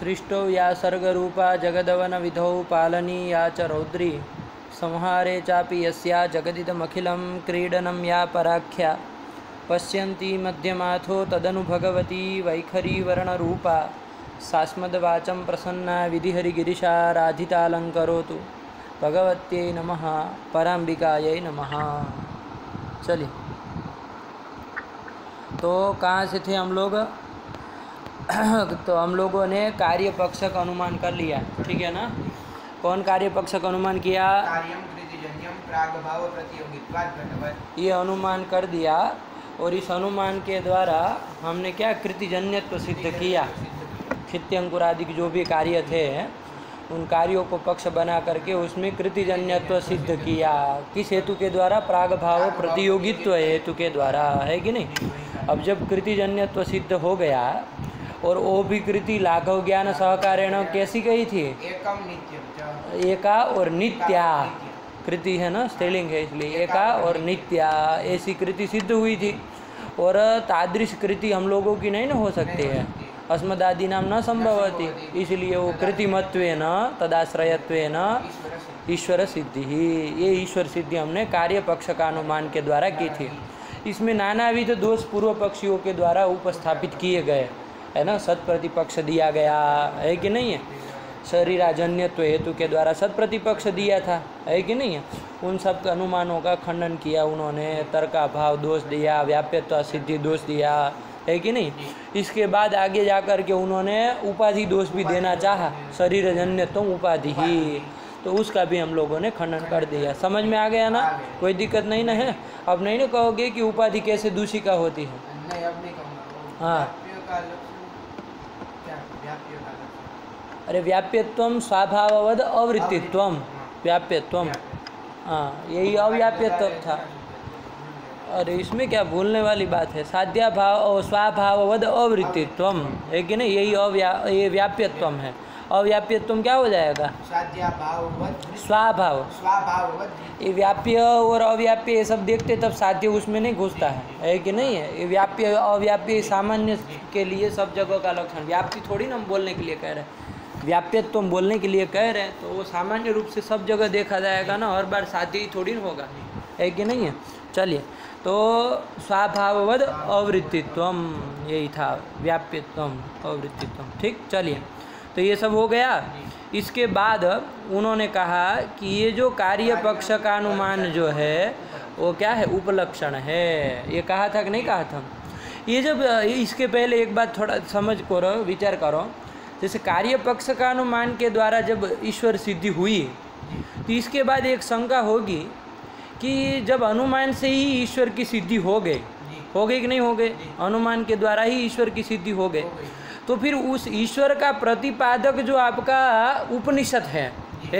सृष्टौ या सर्गरूपा जगदवन विधौ पालनी या च रौद्री संहारे चापि यस्या जगदिदमखिलं क्रीडनं या पराख्या पश्यन्ती मध्यमाथो तदनु भगवती वैखरी वर्णरूपा सास्मद्वाचं प्रसन्ना विधिहरिगिरिशाराधितालङ्करोतु भगवत्यै नमः पराम्बिकायै नमः। चलिए, तो कहाँ से थे हम लोग? तो हम लोगों ने कार्य पक्ष का अनुमान कर लिया, ठीक है ना? कौन कार्य पक्ष का अनुमान किया? ये अनुमान कर दिया, और इस अनुमान के द्वारा हमने क्या कृतिजन्यत्व सिद्ध किया। क्षित्यंकुर आदि जो भी कार्य थे उन कार्यों को पक्ष बना करके उसमें कृतिजन्यत्व सिद्ध किया। किस हेतु के द्वारा? प्राग भाव प्रतियोगित्व हेतु के द्वारा, है कि नहीं? अब जब कृतिजन्यत्व सिद्ध हो गया और वो भी कृति लाघव ज्ञान सहकारेण कैसी गई थी? एका और नित्या कृति है ना, स्त्रीलिंग है इसलिए एका और नित्या ऐसी कृति सिद्ध हुई थी। और तादृश कृति हम लोगों की नहीं ना हो सकती है, अस्मदादि नाम न संभवती, इसलिए वो कृतिमत्वेन तदाश्रयत्वेन ईश्वर सिद्धि ही, ये ईश्वर सिद्धि हमने कार्य पक्ष का अनुमान के द्वारा की थी। इसमें नानाविध दोष पूर्व पक्षियों के द्वारा उपस्थापित किए गए, है ना। सत प्रतिपक्ष दिया गया है कि नहीं है? शरीराजन्यत्व हेतु के द्वारा सत प्रतिपक्ष दिया था, है कि नहीं है? उन सब अनुमानों का खंडन किया उन्होंने, तर्काभाव दोष दिया, व्याप्यत्व सिद्धि दोष दिया, है कि नहीं? इसके बाद आगे जाकर के उन्होंने उपाधि दोष भी देना चाहा, शरीरजन्यत्व उपाधि ही, तो उसका भी हम लोगों ने खंडन कर दिया। समझ में आ गया ना? कोई दिक्कत नहीं ना है? अब नहीं ना कहोगे कि उपाधि कैसे दूषिका होती है? नहीं, अब नहीं कहूँगा। हाँ, अरे व्याप्यत्वम स्वाभाववद अवृत्तित्वम, व्याप्यत्वम, हाँ यही अव्याप्यत्व था। अरे इसमें क्या भूलने वाली बात है? साध्या भाव और स्वाभाववद अवृत्तित्वम, है कि नहीं? यही ये व्याप्यत्वम है। अव्याप्यत्वम क्या हो जाएगा? स्वाभाव, ये व्याप्य और अव्याप्य ये सब देखते तब साध्य उसमें नहीं घुसता है कि नहीं है? ये व्याप्य अव्याप्य सामान्य के लिए सब जगह का लक्षण, व्याप्ति थोड़ी ना हम बोलने के लिए कह रहे हैं, व्याप्यत्व हम बोलने के लिए कह रहे हैं, तो वो सामान्य रूप से सब जगह देखा जाएगा ना, हर बार साध्य ही थोड़ी ना होगा, है कि नहीं है? चलिए, तो स्वाभाववद अवृत्तित्वम यही था, व्याप्यत्वम अवृत्तित्वम, ठीक। चलिए, तो ये सब हो गया। इसके बाद उन्होंने कहा कि ये जो कार्य पक्ष का अनुमान जो है वो क्या है? उपलक्षण है। ये कहा था कि नहीं कहा था? ये जब इसके पहले एक बात थोड़ा समझ करो, विचार करो। जैसे कार्य पक्ष का अनुमान के द्वारा जब ईश्वर सिद्धि हुई, तो इसके बाद एक शंका होगी कि जब अनुमान से ही ईश्वर की सिद्धि हो गई कि नहीं हो गई? अनुमान के द्वारा ही ईश्वर की सिद्धि हो गई, तो फिर उस ईश्वर का प्रतिपादक जो आपका उपनिषद है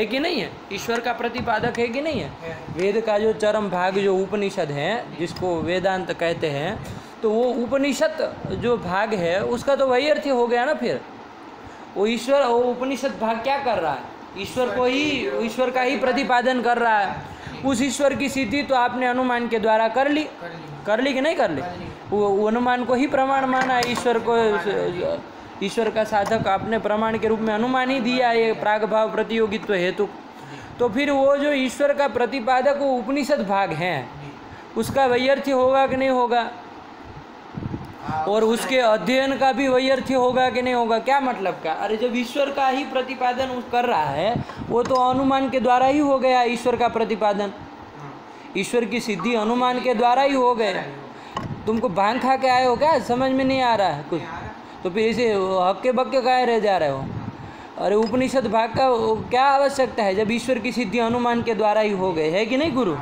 कि नहीं है? ईश्वर का प्रतिपादक है कि नहीं है? वेद का जो चरम भाग जो उपनिषद है, जिसको वेदांत कहते हैं, तो वो उपनिषद जो भाग है उसका तो वही अर्थ हो गया ना। फिर वो ईश्वर, वो उपनिषद भाग क्या कर रहा है? ईश्वर को ही, ईश्वर का ही प्रतिपादन कर रहा है। उस ईश्वर की सिद्धि तो आपने अनुमान के द्वारा कर ली कि नहीं कर ली? वो अनुमान को ही प्रमाण माना, ईश्वर को, ईश्वर का साधक आपने प्रमाण के रूप में अनुमान ही दिया, ये प्रागभाव प्रतियोगित्व हेतु। तो फिर वो जो ईश्वर का प्रतिपादक वो उपनिषद भाग है, उसका वैयर्थ्य होगा कि नहीं होगा? और उसके अध्ययन का भी वैयर्थ्य होगा कि नहीं होगा? क्या मतलब का? अरे जब ईश्वर का ही प्रतिपादन कर रहा है, वो तो अनुमान के द्वारा ही हो गया। ईश्वर का प्रतिपादन, ईश्वर की सिद्धि अनुमान के द्वारा ही हो गए। तुमको भांग खा के आए हो क्या? समझ में नहीं आ रहा है कुछ? तो फिर इसे हक्के बक्के काहे रह जा रहे हो? अरे उपनिषद भाग का क्या आवश्यकता है जब ईश्वर की सिद्धि अनुमान के द्वारा ही हो गए, है कि नहीं गुरु?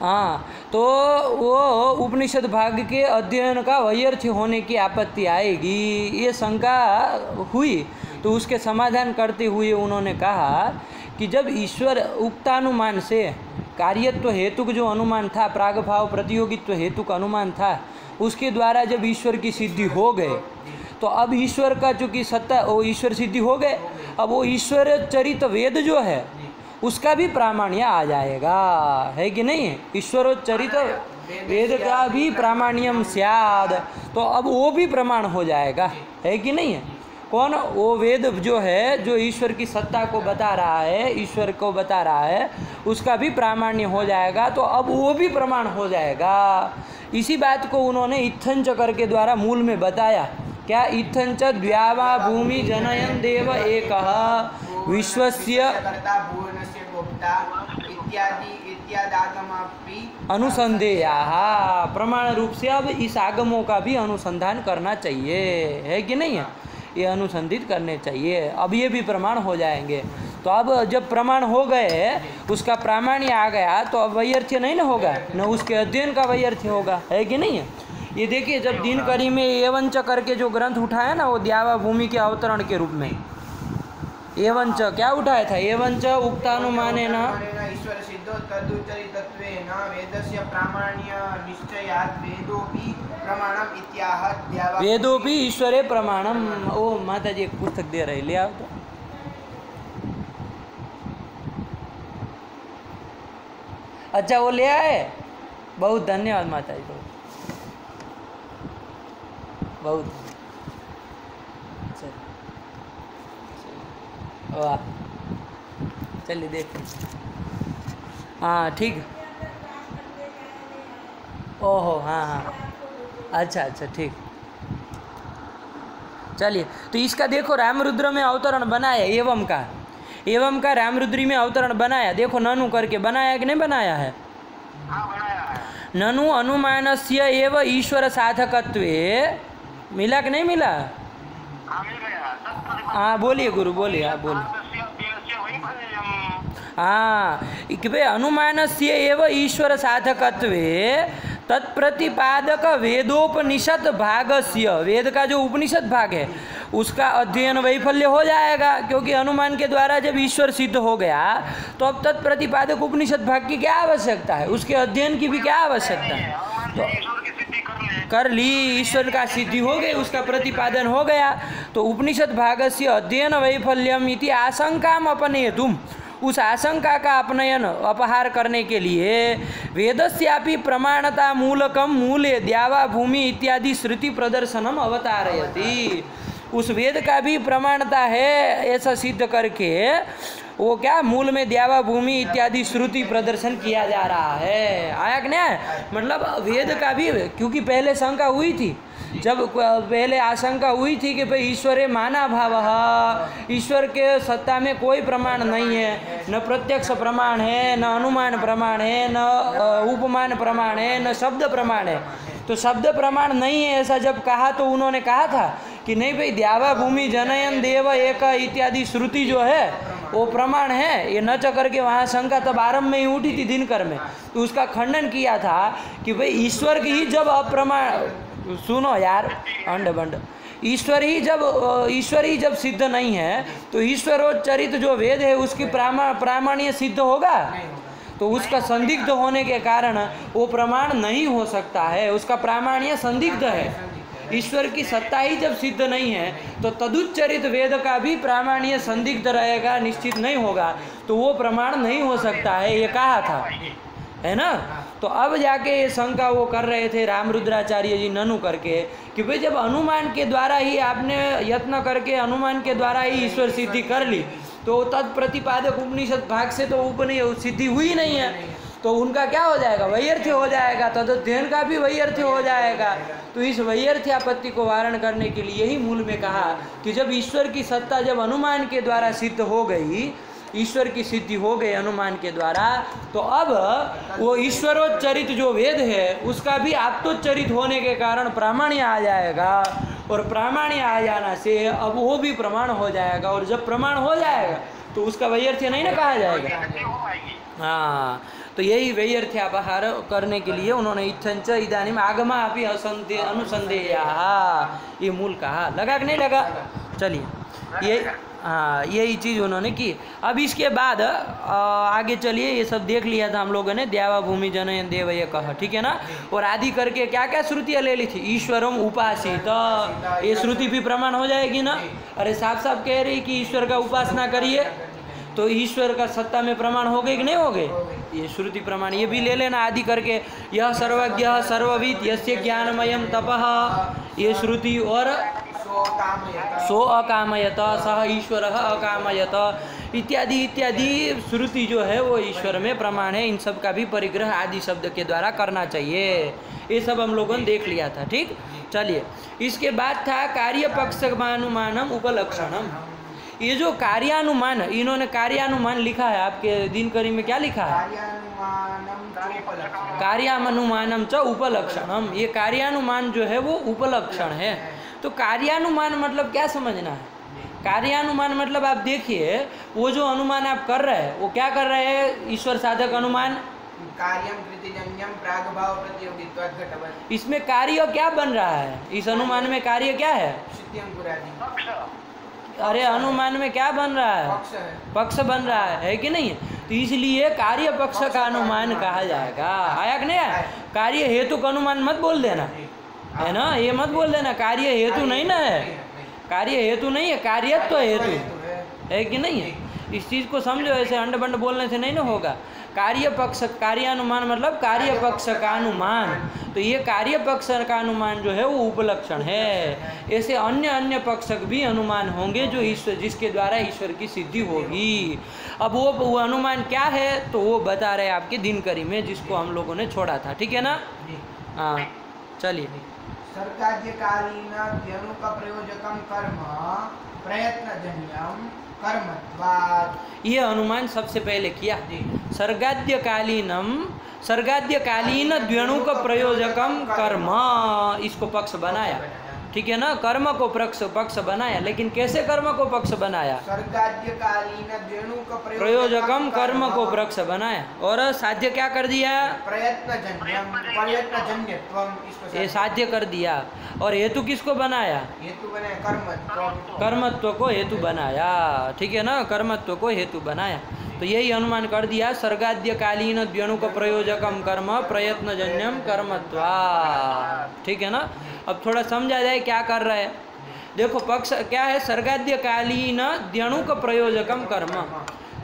हाँ, तो वो उपनिषद भाग के अध्ययन का वैयर्थ्य होने की आपत्ति आएगी, ये शंका हुई। तो उसके समाधान करते हुए उन्होंने कहा कि जब ईश्वर उक्तानुमान से कार्यत्व हेतु जो अनुमान था, प्रागभाव प्रतियोगित्व हेतु का अनुमान था, उसके द्वारा जब ईश्वर की सिद्धि हो गए, तो अब ईश्वर का चूँकि सत्ता, वो ईश्वर सिद्धि हो गए, अब वो ईश्वर चरित वेद जो है उसका भी प्रामाण्य आ जाएगा, है कि नहीं? ईश्वरोच्चरित वेद का भी प्रामाण्यम स्याद, तो अब वो भी प्रमाण हो जाएगा, है कि नहीं है? कौन? वो वेद जो है, जो ईश्वर की सत्ता को बता रहा है, ईश्वर को बता रहा है, उसका भी प्रामाण्य हो जाएगा, तो अब वो भी प्रमाण हो जाएगा। इसी बात को उन्होंने इत्थंच करके द्वारा मूल में बताया। क्या? इत्थंच द्व्यावा भूमि जनयन देव एकः विश्वस्य अनुसंधेयाः। प्रमाण रूप से अब इस आगमों का भी अनुसंधान करना चाहिए, है कि नहीं है? ये अनुसंधित करने चाहिए। अब ये भी प्रमाण हो जाएंगे। तो अब जब प्रमाण हो गए, उसका प्रामाण्य आ गया, तो अब वैयर्थ्य नहीं ना होगा, न उसके अध्ययन का वैयर्थ्य होगा, है कि नहीं है? ये देखिए, जब दिनकरी में एवंच करके जो ग्रंथ उठाया ना, वो द्यावा भूमि के अवतरण के रूप में एवंच क्या उठाया था? एवंच उक्तानुमाने न ईश्वर सिद्धो तदुच्चरितत्वेन वेदस्य प्रामाण्य निश्चयात् वेदोपि प्रमाणम इत्याह द्यावा वेदोपि ईश्वरे प्रमाणम। ओ माता जी एक पुस्तक दे रहे, ले आओ तो। अच्छा, वो ले आए? बहुत धन्यवाद माता जी, बहुत। वाह, चलिए देखते। हाँ ठीक। ओहो, हाँ हाँ, अच्छा अच्छा, ठीक। चलिए, तो इसका देखो रामरुद्र में अवतरण बनाया, एवं का रामरुद्री में अवतरण बनाया। देखो ननु करके बनाया कि नहीं बनाया है? ननु अनुमानस्य एव ईश्वर साधकत्वे। मिला कि नहीं मिला? हाँ बोलिए गुरु, बोलिए, आप बोलिए। हाँ कि भाई अनुमानस्य एव ईश्वर साधकत्वे तत्प्रतिपादक वेदोपनिषद भागस्य, वेद का जो उपनिषद भाग है उसका अध्ययन वैफल्य हो जाएगा, क्योंकि अनुमान के द्वारा जब ईश्वर सिद्ध हो गया तो अब तत्प्रतिपादक उपनिषद भाग की क्या आवश्यकता है? उसके अध्ययन की भी क्या आवश्यकता है? तो कर ली, ईश्वर का सिद्धि हो गई, उसका प्रतिपादन हो गया, तो उपनिषद भागस्य अध्ययन वैफल्यम इति आशंकाम अपनेतुम, उस आशंका का अपनयन अपहार करने के लिए वेदस्यापि प्रमाणता मूलकम मूले द्यावा भूमि इत्यादि श्रुति प्रदर्शनम अवतारयति। उस वेद का भी प्रमाणता है ऐसा सिद्ध करके वो क्या मूल में द्यावा भूमि इत्यादि श्रुति प्रदर्शन किया जा रहा है। आया कि नहीं? मतलब वेद का भी, क्योंकि पहले शंका हुई थी, जब पहले आशंका हुई थी कि भाई ईश्वरे माना भाव, ईश्वर के सत्ता में कोई प्रमाण नहीं है, न प्रत्यक्ष प्रमाण है, न अनुमान प्रमाण है, न उपमान प्रमाण है, न शब्द प्रमाण है। तो शब्द प्रमाण नहीं है ऐसा जब कहा तो उन्होंने कहा था कि नहीं भाई द्यावा भूमि जनयन देव एक इत्यादि श्रुति जो है वो प्रमाण है, ये न चकर के वहाँ शंका तब आरंभ में ही उठी थी दिनकर में, तो उसका खंडन किया था कि भाई ईश्वर की ही जब अप्रमाण, सुनो यार अंड बंड, ईश्वर ही जब सिद्ध नहीं है तो ईश्वरोच्चरित जो वेद है उसकी प्रामाण्य सिद्ध होगा? तो उसका संदिग्ध होने के कारण वो प्रमाण नहीं हो सकता है, उसका प्रामाण्य संदिग्ध है। ईश्वर की सत्ता ही जब सिद्ध नहीं है तो तदुच्चरित वेद का भी प्रामाण्य संदिग्ध रहेगा, निश्चित नहीं होगा, तो वो प्रमाण नहीं हो सकता है, ये कहा था, है ना? तो अब जाके ये शंका वो कर रहे थे रामरुद्राचार्य जी ननु करके कि भाई जब अनुमान के द्वारा ही आपने यत्न करके अनुमान के द्वारा ही ईश्वर सिद्धि कर ली तो तत्प्रतिपादक उपनिषद भाग से तो उपनिषद सिद्धि हुई नहीं है, तो उनका क्या हो जाएगा? वैयर्थ्य हो जाएगा, तदध्ययन का भी वैयर्थ्य हो जाएगा। तो इस वैयर्थ्यापत्ति को वारण करने के लिए ही मूल में कहा कि जब ईश्वर की सत्ता जब अनुमान के द्वारा सिद्ध हो गई, ईश्वर की सिद्धि हो गई अनुमान के द्वारा, तो अब वो ईश्वरोच्चरित जो वेद है उसका भी आप्तोच्चरित होने के कारण प्रामाण्य आ जाएगा, और प्रामाण्य आ जाना से अब वो भी प्रमाण हो जाएगा, और जब प्रमाण हो जाएगा तो उसका वैयर्थ्य नहीं ना कहा जाएगा। हाँ, तो यही वैयर्थ्यापहार करने के लिए उन्होंने इत्थंच इदानीम आगमा अपि अनुसंधेयाः ये मूल कहा। लगा कि नहीं लगा? चलिए ये हाँ यही चीज़ उन्होंने की। अब इसके बाद आगे चलिए, ये सब देख लिया था हम लोगों ने, द्यावा भूमि जनयन देव ये कहा, ठीक है ना? और आदि करके क्या क्या श्रुतियाँ ले ली थी? ईश्वरम उपासित, ये श्रुति भी प्रमाण हो जाएगी ना? अरे साफ साफ कह रही कि ईश्वर का उपासना करिए, तो ईश्वर का सत्ता में प्रमाण हो गए कि नहीं हो गए? ये श्रुति प्रमाण, ये भी ले लेना आदि करके, यह सर्वज्ञ सर्वविद यस्य ज्ञानमयम तपः, ये श्रुति। और सो अकामयत, सह ईश्वर अकामयत इत्यादि इत्यादि श्रुति जो है वो ईश्वर में प्रमाण है। इन सब का भी परिग्रह आदि शब्द के द्वारा करना चाहिए। ये सब हम लोगों ने देख लिया था। ठीक, चलिए इसके बाद था कार्य पक्षमानुमानम उपलक्षणम। ये जो कार्यानुमान, इन्होंने कार्यानुमान लिखा है आपके दिनकरी में, क्या लिखा है? कार्यानुमानम च उपलक्षणम। ये कार्यानुमान जो है वो उपलक्षण है। तो कार्यानुमान मतलब क्या समझना है? कार्यानुमान मतलब आप देखिए, वो जो अनुमान आप कर रहे हैं वो क्या कर रहे हैं? ईश्वर साधक अनुमान। इसमें कार्य क्या बन रहा है? इस अनुमान में कार्य क्या है? अरे अनुमान में क्या बन रहा है? पक्ष बन रहा है कि नहीं? तो इसलिए कार्य पक्ष का अनुमान कहा जाएगा। आया कि नहीं आया? कार्य हेतु का अनुमान मत बोल देना, है ना? ये मत बोल देना कार्य हेतु नहीं ना है। कार्य हेतु नहीं है, कार्यत्व हेतु है कि नहीं है? इस चीज़ को समझो, ऐसे अंड बंड बोलने से नहीं ना होगा। कार्य पक्ष, कार्यानुमान मतलब कार्य पक्ष का अनुमान। तो ये कार्य पक्ष का अनुमान जो है वो उपलक्षण है। ऐसे अन्य अन्य पक्षक भी अनुमान होंगे जो ईश्वर, जिसके द्वारा ईश्वर की सिद्धि होगी। अब वो अनुमान क्या है तो वो बता रहे आपके दिनकरी में, जिसको हम लोगों ने छोड़ा था। ठीक है ना? हाँ, चलिए। सर्गाद्यकालीन द्यनुक प्रयोजकम कर्म प्रयत्नजन्यम कर्मत्वात्। ये अनुमान सबसे पहले किया। सर्गाद्यकालीन द्व्यणुक प्रयोजकम कर्म, इसको पक्ष बनाया। ठीक है ना? कर्म को पक्ष बनाया, लेकिन कैसे कर्म को पक्ष बनाया? सर्गाद्यकालीन द्व्यणुक प्रयोजकम कर्म को पक्ष बनाया। और साध्य क्या कर दिया? प्रयत्नजन्यत्वम, ये साध्य कर दिया। और हेतु किसको बनाया? हेतु बनाया कर्मत्व, कर्मत्व को हेतु बनाया। ठीक है ना? कर्मत्व को हेतु बनाया। तो यही अनुमान कर दिया। सर्गाद्यकालीन द्व्यणुक प्रयोजकम कर्म प्रयत्नजन्यम कर्मत्वा। ठीक है ना? अब थोड़ा समझा जाए क्या कर रहा है। देखो पक्ष क्या है? सर्गाद्यकालीन द्व्यणुक प्रयोजकम कर्म।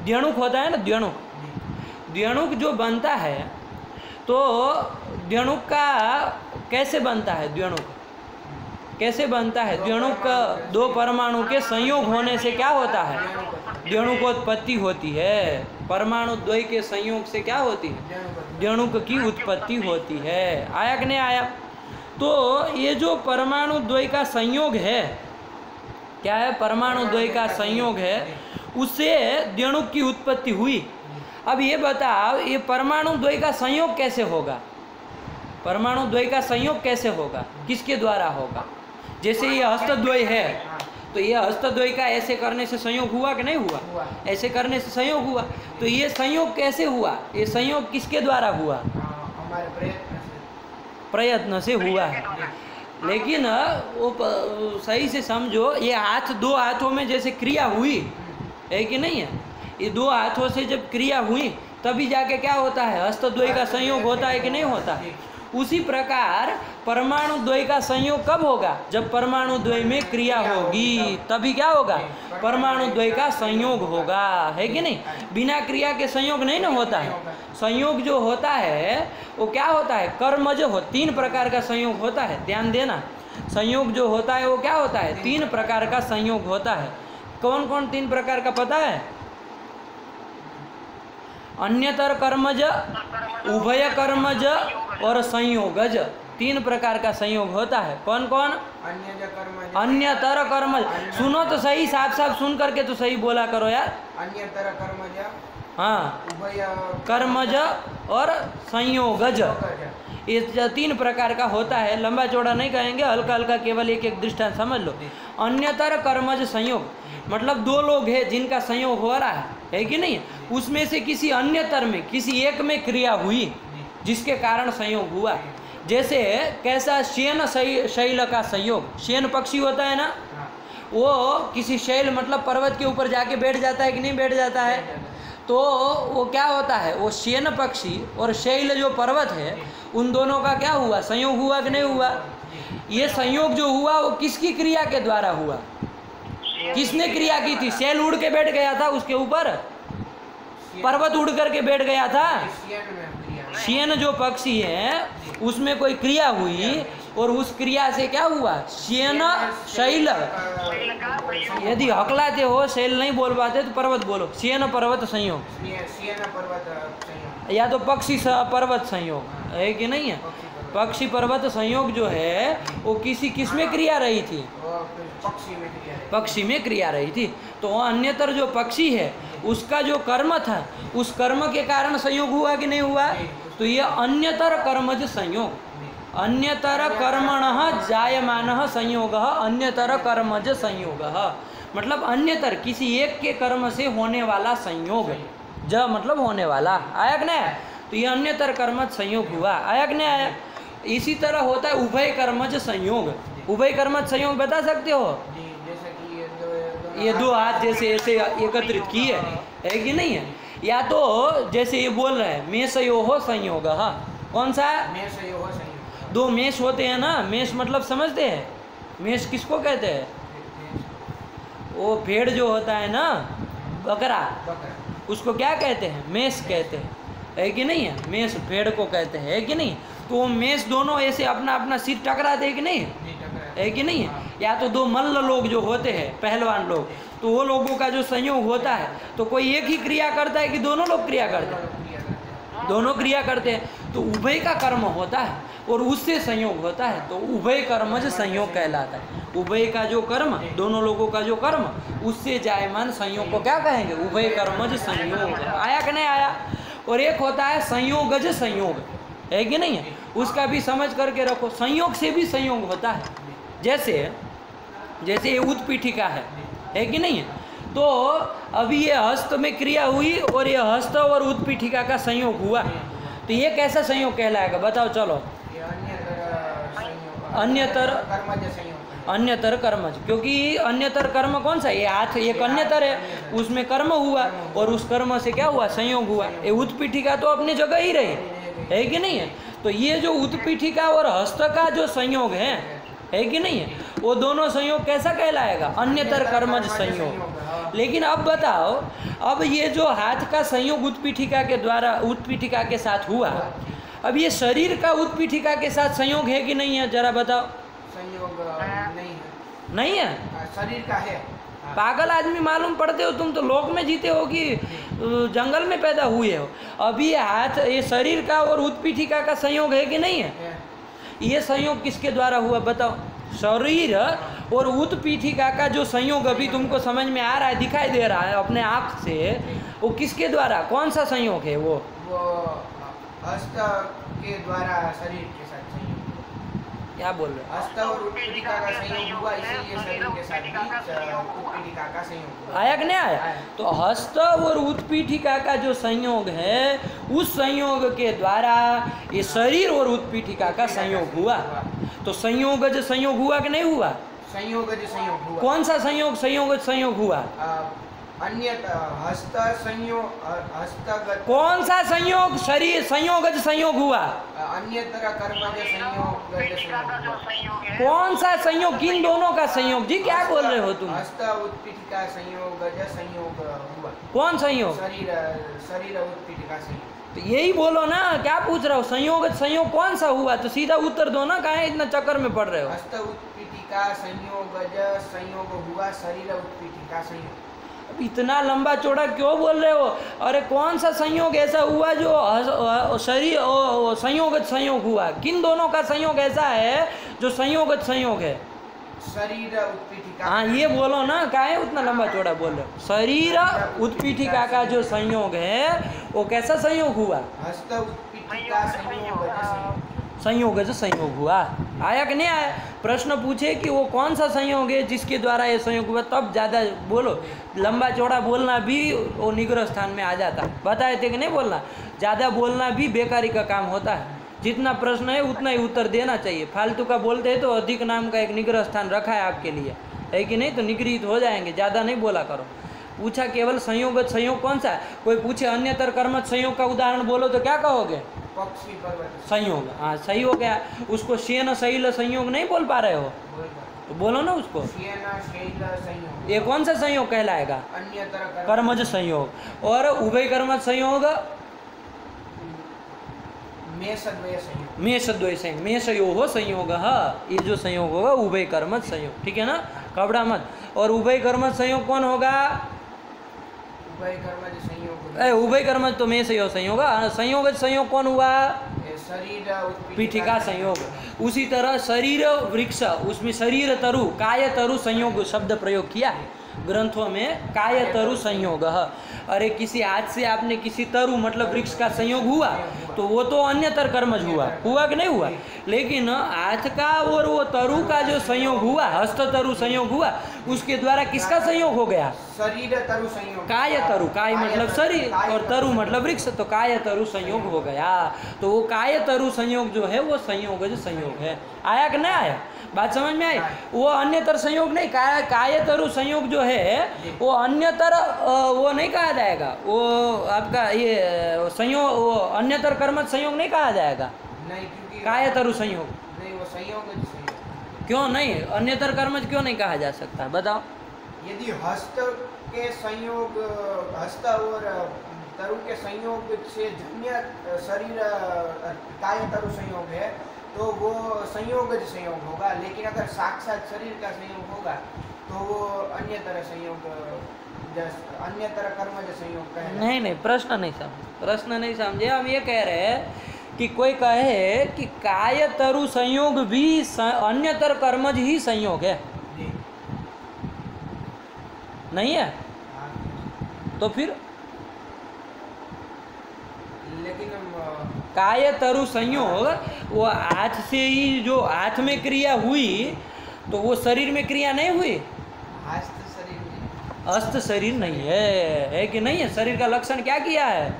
द्व्यणुक होता है ना, द्व्यणुक जो बनता है, तो द्व्यणुक का कैसे बनता है? द्व्यणुक कैसे बनता है? द्व्यणुक दो परमाणु के संयोग होने से क्या होता है? द्व्यणुकोत्पत्ति होती है। परमाणु द्वय के संयोग से क्या होती है? द्व्यणुक की उत्पत्ति होती है। आया कि नहीं आया? तो ये जो परमाणु द्वय का संयोग है, क्या है? परमाणु द्वय का संयोग है, उससे द्व्यणुक की उत्पत्ति हुई। अब ये बताओ, ये परमाणु द्वय का संयोग कैसे होगा? परमाणु द्वय का संयोग कैसे होगा? किसके द्वारा होगा? जैसे ये हस्तद्वय है, तो ये हस्तद्वय का ऐसे करने से संयोग हुआ कि नहीं हुआ? ऐसे करने से संयोग हुआ। तो ये संयोग कैसे हुआ? ये संयोग किसके द्वारा हुआ? हमारे प्रयत्न से हुआ है। लेकिन वो सही से समझो, ये हाथ, दो हाथों में जैसे क्रिया हुई है कि नहीं है? ये दो हाथों से जब क्रिया हुई तभी जाके क्या होता है? हस्तद्वय का संयोग होता है कि नहीं होता? उसी प्रकार परमाणु द्वय का संयोग कब होगा? जब परमाणु द्वय में क्रिया होगी, तभी क्या होगा? परमाणु द्वय का संयोग होगा, है कि नहीं? बिना क्रिया के संयोग नहीं ना होता है। संयोग जो होता है वो क्या होता है? कर्मज हो। तीन प्रकार का संयोग होता है, ध्यान देना। संयोग जो होता है वो क्या होता है? तीन प्रकार का संयोग होता है। कौन कौन तीन प्रकार का पता है? अन्यतर कर्मज, उभय कर्मज और संयोगज। तीन प्रकार का संयोग होता है। कौन कौन? अन्यतर कर्मज। सुनो तो सही, साफ साफ सुन करके तो सही बोला करो यार। अन्यतर कर्मज, हाँ, उभय कर्मज और संयोगज। ये तीन प्रकार का होता है। लंबा चौड़ा नहीं कहेंगे, हल्का हल्का केवल एक एक दृष्टांत समझ लो। अन्यतर कर्मज संयोग मतलब दो लोग हैं जिनका संयोग हो रहा है कि नहीं? उसमें से किसी अन्यतर में, किसी एक में क्रिया हुई जिसके कारण संयोग हुआ। जैसे कैसा? शयन शैल का संयोग। शयन पक्षी होता है ना, वो किसी शैल मतलब पर्वत के ऊपर जाके बैठ जाता है कि नहीं बैठ जाता है? तो वो क्या होता है? वो शयन पक्षी और शैल जो पर्वत है, उन दोनों का क्या हुआ? संयोग हुआ कि नहीं हुआ? ये संयोग जो हुआ वो किसकी क्रिया के द्वारा हुआ? किसने क्रिया की थी? शैल उड़ के बैठ गया था उसके ऊपर, पर्वत उड़ करके बैठ गया था। शयन जो पक्षी है उसमें कोई क्रिया हुई, और उस क्रिया से क्या हुआ? शयन शैल। यदि हकलाते हो, शैल नहीं बोल पाते तो पर्वत बोलो। शयन पर्वत संयोग, सियन पर्वत संयोग, या तो पक्षी पर्वत संयोग है कि नहीं है? पक्षी पर्वत संयोग जो है वो किस में क्रिया रही थी? और पक्षी में क्रिया है। पक्षी में क्रिया रही थी। तो अन्यतर जो पक्षी है उसका जो कर्म था, उस कर्म के कारण संयोग हुआ कि नहीं हुआ? तो ये अन्यतर कर्मज संयोग, अन्यतर कर्मणः जायमानः संयोगः अन्यतर कर्मज संयोगः, मतलब अन्यतर किसी एक के कर्म से होने वाला संयोग। ज मतलब होने वाला, आया कि नहीं? तो ये अन्यतर कर्मज संयोग हुआ, आया कि नहीं आया? इसी तरह होता है उभय कर्मज संयोग। उभय कर्मज संयोग बता सकते हो? जी, जैसे कि ये दो हाथ जैसे ऐसे एकत्रित किए है कि नहीं है? या तो जैसे ये बोल रहे हैं मेषयोः संयोगः, कौन सा? मेषयोः संयोग, दो मेष होते हैं ना, मेष मतलब समझते हैं? मेष किसको कहते हैं? वो भेड़ जो होता है ना, बकरा, बकरा, उसको क्या कहते हैं? मेष कहते हैं, है कि नहीं है? मेष भेड़ को कहते हैं, है कि नहीं? तो वो मेष दोनों ऐसे अपना अपना सिर टकराते हैं कि नहीं? जी, टकरा, है कि नहीं है? या तो दो मल्ल लोग जो होते हैं, पहलवान लोग, तो वो लोगों का जो संयोग होता है तो कोई एक ही क्रिया करता है कि दोनों लोग क्रिया करते हैं? क्रिया करते हैं। दोनों क्रिया करते हैं। तो उभय का कर्म होता है और उससे संयोग होता है, तो उभय कर्मज संयोग कहलाता है। उभय का जो कर्म, दोनों लोगों का जो कर्म, उससे जायमान संयोग को क्या कहेंगे? उभय कर्मज संयोग। आया कि नहीं आया? और एक होता है संयोगज संयोग, है कि नहीं है? उसका भी समझ करके रखो, संयोग से भी संयोग होता है। जैसे जैसे ये उत्पीठिका है कि नहीं है? तो अभी ये हस्त में क्रिया हुई और ये हस्त और उत्पीठिका का संयोग हुआ, तो ये कैसा संयोग कहलाएगा? बताओ चलो। ये अन्यतर संयोग, अन्यतर कर्मज संयोग है। अन्यतर कर्मज, क्योंकि अन्यतर कर्म कौन सा? ये हाथ एक अन्यतर है, उसमें कर्म हुआ और उस कर्म से क्या हुआ? संयोग हुआ। ये उत्पीठिका तो अपनी जगह ही रही, है कि नहीं है? तो ये जो उत्पीठिका और हस्त का जो संयोग है कि नहीं है? वो दोनों संयोग कैसा कहलाएगा? अन्यतर कर्मज संयोग। लेकिन अब बताओ, अब ये जो हाथ का संयोग उत्पीठिका के द्वारा, उत्पीठिका के साथ हुआ, अब ये शरीर का उत्पीठिका के साथ संयोग है कि नहीं है? जरा बताओ। संयोग नहीं है, नहीं है? शरीर का है। पागल आदमी मालूम पड़ते हो तुम, तो लोक में जीते हो कि जंगल में पैदा हुए हो? अभी ये हाथ, ये शरीर का और उत्पीठिका का संयोग है कि नहीं है? ये संयोग किसके द्वारा हुआ बताओ? शरीर और उत्पीठिका का जो संयोग अभी तुमको समझ में आ रहा है, दिखाई दे रहा है अपने आँख से, वो किसके द्वारा, कौन सा संयोग है वो? हस्त के द्वारा शरीर के साथ संयोग। क्या बोल रहे हो? हस्त और उत्पीठिका का संयोग हुआ, इसीलिए शरीर के साथ भी उत्पीठिका का संयोग हुआ। आया कि नहीं आया? तो हस्त और उत्पीठिका का जो संयोग है, उस संयोग के द्वारा ये शरीर और उत्पीठिका का संयोग हुआ। तो संयोगज संयोग हुआ कि नहीं हुआ? संयोगज संयोग हुआ। कौन सा संयोग संयोगज संयोग हुआ? अन्य हस्त संयोग, हस्तगत, कौन सा संयोग शरीर संयोगज संयोग हुआ? अन्यतर कर्मज संयोग, गज संयोग हुआ। कौन सा संयोग? किन दोनों का संयोग? जी क्या बोल रहे हो तुम? हस्त उत्पीठिका संयोग, गज संयोग हुआ। कौन संयोग? शरीर, शरीर उत्पीठिका संयोग। तो यही बोलो ना, क्या पूछ रहे हो? संयोग संयोग कौन सा हुआ? तो सीधा उत्तर दो ना, काहे इतना चक्कर में पड़ रहे हो? हस्त उत्पीठिका संयोग, गज संयोग हुआ, शरीर उत्पीठिका संयोग। अब इतना लंबा चौड़ा क्यों बोल रहे हो? अरे कौन सा संयोग ऐसा हुआ जो शरीर संयोगत संयोग हुआ? किन दोनों का संयोग ऐसा है जो संयोगत संयोग है? शरीर उत्पीठिका। हाँ ये बोलो ना, काहे उतना लंबा चौड़ा बोल रहे हो? शरीर उत्पीठिका का जो संयोग है वो कैसा संयोग हुआ? हस्त उत्पीठिका संयोग, गज संयोग। संयोगज संयोग हुआ। आया कि नहीं आया? प्रश्न पूछे कि वो कौन सा संयोग है जिसके द्वारा ये संयोग हुआ, तब ज़्यादा बोलो। लंबा चौड़ा बोलना भी वो निग्रह स्थान में आ जाता है। बताए थे कि नहीं बोलना? ज़्यादा बोलना भी बेकारी का काम होता है। जितना प्रश्न है उतना ही उत्तर देना चाहिए। फालतू का बोलते हैं तो अधिक नाम का एक निग्रह स्थान रखा है आपके लिए, है कि नहीं? तो निगृहित हो जाएंगे। ज़्यादा नहीं बोला करो। पूछा केवल संयोगत संयोग कौन सा है? कोई पूछे अन्यतर कर्मज संयोग का उदाहरण बोलो तो क्या कहोगे? पक्षी पर्वत संयोग। हाँ सही हो गया। उसको शयन शैल संयोग नहीं बोल पा रहे हो तो बोलो ना उसको। शयन शैल संयोग, ये कौन सा संयोग कहलाएगा? अन्यतर कर्मज संयोग। और उभय कर्मज संयोग मेषद्वय संयोग। मेषद्वय संयोग, मेषयोः संयोगः, ये जो संयोग होगा उभय कर्मज संयोग, ठीक है ना, कपड़ा मत। और उभय कर्मज संयोग कौन होगा? उभय कर्मज संयोग उभय कर्मज तो मेषयोः संयोग, संयोगज संयोग कौन हुआ? शरीर पीठिका संयोग। उसी तरह शरीर वृक्ष, उसमें शरीर तरु काय तरु संयोग शब्द प्रयोग किया है ग्रंथों में, काय तरु संयोग। अरे किसी हाथ से आपने किसी तरु मतलब वृक्ष का संयोग हुआ तो वो तो अन्यतर कर्मज हुआ कि नहीं हुआ? लेकिन हाथ का और वो तरु का जो संयोग हुआ, हस्त तरु संयोग हुआ, उसके द्वारा किसका संयोग हो गया? शरीर तरु संयोग। काय तरु, काय मतलब शरीर और तरु मतलब वृक्ष, तो काय तरु संयोग हो गया। तो वो काय तरु संयोग जो है वो संयोगज संयोग है। आया कि नहीं आया? बात समझ में आई? वो अन्यतर संयोग नहीं, काय तरु संयोग जो है वो अन्यतर वो नहीं कहा जाएगा, वो आपका ये संयोग, वो अन्यतर कर्मज संयोग नहीं कहा जाएगा। नहीं, क्योंकि काय तरु संयोग नहीं, वो संयोगज संयोग। क्यों नहीं? अन्यतर कर्मज क्यों नहीं कहा जा सकता, बताओ? यदि हस्त के संयोग, हस्त और तरु के संयोग से जन्य शरीर काय तरु संयोग है तो वो संयोगज संयोग होगा। लेकिन अगर साक्षात शरीर का संयोग होगा तो वो अन्य तरह संयोग, अन्य तरह कर्मज संयोग कहलाएगा। नहीं, प्रश्न नहीं समझे। हम ये कह रहे हैं कि कोई कहे कि काय तरु संयोग भी अन्यतर कर्मज ही संयोग है, नहीं है? तो फिर लेकिन काय तरु संयोग वो हाथ से ही, जो हाथ में क्रिया हुई तो वो शरीर में क्रिया नहीं हुई। हस्त शरीर में, हस्त शरीर नहीं है कि नहीं है? शरीर का लक्षण क्या किया है?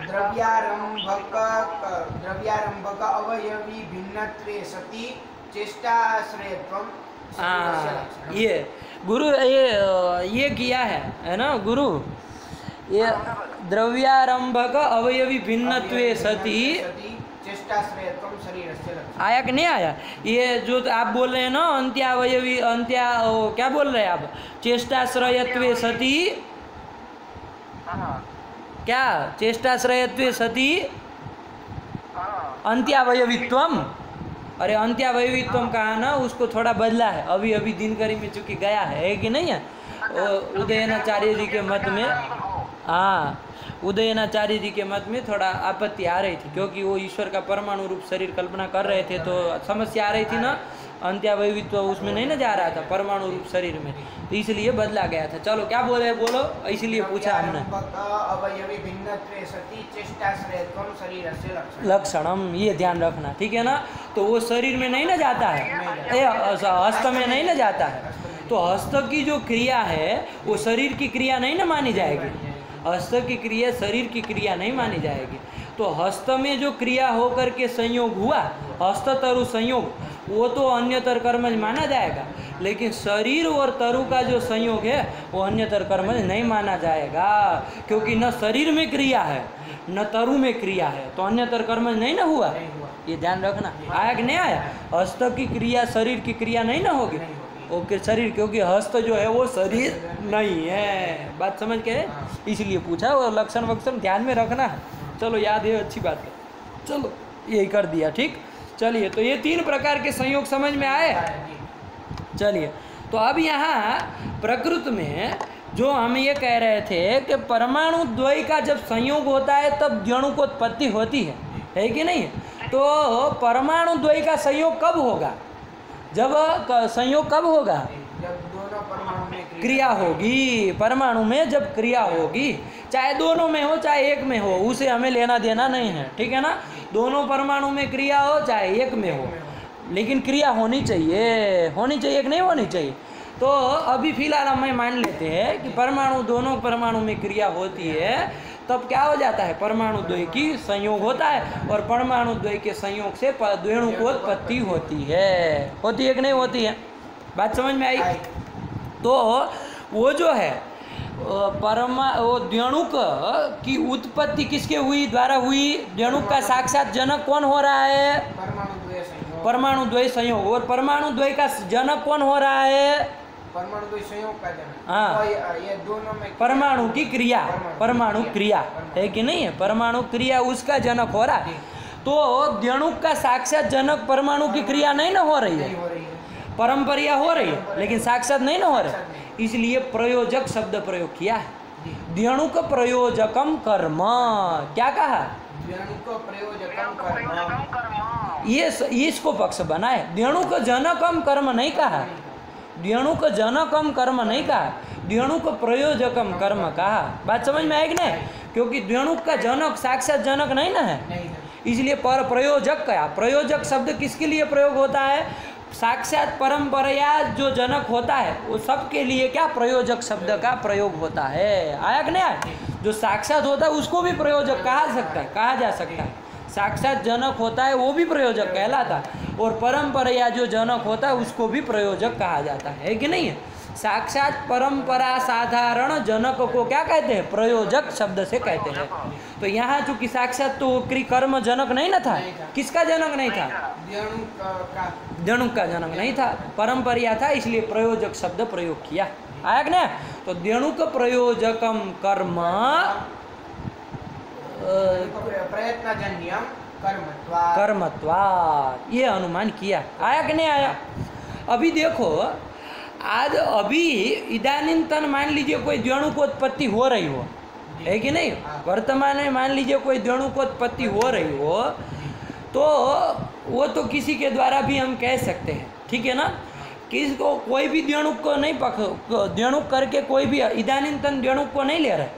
द्रव्यारंभक अवयवी भिन्नत्वे सति चेष्टाश्रयत्वम। हाँ, ये गुरु ये किया है ना गुरु? ये द्रव्यारंभक अवयवी भिन्नत्वे सति चेष्टाश्रयत्वम शरीरस्य लक्षणम्। आया कि नहीं आया? ये जो आप बोल रहे हैं ना, अंत्यावयवी क्या बोल रहे हैं आप? चेष्टाश्रयत्वे सति, क्या चेष्टाश्रयत्वे सति अंत्यावयवित्वम। अरे अंत्यावयवित्वम कहा ना, उसको थोड़ा बदला है, अभी दिनकरी में चूंकि गया है कि नहीं है? उदयनाचार्य जी के मत में, हाँ, उदयनाचार्य जी के मत में थोड़ा आपत्ति आ रही थी, क्योंकि वो ईश्वर का परमाणु रूप शरीर कल्पना कर रहे थे, तो समस्या आ रही थी ना, अंत्यावयवित्व उसमें नहीं ना जा रहा था परमाणु रूप शरीर में, तो इसलिए बदला गया था। चलो क्या बोले, बोलो, इसलिए पूछा हमने। लक्षणम, ये ध्यान रखना, ठीक है ना? तो वो शरीर में नहीं ना जाता है, हस्त में नहीं ना जाता है, तो हस्त की जो क्रिया है वो शरीर की क्रिया नहीं ना मानी जाएगी। हस्त की क्रिया शरीर की क्रिया नहीं मानी जाएगी। तो हस्त में जो क्रिया हो करके संयोग हुआ, हस्त तरु संयोग, वो तो अन्यतर कर्मज माना जाएगा। लेकिन शरीर और तरु का जो संयोग है वो अन्यतर कर्मज नहीं माना जाएगा, क्योंकि न शरीर में क्रिया है न तरु में क्रिया है, तो अन्यतर कर्मज नहीं ना हुआ। ये ध्यान रखना। आया कि नहीं आया? हस्त की क्रिया शरीर की क्रिया नहीं ना होगी, ओके शरीर, क्योंकि हस्त जो है वो शरीर नहीं है। बात समझ के, इसलिए पूछा। और लक्षण वक्षण ध्यान में रखना है। चलो याद है, अच्छी बात है। चलो यही कर दिया, ठीक। चलिए, तो ये 3 प्रकार के संयोग समझ में आए। चलिए, तो अब यहाँ प्रकृति में जो हम ये कह रहे थे कि परमाणु द्वय का जब संयोग होता है तब द्वणु को उत्पत्ति होती है कि नहीं? तो परमाणु द्वय का संयोग कब होगा? जब संयोग कब होगा? जब दोनों परमाणु में क्रिया होगी। परमाणु में जब क्रिया होगी, चाहे दोनों में हो चाहे एक में हो, उसे हमें लेना देना नहीं है, ठीक है ना? दोनों परमाणु में क्रिया हो चाहे एक में हो, लेकिन क्रिया होनी चाहिए कि नहीं होनी चाहिए? तो अभी फिलहाल हम मान लेते हैं कि परमाणु, दोनों परमाणु में क्रिया होती है, तब क्या हो जाता है? परमाणु द्वय की संयोग होता है, और परमाणु द्वय के संयोग से द्वेणु को उत्पत्ति होती है कि नहीं होती है? बात समझ में आई? तो वो जो है वो द्वेणुक की उत्पत्ति किसके हुई द्वारा हुई? द्वेणुक का साक्षात जनक कौन हो रहा है? परमाणु द्वय संयोग। परमाणु द्वय संयोग। और परमाणु द्वय का जनक कौन हो रहा है? परमाणु तो संयोग का जनक। हाँ। तो ये दोनों में परमाणु की क्रिया, परमाणु क्रिया है कि नहीं है, परमाणु क्रिया उसका जनक हो रहा है। तो द्यणुक का साक्षात जनक परमाणु की क्रिया नहीं ना हो रही नहीं है, हो रही है। परंपरिया हो रही है, लेकिन साक्षात नहीं ना हो रहा है। इसलिए प्रयोजक शब्द प्रयोग किया है। द्यणुक प्रयोजकम कर्म, क्या कहा? द्यणुक प्रयोजकम कर्म। ये इसको पक्ष बनाए। द्यणुक जनकम कर्म नहीं कहा, द्यणुक जनकम कर्म नहीं कहा, द्यणुक प्रयोजकम कर्म कहा। बात समझ में आएगी नहीं? क्योंकि द्यणुक का जनक साक्षात जनक नहीं ना है, नहीं है। इसलिए पर प्रयोजक कहा। प्रयोजक शब्द किसके लिए प्रयोग होता है? साक्षात परंपराया जो जनक होता है वो सबके लिए क्या प्रयोजक शब्द का प्रयोग होता है। आया कि नहीं आया? जो साक्षात होता है उसको भी प्रयोजक कहा सकता है, कहा जा सकता है। साक्षात जनक होता है वो भी प्रयोजक कहलाता है, और परंपराया जो जनक होता है उसको भी प्रयोजक कहा जाता है कि नहीं है? साक्षात परंपरा साधारण जनक को क्या कहते हैं? प्रयोजक शब्द से कहते हैं। तो यहाँ चूंकि साक्षात तो कर्म जनक नहीं ना था, किसका जनक नहीं था? द्यणुक का जनक नहीं था, परंपरिया था, इसलिए प्रयोजक शब्द प्रयोग किया। आया कि नहीं? तो द्यणुक प्रयोजकम कर्म प्रयत्नजन्यम कर्मत्वात्। कर्मत्वात्, ये अनुमान किया। आया कि नहीं आया? अभी देखो, आज अभी इदानीन्तन मान लीजिए कोई द्यणुकोत्पत्ति हो रही हो, है कि नहीं? वर्तमान में मान लीजिए कोई द्यणुकोत्पत्ति हो रही हो, तो वो तो किसी के द्वारा भी हम कह सकते हैं, ठीक है ना? किसी को कोई भी द्यणुक को नहीं द्यणुक करके कोई भी इदानीन्तन द्यणुक को नहीं ले रहा है,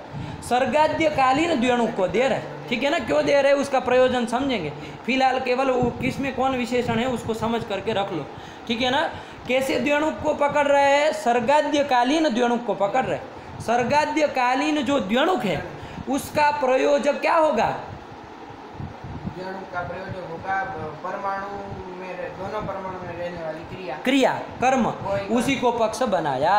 सर्गाद्यकालीन द्यणुक को दे रहा है, ठीक है ना? क्यों दे रहे हैं उसका प्रयोजन समझेंगे। फिलहाल केवल वो किस में कौन विशेषण है उसको समझ करके रख लो, ठीक है ना? कैसे द्यणुक को पकड़ रहे हैं? सर्गाद्यकालीन द्यणुक को पकड़ रहे हैं। सर्गाद्यकालीन जो द्यणुक है उसका प्रयोजक क्या होगा? द्यणुक का प्रयोजक होगा परमाणु में, दोनों परमाणु में रहने वाली क्रिया, क्रिया कर्म, उसी को पक्ष बनाया।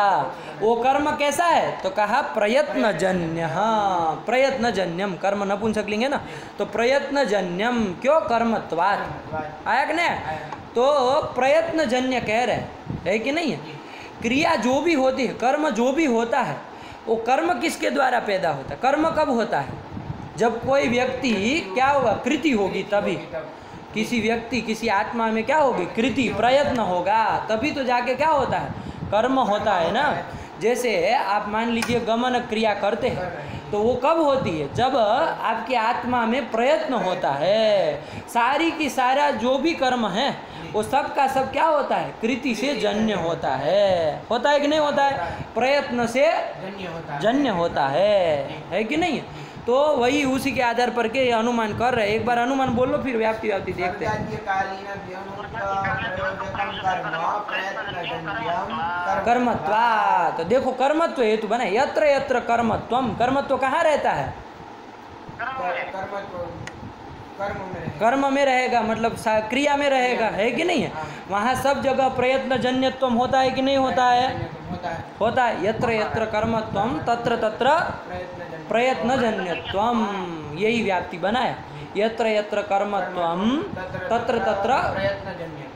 वो कर्म कैसा है? तो कहा प्रयत्नजन्य। हाँ, प्रयत्नजन्यम कर्म नपुंसकलिंग है ना, तो प्रयत्नजन्यम क्यों? कर्मत्वात्। आया कि नहीं? तो प्रयत्नजन्य कह रहे है कि नहीं है? क्रिया जो भी होती है, कर्म जो भी होता है, वो कर्म किसके द्वारा पैदा होता है? कर्म कब होता है? जब कोई व्यक्ति क्या होगा? कृति होगी, तभी किसी व्यक्ति किसी आत्मा में क्या होगी? कृति, प्रयत्न होगा, तभी तो जाके क्या होता है? कर्म होता है ना। जैसे आप मान लीजिए गमन क्रिया करते हैं, तो वो कब होती है? जब आपके आत्मा में प्रयत्न होता है। सारी की सारा जो भी कर्म है वो सब का सब क्या होता है? कृति से जन्य होता है। होता है कि नहीं होता है? प्रयत्न से जन्य होता है कि नहीं? तो वही उसी के आधार पर के अनुमान कर रहे हैं। एक बार अनुमान बोल लो, फिर व्याप्ति व्याप्ति देखते हैं। कर्मत्वात्, तो देखो कर्मत्व हेतु बना, यत्र यत्र कर्मत्वम, कर्मत्व कहाँ रहता है? कर्म में रहेगा, मतलब क्रिया में रहेगा, है कि नहीं है? वहाँ सब जगह प्रयत्न जन्यत्वम होता है कि नहीं होता है? होता है। यत्र यत्र कर्मत्वम तत्र तत्र प्रयत्न जन्यत्वम, यही व्याप्ति बनाया। यत्र यत्र कर्मत्वम तत्र तत्र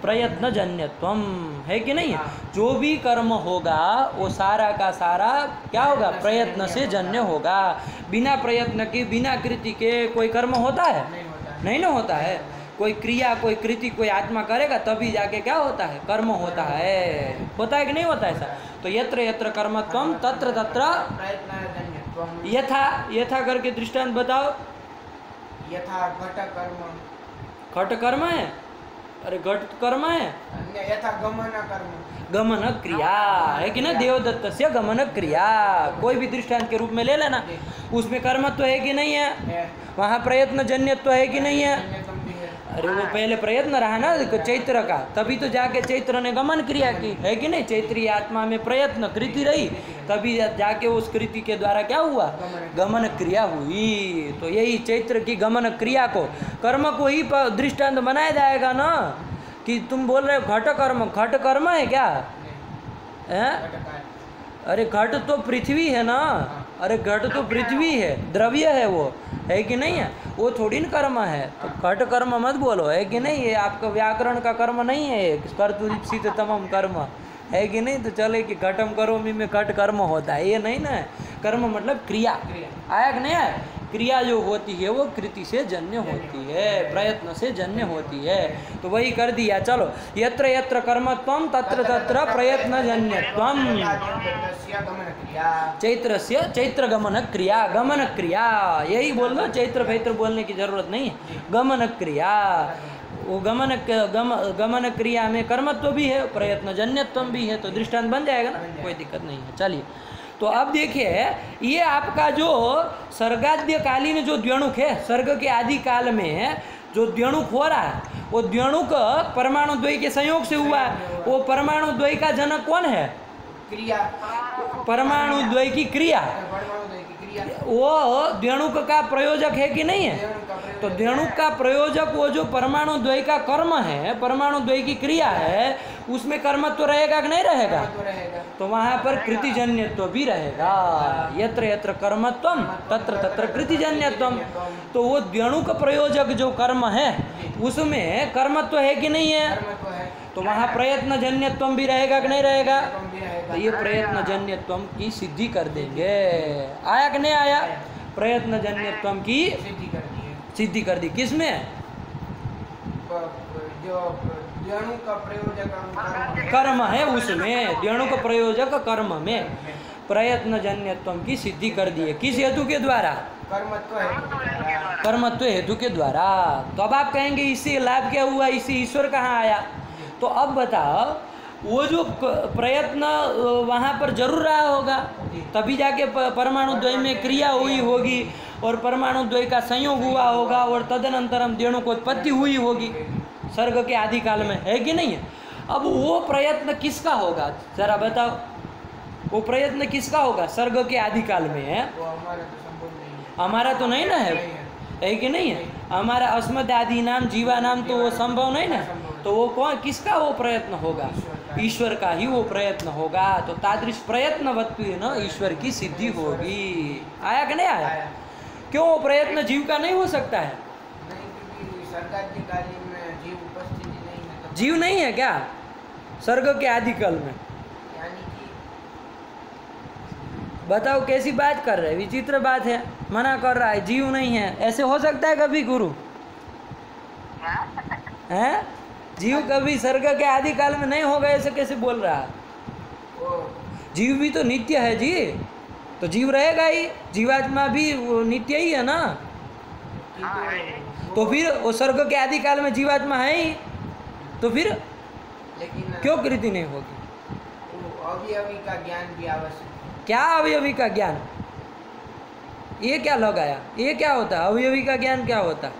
प्रयत्न जन्यत्वम, है कि नहीं? जो भी कर्म होगा वो सारा का सारा क्या होगा? प्रयत्न से जन्य होगा। बिना प्रयत्न के, बिना कृति के कोई कर्म होता है? नहीं ना होता है। कोई क्रिया, कोई कृति कोई आत्मा करेगा तभी जाके क्या होता है? कर्म होता है। होता है कि नहीं होता है ऐसा? तो यत्र यत्र कर्मत्वम तत्र तत्र यथा, यथा करके दृष्टांत बताओ। यथा घट कर्म, घट कर्म है? अरे घट कर्म है। यथा गमन कर्म, गमन क्रिया, है कि ना? देवदत्त से गमन क्रिया, कोई भी दृष्टांत के रूप में ले लेना, उसमें कर्मत्व है कि नहीं है? वहाँ प्रयत्न जन्यत्व है कि नहीं है? अरे वो पहले प्रयत्न रहा ना चैत्र का, तभी तो जाके चैत्र ने गमन क्रिया की, है कि नहीं? चैत्रीय आत्मा में प्रयत्न कृति रही, तभी जाके उस कृति के द्वारा क्या हुआ? गमन क्रिया हुई। तो यही चैत्र की गमन क्रिया को, कर्म को ही दृष्टांत बनाया जाएगा ना। कि तुम बोल रहे हो घट कर्म, घट कर्म है क्या? है? अरे घट तो पृथ्वी है ना। अरे घट तो पृथ्वी है, द्रव्य है वो, है कि नहीं है? वो थोड़ी न कर्म है। तो घट कर्म मत बोलो, है कि नहीं? ये आपका व्याकरण का कर्म नहीं है, कर्तुरीप्सित तमम कर्म, है कि नहीं? तो चले कि घटम करोमि में घट कर्म होता है, ये नहीं ना। कर्म मतलब क्रिया, आया कि नहीं आया? क्रिया जो होती है वो कृति से जन्य होती है, प्रयत्न से जन्य होती है। तो वही कर दिया। चलो, यत्र यत्र कर्मत्वम तत्र तत्र प्रयत्न जन्यत्वम। चैत्रस्य चैत्र गमन क्रिया, गमन क्रिया यही बोल दो, चैत्र फैत्र बोलने की जरूरत नहीं है। गमन क्रिया, वो गमन क्रिया में कर्मत्व भी है, प्रयत्न जन्यत्व भी है, तो दृष्टांत बन जाएगा ना, कोई दिक्कत नहीं है। चलिए, तो अब देखिए, ये आपका जो सर्गाद्यकालीन जो द्व्यणुक है, सर्ग के आदि काल में जो द्व्यणुक हो रहा है, वो द्व्यणुक परमाणु द्वय के संयोग से हुआ है। वो परमाणु द्वय का जनक कौन है? क्रिया, परमाणु द्वय की क्रिया। वो द्व्यणुक का प्रयोजक है कि नहीं है? तो द्व्यणुक का प्रयोजक वो जो परमाणु द्वय का कर्म है, परमाणु द्वय की क्रिया है, उसमें कर्मत्व तो रहेगा कि नहीं रहेगा? तो वहाँ पर कृतिजन्यत्व भी रहेगा। यत्र यत्र कर्मत्वम तत्र तत्र कृतिजन्यत्वम। तो वो द्व्यणुक प्रयोजक जो कर्म है उसमें कर्मत्व है कि नहीं है? तो वहाँ प्रयत्न जन्यत्वम भी रहेगा कि नहीं रहेगा? तो ये प्रयत्न जन्यत्वम की सिद्धि कर देंगे। आया कि नहीं आया? प्रयत्न जन्यत्वम की सिद्धि कर दी। किसमें? जो द्व्यणुक का प्रयोजक कर्म है उसमें, द्व्यणुक प्रयोजक कर्म में प्रयत्न जन्यत्वम की सिद्धि कर दिए। किस हेतु के द्वारा? कर्मत्व हेतु के द्वारा। तो अब आप कहेंगे इससे लाभ क्या हुआ, इससे ईश्वर कहाँ आया? तो अब बताओ, वो जो प्रयत्न वहाँ पर जरूर रहा होगा, तभी जाके परमाणु द्वय में क्रिया हुई होगी और परमाणु द्वय का संयोग हुआ होगा और तदनंतरम द्व्यणुकोत्पत्ति हुई होगी सर्ग के आदि काल में, है कि नहीं है? अब वो प्रयत्न किसका होगा जरा बताओ? वो प्रयत्न किसका होगा सर्ग के आदि काल में? है हमारा तो नहीं ना है कि नहीं है? हमारा अस्मद आदि नाम जीवा नाम तो वो संभव नहीं ना। तो वो कौन, किसका वो प्रयत्न होगा? ईश्वर का ही वो प्रयत्न होगा। तो तादृश प्रयत्नवत्व न ईश्वर की सिद्धि होगी। आया कि नहीं आया? क्यों वो प्रयत्न जीव का नहीं हो सकता है? जीव नहीं है क्या सर्ग के आदि काल में? बताओ कैसी बात कर रहे हैं? विचित्र बात है, मना कर रहा है जीव नहीं है। ऐसे हो सकता है कभी गुरु? हैं? जीव कभी सर्ग के आदि काल में नहीं होगा, ऐसे कैसे बोल रहा है? जीव भी तो नित्य है जी, तो जीव रहेगा ही, जीवात्मा भी वो नित्य ही है ना। तो फिर वो सर्ग के आदि काल में जीवात्मा है ही, तो फिर लेकिन क्यों कृति नहीं होगी? अवयवी का ज्ञान भी आवश्यक। क्या अवयवी का ज्ञान? ये क्या लगाया? ये क्या होता है? अवयवी का ज्ञान क्या होता है?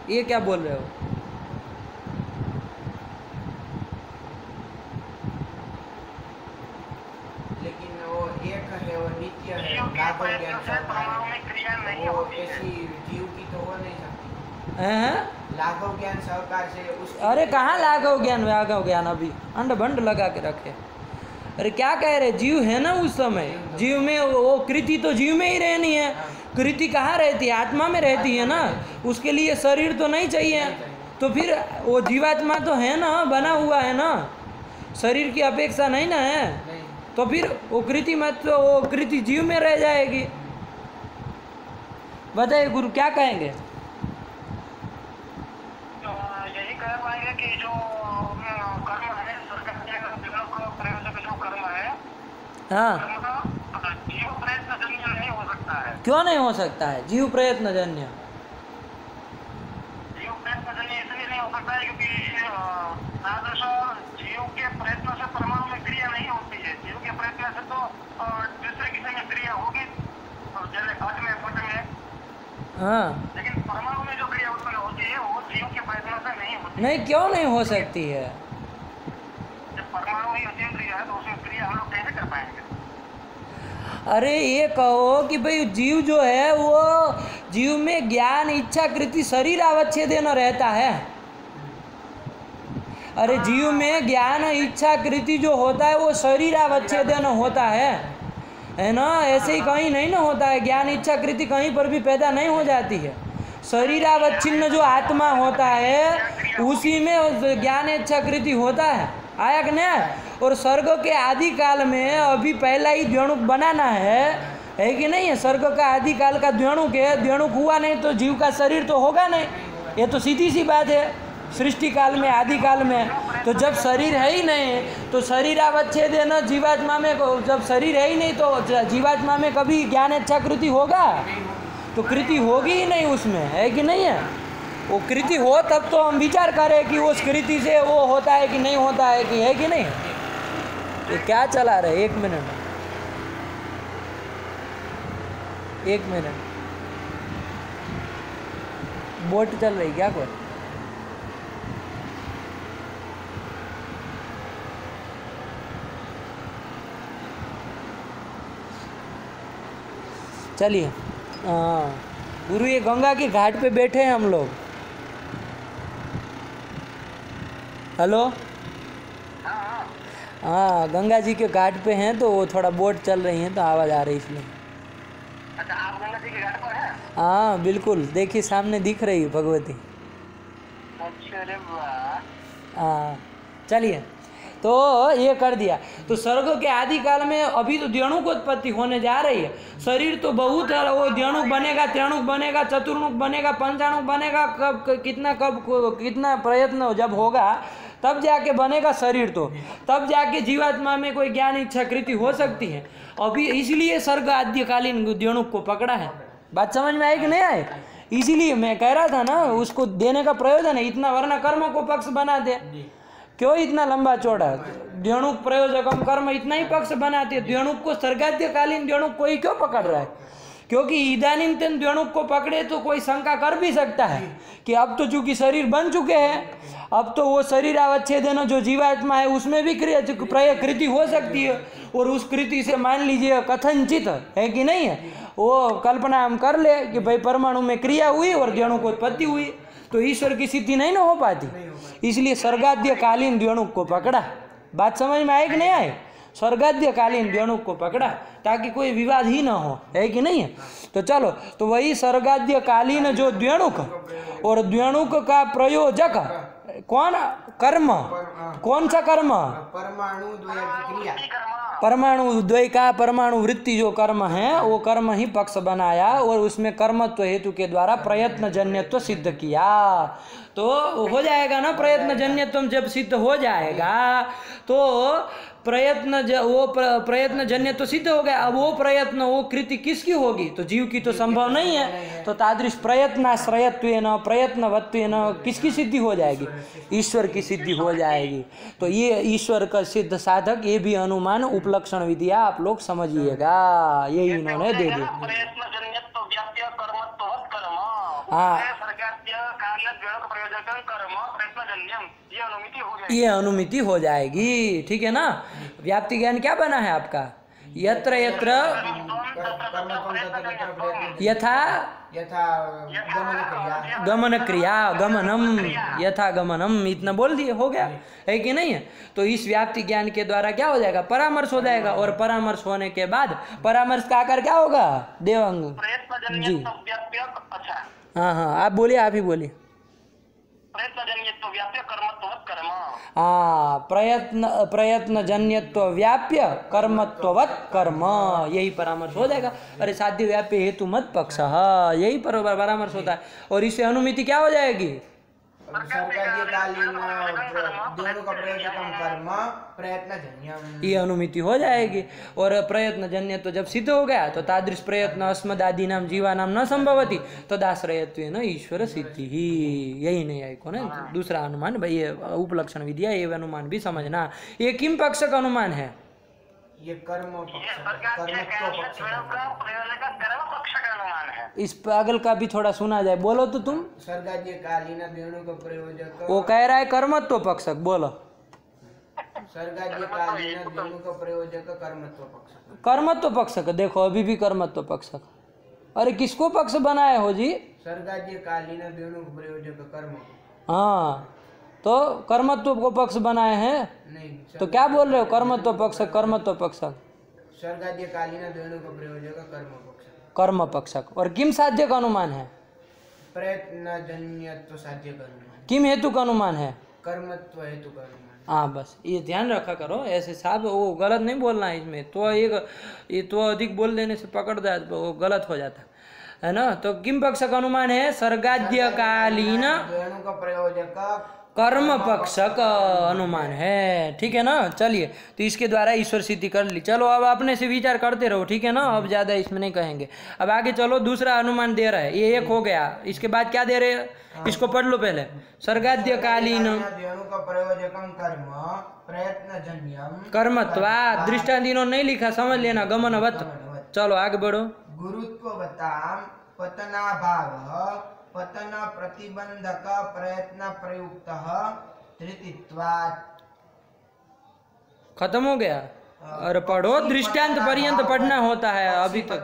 ये क्या बोल रहे हो? लेकिन वो एक है, वो नित्य है, लाघव ज्ञान सहकार, वो ऐसी जीव की तो हो नहीं सकती। लाघव ज्ञान सहकार से उस। अरे कहाँ लाघव ज्ञान वाघव ज्ञान? अभी अंड भंड लगा के रखे। अरे क्या कह रहे? जीव है ना उस समय, जीव में वो कृति तो जीव में ही रहनी है। कृति कहाँ रहती है? आत्मा में रहती है ना। उसके लिए शरीर तो नहीं चाहिए, तो फिर वो जीवात्मा तो है ना, बना हुआ है ना, शरीर की अपेक्षा नहीं ना है। तो फिर वो कृति मत, वो कृति जीव में रह जाएगी। बताइए गुरु क्या कहेंगे? यही कह पाएंगे कि जो कर्म है, प्रयोजक जो कर्म है, हाँ, जीव प्रयत्न जन्य नहीं हो सकता है। क्यों नहीं हो सकता है जीव प्रयत्न जन्य? जीव प्रयत्न जन्य इसलिए नहीं हो सकता है क्योंकि जीव के प्रयत्न से परमाणु में क्रिया नहीं होती है। जीव के प्रयत्न से तो दूसरे किसी में क्रिया होगी, जैसे घट में पट में। हाँ, लेकिन परमाणु में जो क्रिया उत्पन्न होती है वो जीव के प्रयत्न से नहीं होती। नहीं, क्यों नहीं हो सकती है? जब परमाणु ही असीम क्रिया है तो उसमें क्रिया हम लोग कैसे कर पाएंगे? अरे ये कहो कि भाई जीव जो है वो जीव में ज्ञान इच्छा कृति शरीर अवच्छेदेन रहता है। अरे जीव में ज्ञान इच्छा कृति जो होता है वो शरीर अवच्छेदेन होता है ना। ऐसे ही कहीं नहीं ना होता है, ज्ञान इच्छा कृति कहीं पर भी पैदा नहीं हो जाती है। शरीर अवच्छिन्न जो आत्मा होता है उसी में ज्ञान इच्छा कृति होता है, आया कि नहीं? और स्वर्ग के आदि काल में अभी पहला ही द्व्यणुक बनाना है कि नहीं है? स्वर्ग का आदि काल का द्व्यणुक है, द्व्यणुक हुआ नहीं तो जीव का शरीर तो होगा नहीं, ये तो सीधी सी बात है। सृष्टि काल में आदि काल में तो जब शरीर है ही नहीं तो शरीरावच्छेद है ना जीवात्मा में, जब शरीर है ही नहीं तो जीवात्मा में कभी ज्ञान इच्छा कृति होगा? तो कृति होगी ही नहीं उसमें, है कि नहीं है? वो कृति हो तब तो हम विचार करें कि उस कृति से वो होता है कि नहीं होता है, कि है कि नहीं? ये क्या चला रहा है? 1 मिनट, 1 मिनट, बोट चल रही क्या कोई? चलिए, हाँ गुरु, ये गंगा के घाट पे बैठे हैं हम लोग। हेलो, हाँ गंगा जी के घाट पे हैं तो वो थोड़ा बोट चल रही हैं तो आवाज़ आ रही इसलिए। अच्छा, आप गंगा जी के घाट पर हैं? हाँ बिल्कुल, देखिए सामने दिख रही है भगवती। अच्छा, अरे वाह। हाँ चलिए, तो ये कर दिया। तो स्वर्ग के आदि काल में अभी तो द्व्यणुक उत्पत्ति होने जा रही है। शरीर तो बहुत है, वो द्व्यणुक बनेगा, त्रिणुक बनेगा, चतुर्णुक बनेगा, पंचाणुक बनेगा, कब कितना प्रयत्न जब होगा तब जाके बनेगा शरीर, तो तब जाके जीवात्मा में कोई ज्ञान इच्छा कृति हो सकती है। अभी इसलिए स्वर्ग आद्यकालीन द्व्यणुक को पकड़ा है। बात समझ में आई कि नहीं आई? इसीलिए मैं कह रहा था ना, उसको देने का प्रयोजन है इतना, वरना कर्म को पक्ष बना दे। क्यों इतना लंबा चौड़ा? द्व्यणुक प्रयोजकम कर्म इतना ही पक्ष बनाते हैं। द्व्यणुक को स्वर्गाद्यकालीन द्व्यणुक कोई क्यों पकड़ रहा है? क्योंकि इदानींतन द्व्यणुक को पकड़े तो कोई शंका कर भी सकता है कि अब तो चूंकि शरीर बन चुके हैं, अब तो वो शरीर अवच्छेदन जो जीवात्मा है उसमें भी कृति हो सकती है, और उस कृति से मान लीजिए कथनचित है कि नहीं है, वो कल्पना हम कर ले कि भाई परमाणु में क्रिया हुई और द्व्यणुक उत्पत्ति हुई, तो ईश्वर की सिद्धि नहीं ना हो पाती। इसलिए स्वर्गाद्यकालीन द्व्यणुक को पकड़ा। बात समझ में आई कि नहीं आई? स्वर्गाद्यकालीन द्व्यणुक को पकड़ा ताकि कोई विवाद ही ना हो, है कि नहीं है? तो चलो, तो वही स्वर्गाद्यकालीन जो द्व्यणुक और द्व्यणुक का प्रयोजक कौन? कर्म। कौन सा कर्म? परमाणु द्वय का परमाणु वृत्ति जो कर्म है वो कर्म ही पक्ष बनाया, और उसमें कर्मत्व हेतु के द्वारा प्रयत्न जन्यत्व सिद्ध किया। तो हो जाएगा ना, प्रयत्न जन्यत्व जब सिद्ध हो जाएगा तो प्रयत्न जन्य तो सिद्ध हो गया। अब वो प्रयत्न, वो कृति किसकी होगी? तो जीव की तो संभव नहीं है। तो तादृश प्रयत्नाश्रयत्वेन प्रयत्नवत्वेन किसकी सिद्धि हो जाएगी? ईश्वर की सिद्धि हो जाएगी। तो ये ईश्वर का सिद्ध साधक, ये भी अनुमान उपलक्षण विधिया आप लोग समझिएगा, यही इन्होंने दे दिया। हाँ, ये अनुमिति हो जाएगी, ठीक है ना? व्याप्ति ज्ञान क्या बना है आपका? यत्र यत्र यथा गमन क्रिया गमनम यथा गमनम, इतना बोल दिए, हो गया, है कि नहीं है? तो इस व्याप्ति ज्ञान के द्वारा क्या हो जाएगा? परामर्श हो जाएगा, और परामर्श होने के बाद परामर्श का आकार क्या होगा? देवांग जी, हाँ हाँ आप बोलिए, आप ही बोलिए। हाँ, प्रयत्न जन्यत्व व्याप्य कर्मत्ववत् कर्म, यही परामर्श हो जाएगा। अरे साध्य व्याप्य हेतु मत पक्ष, हाँ यही परामर्श होता है। और इससे अनुमिति क्या हो जाएगी? ये अनुमिति हो जाएगी। और प्रयत्न जन्य तो जब सिद्ध हो गया तो तादृश प्रयत्न अस्मदादि नाम जीवा नाम न संभवती तदाश्रयत्वेन ईश्वर सिद्धि ही, यही नहीं आई को ना? दूसरा अनुमान भाई, ये उपलक्षण विधिया, ये अनुमान भी समझना। ये किम पक्ष का अनुमान है? ये कर्म इस पागल का भी थोड़ा सुना जाए, बोलो तो तुम। स्वर्गाद्यकालीन द्व्यणुक प्रयोजक, वो कह रहा है कर्मत्व पक्षक, बोलो। स्वर्गाद्यकालीन द्व्यणुक प्रयोजक कर्मत्व पक्षक, कर्मत्व पक्षक, देखो अभी भी कर्मत्व पक्षक। अरे किसको पक्ष बनाया हो जी? स्वर्गाद्यकालीन द्व्यणुक प्रयोजक कर्म। हाँ, तो कर्मत्व को पक्ष बनाए हैं? नहीं, तो क्या बोल रहे हो? कर्मत्व पक्षक, कर्मत्व पक्षक, स्वर्गाद्यकालीन द्व्यणुक प्रयोजक कर्म पक्षक, कर्म पक्षक। और किम साध्य का अनुमान है? प्रयत्नजन्यत्व साध्य कर्म किम हेतु का अनुमान है? कर्मत्व हेतु का अनुमान। हाँ बस ये ध्यान रखा करो, ऐसे साहब वो गलत नहीं बोलना है इसमें, तो ये तो अधिक बोल देने से पकड़ जाए तो वो गलत हो जाता है ना। तो किम पक्ष का अनुमान है? सर्गाद्यकालीन द्वयों का प्रयोजक कर्म पक्ष का अनुमान है, ठीक है ना। चलिए, तो इसके द्वारा ईश्वर सिद्धि कर ली। चलो अब अपने से विचार करते रहो, ठीक है ना, अब ज्यादा इसमें नहीं कहेंगे। अब आगे चलो, दूसरा अनुमान दे रहा है, ये एक हो गया। इसके बाद क्या दे रहे हैं, इसको पढ़ लो पहले। सर्गाद्यकालीन द्वयों का प्रयोजकम कर्म प्रयत्नजन्यम कर्मत्वा, दृष्टांत इन्होंने नहीं लिखा, समझ लेना, गमनवत। चलो आगे बढ़ो। गुरुत्ववताम पतनाभाव पतन प्रतिबंधक प्रयत्न प्रयुक्त तृतीयत्वात्। खत्म हो गया। और पढ़ो, दृष्टांत पर्यंत पढ़ना होता है अभी तक।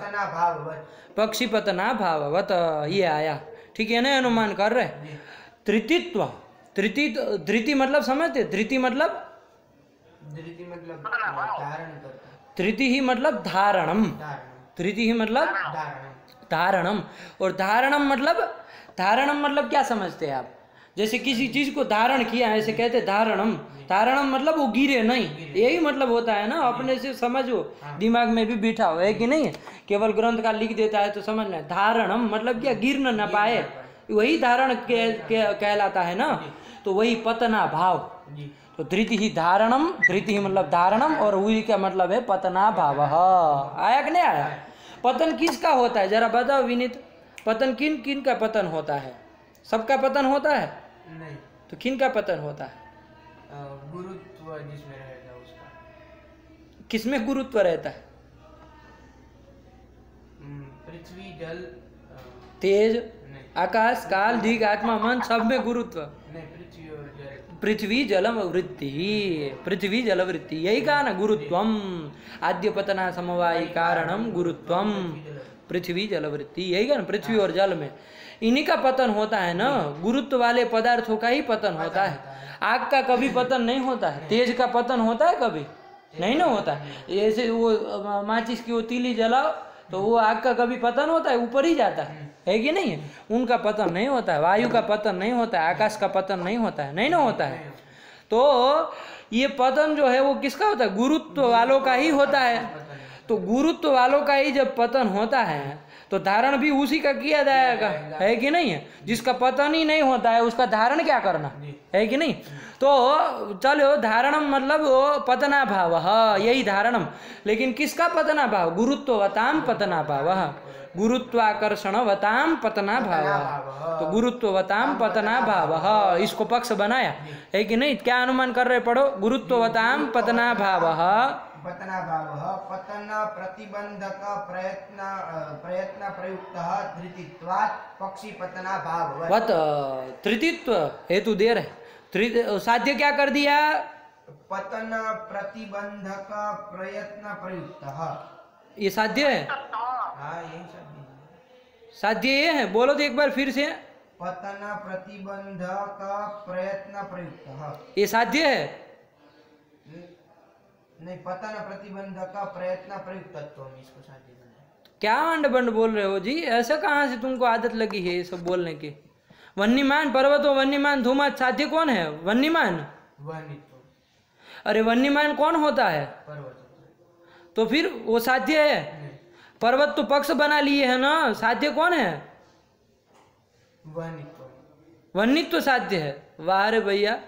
पक्षी पतना भाववत ये आया, ठीक है ना, अनुमान कर रहे। तृतीयत्व, धृति मतलब समझते, धृति मतलब धारण करता, तृति ही मतलब धारणम, तृति ही मतलब धारणम। और धारणम मतलब क्या समझते हैं आप? जैसे किसी चीज को धारण किया, ऐसे कहते धारणम। धारणम मतलब वो गिरे नहीं, यही मतलब होता है ना। अपने से समझो, दिमाग में भी बिठा हो, है कि नहीं? केवल ग्रंथ का लिख देता है तो समझना है। धारणम मतलब क्या? गिर न पाए, वही धारण कहलाता है ना। तो वही पतना भाव। तो धृति ही धारणम, धृति ही मतलब धारणम, और वही का मतलब है पतना भाव। आया कि नहीं आया? पतन किसका होता है जरा बताओ विनीत? पतन किन किन का पतन होता है? सबका पतन होता है? नहीं। तो किन का पतन होता है? गुरुत्व जिसमें रहेगा उसका। किसमें गुरुत्व रहता है? पृथ्वी, जल, तेज, आकाश, काल, दिग, आत्मा, मन, सब में गुरुत्व नहीं। पृथ्वी और जल, पृथ्वी जलम वृत्ति, पृथ्वी जल वृत्ति, यही कहा ना, गुरुत्वम। आद्य पतना समवायी कारणम गुरुत्वम, पृथ्वी जल वृत्ति, यही कहा ना, पृथ्वी और जल में इन्हीं का पतन होता है ना। गुरुत्व वाले पदार्थों का ही पतन होता है। आग का कभी पतन नहीं होता है, तेज का पतन होता है कभी नहीं ना होता है। जैसे वो माचिस की वो तीली जलाओ तो वो आग का कभी पतन होता है? ऊपर ही जाता है कि नहीं है? उनका पतन नहीं होता है, वायु का पतन नहीं होता है, आकाश का पतन नहीं होता है, नहीं ना होता है। तो ये पतन जो है वो किसका होता है? गुरुत्व वालों का ही होता है। तो गुरुत्व वालों का ही जब पतन होता है तो धारण भी उसी का किया जाएगा, है कि नहीं है? जिसका पतन ही नहीं होता है उसका धारण क्या करना, है कि नहीं? तो चलो, धारणम मतलब वो पतना भाव, यही धारणम। लेकिन किसका पतना भाव? गुरुत्ववताम पतना भाव, गुरुत्वाकर्षणवताम पतना भाव। तो गुरुत्ववताम पतना भाव, इसको पक्ष बनाया, है कि नहीं? क्या अनुमान कर रहे? पढ़ो। गुरुत्ववताम पतना भाव पतन प्रतिबंधक प्रयत्न प्रयुक्त तृतीयत्वात् पक्षी पतना भाववत्। तृतीयत्व हेतु दे रहे। साध्य क्या कर दिया? पतन प्रतिबंधक प्रयत्न प्रयुक्त, ये साध्य है। हाँ, यही साध्य। साध्य ये है, बोलो तो एक बार फिर से। पतन प्रतिबंधक प्रयत्न प्रयुक्त, ये साध्य है? नहीं, पतन प्रतिबंधक प्रयत्न प्रयुक्तत्व में इसको साध्य बनाया। क्या अंड बंड बोल रहे हो जी? ऐसा कहाँ से तुमको आदत लगी है ये सब बोलने की? वन्यमान पर्वतो वन्यमान धूमा, साध्य कौन है? वन्यमान। अरे वन्यमान कौन होता है? पर्वत। तो फिर वो साध्य है? पर्वत तो पक्ष बना लिए है ना, साध्य कौन है? वन्यत्व साध्य है। वाह रे भैया,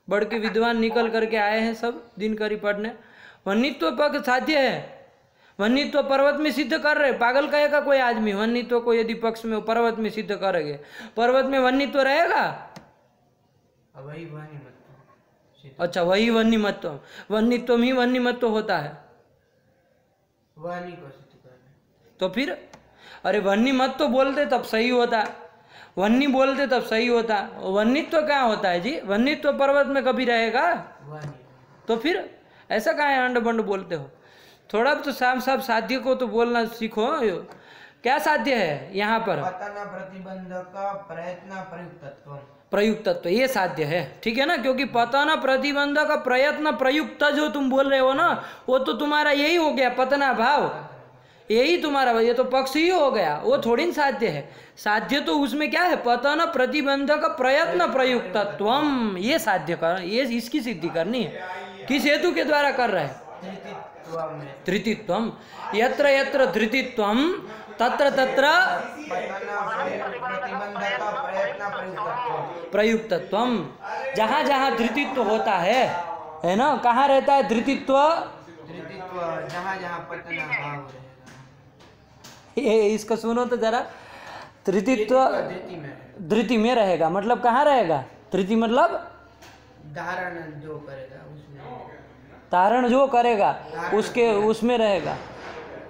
बड़ के विद्वान निकल करके आए हैं सब दिनकरी पढ़ने। वन्यत्व पक्ष साध्य है। वन्यत्व पर्वत में सिद्ध कर रहे, पागल कहेगा कोई आदमी वन्यत्व को यदि पक्ष में पर्वत में सिद्ध करेंगे? पर्वत में वन्यत्व रहेगा? वही अच्छा, वही वन्यमत्व, वन्यत्व ही वन्यमत्व होता है। तो फिर अरे वन्यमत्व बोलते तब सही होता, वन्नी बोलते तब सही होता। वन्यत्व क्या होता है जी? वन्यत्व पर्वत में कभी रहेगा? तो फिर ऐसा कहाँ अंड बंड बोलते हो? थोड़ा तो साफ साफ साध्य को तो बोलना सीखो। क्या साध्य है यहाँ पर? पतन प्रतिबंधक प्रयत्न प्रयुक्तत्व, प्रयुक्तत्व ये साध्य है, ठीक है ना? क्योंकि पतन प्रतिबंधक प्रयत्न प्रयुक्त जो तुम बोल रहे हो ना, वो तो तुम्हारा यही हो गया पतना भाव। यही तुम्हारा, ये तो पक्ष ही हो गया, वो थोड़ी न साध्य है। साध्य तो उसमें क्या है, पतन प्रतिबंधक प्रयत्न प्रयुक्तत्वम, ये साध्य कर, ये इसकी सिद्धि करनी है। किस हेतु के द्वारा कर रहे हैं? धृतित्वम। यत्र यत्र धृतित्वम तत्र तत्र प्रयुक्तत्वम। जहाँ जहाँ धृतित्व होता है ना, कहाँ रहता है धृतित्व? जहाँ जहाँ पतना भाव रहेगा। ये इसको सुनो तो जरा। धृतित्व धृति में रहेगा, मतलब कहाँ रहेगा? धृति मतलब धारण जो करेगा उसमें, धारण जो करेगा उसके उसमें रहेगा।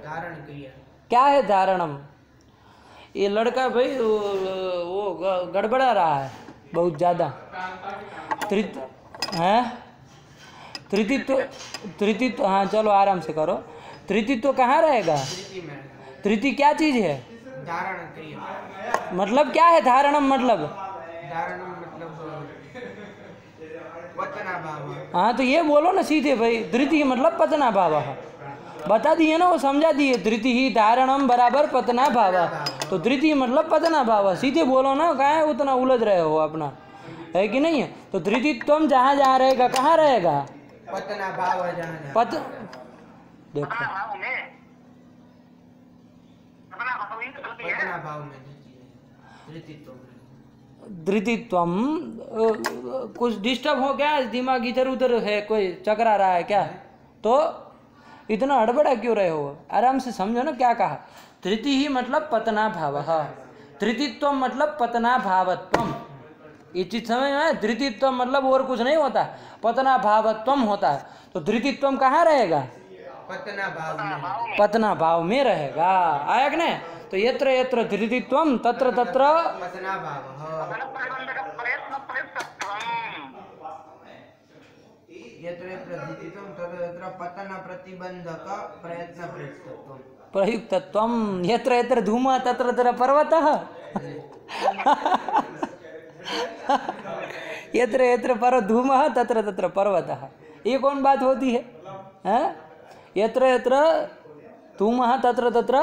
धारण क्रिया क्या है धारणम? ये लड़का भाई वो गड़बड़ा रहा है बहुत ज़्यादा। तृतीत्व, हाँ चलो आराम से करो। तृतीत्व कहाँ रहेगा? तृतीय क्या चीज़ है? धारण क्रिया। मतलब क्या है धारणम? मतलब धारणम मतलब पतना भाव। हाँ तो ये बोलो ना सीधे भाई, धृति मतलब पतना भाव। बता दिए ना, वो समझा दिए। धृति ही धारणम बराबर पतना भाव। तो धृति मतलब पतना भाव, सीधे बोलो ना, कहाँ है उतना उलझ रहे हो अपना, है कि नहीं है? तो धृतित्वम जहाँ जहाँ रहेगा, कहाँ रहेगा? पतना भाव है जहाँ पत देखो पतना भाव में धृतित्व। धृतित्वम। कुछ डिस्टर्ब हो गया, दिमाग इधर उधर है, कोई चकरा रहा है क्या? तो इतना हड़बड़ा क्यों रहे हो? आराम से समझो ना क्या कहा। धृति ही मतलब पतना भाव, धृतित्व मतलब पतना भावत्वम। ये चीज समझ में? धृतित्व मतलब और कुछ नहीं होता, पतना भावत्वम होता है। तो धृतित्वम कहाँ रहेगा? पतना भाव में, पतना भाव में रहेगा। आया कि नहीं? तो यत्र यत्र धृतित्वम तत्र तत्र पतना भाव। यत्र यत्र धृतित्वम तत्र तत्र पतना प्रतिबंधक प्रयत्न प्रयुक्तत्वम। प्रयुक्तत्वम। यत्र यत्र धूमः तत्र तत्र पर्वतः। यत्र यत्र पर धूमः तत्र तत्र पर्वतः। ये कौन बात होती है? हैं? यत्र यत्र धूमः तत्र तत्र,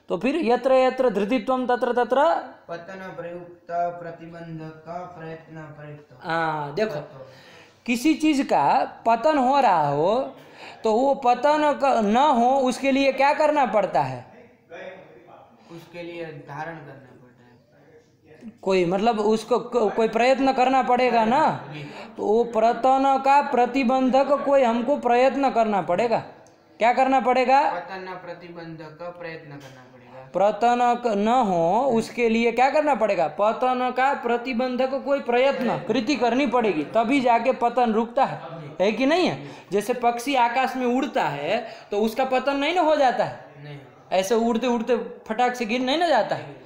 तो फिर यत्र यत्र धृतित्वम तत्र तत्र पतन प्रयुक्त प्रतिबंधक प्रयत्न प्रयुक्त। हाँ देखो, किसी चीज का पतन हो रहा हो तो वो पतन न हो उसके लिए क्या करना पड़ता है? उसके लिए धारण करना पड़ता है। कोई मतलब उसको कोई प्रयत्न करना पड़ेगा ना। तो वो पतन का प्रतिबंधक कोई हमको प्रयत्न करना पड़ेगा। क्या करना पड़ेगा? पतन प्रतिबंधक प्रयत्न करना पड़ेगा। पतन न हो उसके लिए क्या करना पड़ेगा? पतन का प्रतिबंधक कोई प्रयत्न कृति करनी पड़ेगी, तभी जाके पतन रुकता है कि नहीं है? जैसे पक्षी आकाश में उड़ता है तो उसका पतन नहीं ना हो जाता है? नहीं, ऐसे उड़ते उड़ते फटाक से गिर नहीं ना जाता है।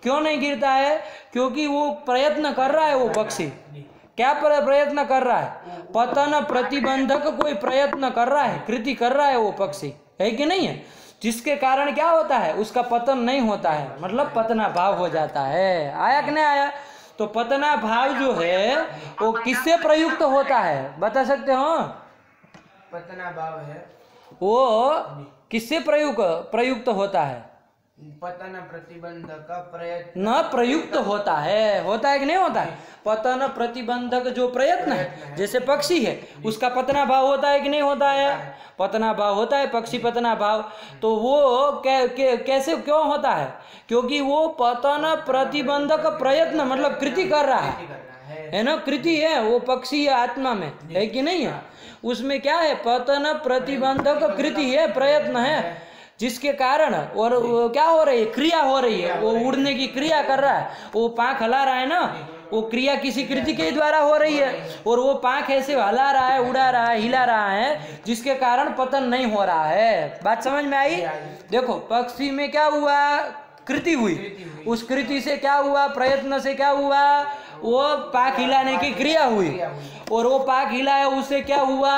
क्यों नहीं गिरता है? क्योंकि वो प्रयत्न कर रहा है। वो पक्षी क्या प्रयत्न कर रहा है? पतन प्रतिबंधक कोई प्रयत्न कर रहा है, कृति कर रहा है वो पक्षी, है कि नहीं है? जिसके कारण क्या होता है? उसका पतन नहीं होता है, मतलब पतना भाव हो जाता है। आया कि नहीं आया? तो पतना भाव जो है वो किससे प्रयुक्त होता है, बता सकते हो? पतना भाव है वो किससे प्रयुक्त होता है? पतन प्रतिबंधक प्रयत्न न प्रयुक्त होता है कि नहीं होता है? पतन प्रतिबंधक जो प्रयत्न है, जैसे पक्षी है उसका पतना भाव होता है कि नहीं होता है? पतना भाव होता है, पक्षी पतना भाव। तो वो कैसे क्यों होता है? क्योंकि वो पतन प्रतिबंधक प्रयत्न मतलब कृति कर रहा है ना? कृति है वो पक्षी है आत्मा में, है कि नहीं है? उसमें क्या है? पतन प्रतिबंधक कृति है, प्रयत्न है, जिसके कारण और वो क्या हो रही है? क्रिया हो रही है। वो उड़ने की क्रिया कर रहा है, वो पाँख हिला रहा है ना, वो क्रिया किसी कृति के द्वारा हो रही है। और वो पाँख ऐसे हिला रहा है, उड़ा रहा है, हिला रहा है, जिसके कारण पतन नहीं हो रहा है। बात समझ में आई? देखो पक्षी में क्या हुआ? कृति हुई। उस कृति से क्या हुआ? प्रयत्न से क्या हुआ? वो पाँख हिलाने की क्रिया हुई, और वो पाँख हिलाया उससे क्या हुआ?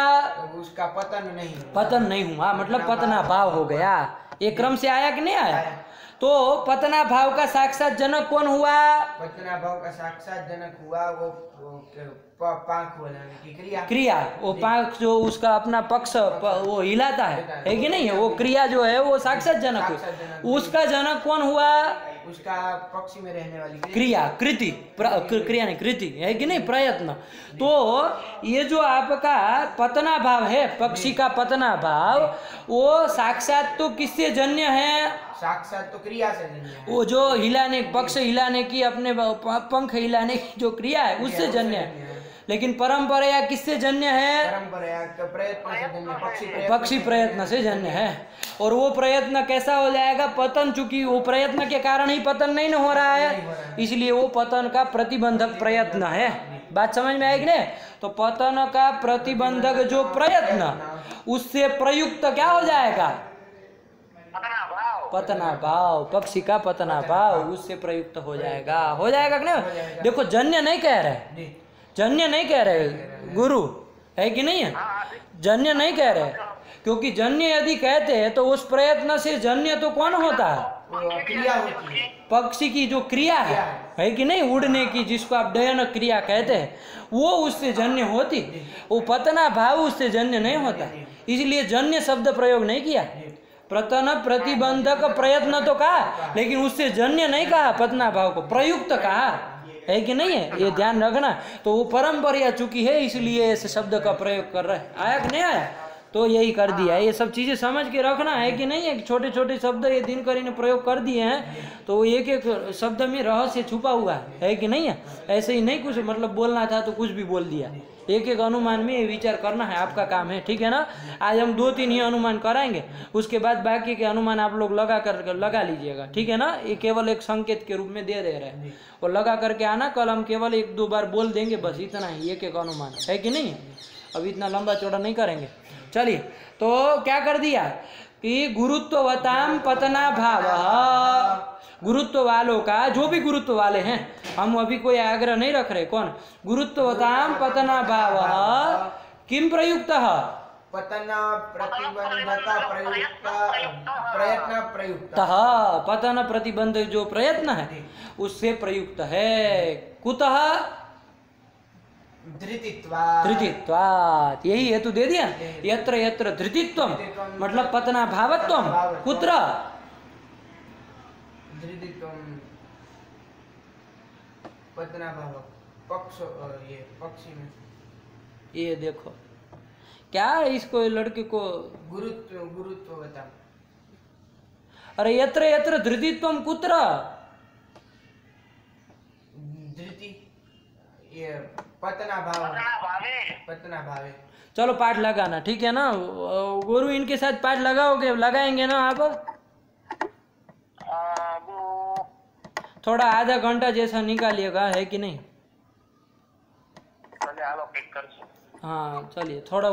उसका पतन नहीं हुआ, मतलब पतना भाव हो गया। ये क्रम से आया कि नहीं आया? तो पतना भाव का साक्षात जनक कौन हुआ? पतना भाव का साक्षात जनक हुआ वो पांख बोलाने की क्रिया। क्रिया, वो पांख जो उसका अपना पक्ष वो हिलाता है कि नहीं है, वो क्रिया जो है वो साक्षात जनक हुआ। उसका जनक कौन हुआ? उसका पक्षी में रहने वाली क्रिया, कृति, क्रिया नहीं कृति है कि नहीं, प्रयत्न। तो ये जो आपका पतना भाव है, पक्षी का पतना भाव, वो साक्षात तो किससे जन्य है? साक्षात तो क्रिया से जन्य है। वो जो हिलाने, पक्ष हिलाने की, अपने पंख हिलाने की जो क्रिया है उससे जन्य है। लेकिन परंपरा किससे जन्य है? परंपरा प्रयत्न से जन्य, पक्षी प्रयत्न से जन्य है। और वो प्रयत्न कैसा हो जाएगा? पतन। चूंकि वो प्रयत्न के कारण ही पतन नहीं हो रहा है, इसलिए वो पतन का प्रतिबंधक प्रयत्न है। बात समझ में आएगी ना? तो पतन का प्रतिबंधक जो प्रयत्न, उससे प्रयुक्त क्या हो जाएगा? पतना भाव, पक्षी का पतना भाव उससे प्रयुक्त हो जाएगा। हो जाएगा कि नहीं? देखो जन्य नहीं कह रहे, जन्य नहीं कह रहे गुरु, है कि नहीं है? जन्य नहीं कह रहे, क्योंकि जन्य यदि कहते हैं तो उस प्रयत्न से जन्य तो कौन होता है? क्रिया होती है, पक्षी की जो क्रिया है कि नहीं, उड़ने की, जिसको आप डयन क्रिया कहते हैं, वो उससे जन्य होती। वो पतना भाव उससे जन्य नहीं होता, इसलिए जन्य शब्द प्रयोग नहीं किया। पतन प्रतिबंधक प्रयत्न तो कहा, लेकिन उससे जन्य नहीं कहा, पतना भाव को प्रयुक्त कहा, है कि नहीं है? ये ध्यान रखना। तो वो परंपरा चुकी है, इसलिए इस शब्द का प्रयोग कर रहे हैं। आया कि नहीं आया? तो यही कर दिया। ये सब चीजें समझ के रखना है कि नहीं है? छोटे छोटे शब्द ये दिनकरी ने प्रयोग कर दिए हैं, तो एक एक शब्द में रहस्य छुपा हुआ है कि नहीं है? ऐसे ही नहीं कुछ मतलब बोलना था तो कुछ भी बोल दिया। एक एक अनुमान में ये विचार करना है, आपका काम है, ठीक है ना? आज हम 2-3 ही अनुमान कराएंगे, उसके बाद बाकी के अनुमान आप लोग लगा लीजिएगा, ठीक है ना? ये केवल एक संकेत के रूप में दे रहे हैं, और लगा करके आना। कल हम केवल 1-2 बार बोल देंगे, बस इतना ही, एक एक अनुमान, है कि नहीं? अब इतना लंबा चौड़ा नहीं करेंगे। चलिए, तो क्या कर दिया कि गुरुत्ववताम पतना भाव, गुरुत्व वालों का, जो भी गुरुत्व वाले हैं, हम अभी कोई आग्रह नहीं रख रहे, कौन? गुरुत्ववताम पतना भाव किम प्रयुक्त? पतना प्रतिबंधक प्रयुक्त, प्रयत्न प्रयुक्त, पतन प्रतिबंध जो प्रयत्न है उससे प्रयुक्त है। कुतः? धृतित्वात्, यही हेतु दे दिया। यत्र यत्र धृतित्वम मतलब पतना भावत्वम, कुत्र? धृतित्वम पतना भाव, पक्ष, ये पक्षी में। ये देखो क्या इसको, लड़के को गुरुत्व बता। अरे यत्र यत्र धृतित्वम कुत्र? धृति, ये पतना भाव, पतना भावे। चलो पाठ लगाना, ठीक है ना? गुरु इनके साथ पाठ लगाओगे, लगाएंगे ना आप? थोड़ा आधा घंटा जैसा निकालिएगा, है कि नहीं? हाँ चलिए, थोड़ा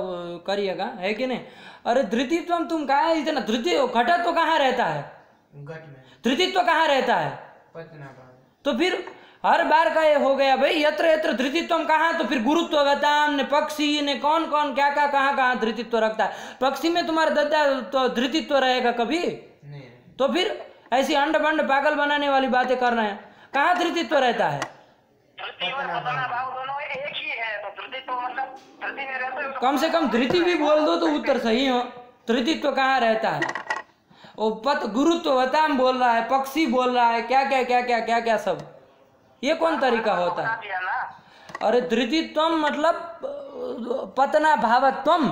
करिएगा, है कि नहीं? अरे धृतित्व तुम कहाँ इतना धृति, घटत तो कहाँ रहता है? घट में। धृतित्व कहाँ रहता है? पतना भाव। तो फिर हर बार का ये हो गया भाई, यत्र यत्र धृतित्व कहाँ? तो फिर गुरुत्वगताम ने, पक्षी ने, कौन कौन क्या क्या कहाँ कहाँ धृतित्व रखता है? पक्षी में तुम्हारा दद्दा तो धृतित्व रहेगा कभी नहीं। तो फिर ऐसी अंड बंड पागल बनाने वाली बातें कर रहे हैं, कहाँ धृतित्व रहता है? कम से कम धृति भी बोल दो तो उत्तर सही हो। धृतित्व कहाँ रहता है? वो गुरुत्ववताम बोल रहा है, पक्षी बोल रहा है, क्या क्या क्या क्या क्या क्या सब, ये कौन तरीका होता है? अरे धृतित्वम मतलब पतना भावत्वम,